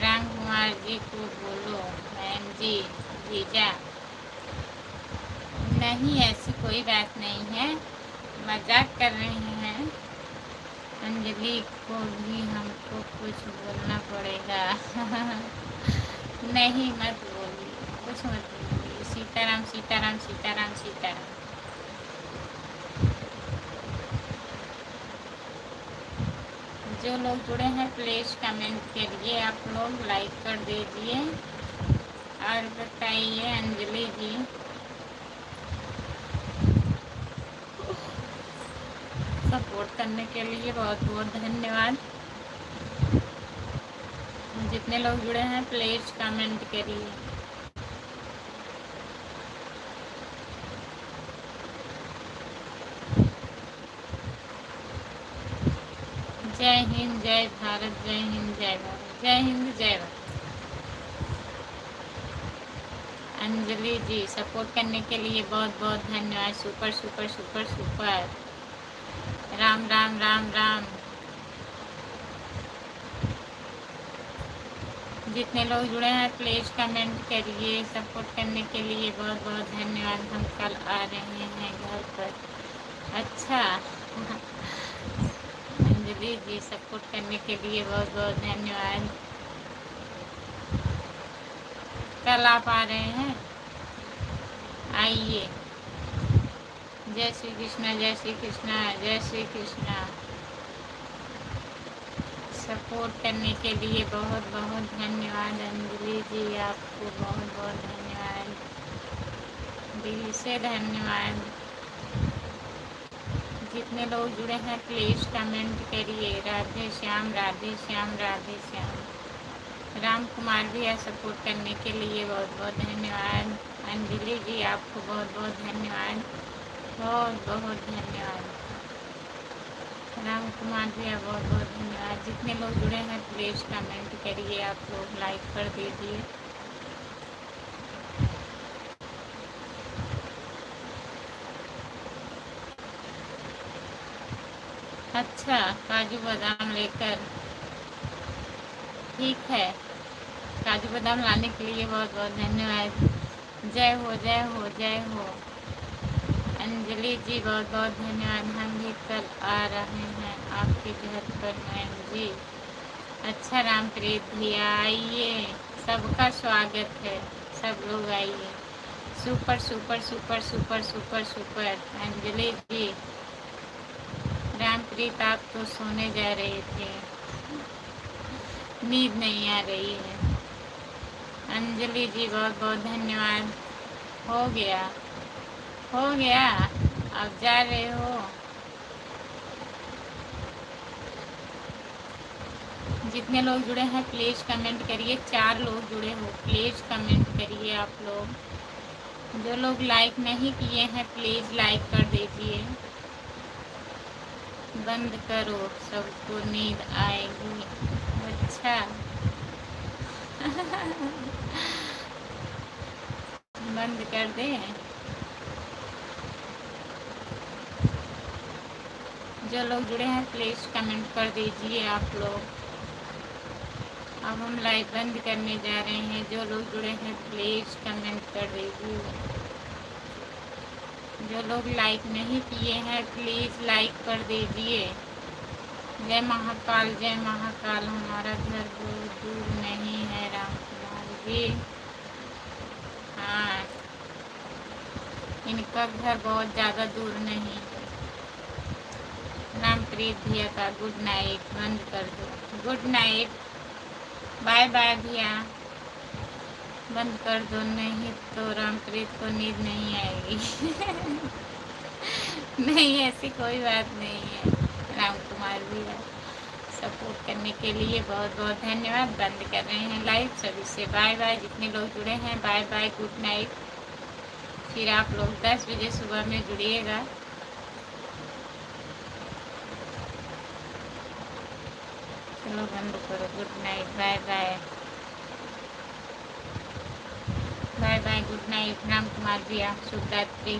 राम कुमार जी को बोलो बहन जी जीजा। नहीं, ऐसी कोई बात नहीं है, मजाक कर रहे हैं। अंजलि को भी हमको कुछ बोलना पड़ेगा। नहीं, मत बोलिए, कुछ मत बोलिए। सीताराम सीताराम सीताराम सीताराम। जो लोग जुड़े हैं प्लीज कमेंट करिए, आप लोग लाइक कर दीजिए और बताइए अंजलि जी। सपोर्ट करने के लिए बहुत बहुत धन्यवाद। जितने लोग जुड़े हैं प्लीज कमेंट करिए। जय हिंद, जय भारत, जय हिंद, जय भारत, जय हिंद, जय भारत। अंजलि जी सपोर्ट करने के लिए बहुत बहुत धन्यवाद। Super super super super. Ram Ram Ram Ram. जितने लोग जुड़े हैं प्लीज कमेंट करिए। सपोर्ट करने के लिए बहुत बहुत धन्यवाद। हम कल आ रहे हैं घर पर। अच्छा। अंजलि जी सपोर्ट करने के लिए बहुत बहुत धन्यवाद। कल आप आ रहे हैं, आइए। जय श्री कृष्णा, जय श्री कृष्णा, जय श्री कृष्णा। सपोर्ट करने के लिए बहुत बहुत धन्यवाद अंजलि जी, आपको बहुत बहुत धन्यवाद, दिल से धन्यवाद। जितने लोग जुड़े हैं प्लीज कमेंट करिए। राधे श्याम, राधे श्याम, राधे श्याम। राम कुमार भैया सपोर्ट करने के लिए बहुत बहुत धन्यवाद। अंजलि जी आपको बहुत बहुत धन्यवाद, बहुत बहुत धन्यवाद। राम कुमार भैया बहुत बहुत धन्यवाद। जितने लोग जुड़े हैं प्लीज कमेंट करिए, आप लोग लाइक कर दीजिए। अच्छा, काजू बादाम लेकर, ठीक है। काजू बादाम लाने के लिए बहुत बहुत धन्यवाद। जय हो, जय हो, जय हो। अंजलि जी बहुत बहुत धन्यवाद। हम भी कल आ रहे हैं आपके घर पर मैम जी। अच्छा रामप्रीत भैया आइए, सबका स्वागत है, सब लोग आइए। Super super super super super super. Anjali ji, Ramprit आप तो सोने जा रहे थे, नींद नहीं आ रही है। अंजलि जी बहुत बहुत धन्यवाद। हो गया, हो गया, आप जा रहे हो। जितने लोग जुड़े हैं प्लीज कमेंट करिए। 4 लोग जुड़े हो प्लीज कमेंट करिए आप लोग। जो लोग लाइक नहीं किए हैं प्लीज लाइक कर दीजिए। बंद करो, सबको नींद आएगी। अच्छा। बंद कर दें। जो लोग जुड़े हैं प्लीज कमेंट कर दीजिए आप लोग। अब हम लाइव बंद करने जा रहे हैं। जो लोग जुड़े हैं प्लीज कमेंट कर दीजिए। जो लोग लाइक नहीं किए हैं प्लीज लाइक कर दीजिए। जय महाकाल, जय महाकाल। हमारा घर बहुत दूर नहीं है राम कुमार जी। हाँ, इनका घर बहुत ज़्यादा दूर नहीं है। रामप्रीत भैया का गुड नाइट बंद कर दो। गुड नाइट, बाय बाय भैया, बंद कर दो, नहीं तो रामप्रीत को नींद नहीं आएगी। नहीं, ऐसी कोई बात नहीं है राम कुमार भैया। सपोर्ट करने के लिए बहुत बहुत धन्यवाद। बंद कर रहे हैं लाइव। सभी से बाय बाय। जितने लोग जुड़े हैं बाय बाय, गुड नाइट। फिर आप लोग 10 बजे सुबह में जुड़िएगा। चलो बंद करो। Good night, bye bye, bye bye, good night. Ram Kumar भैया शुभ रात्रि।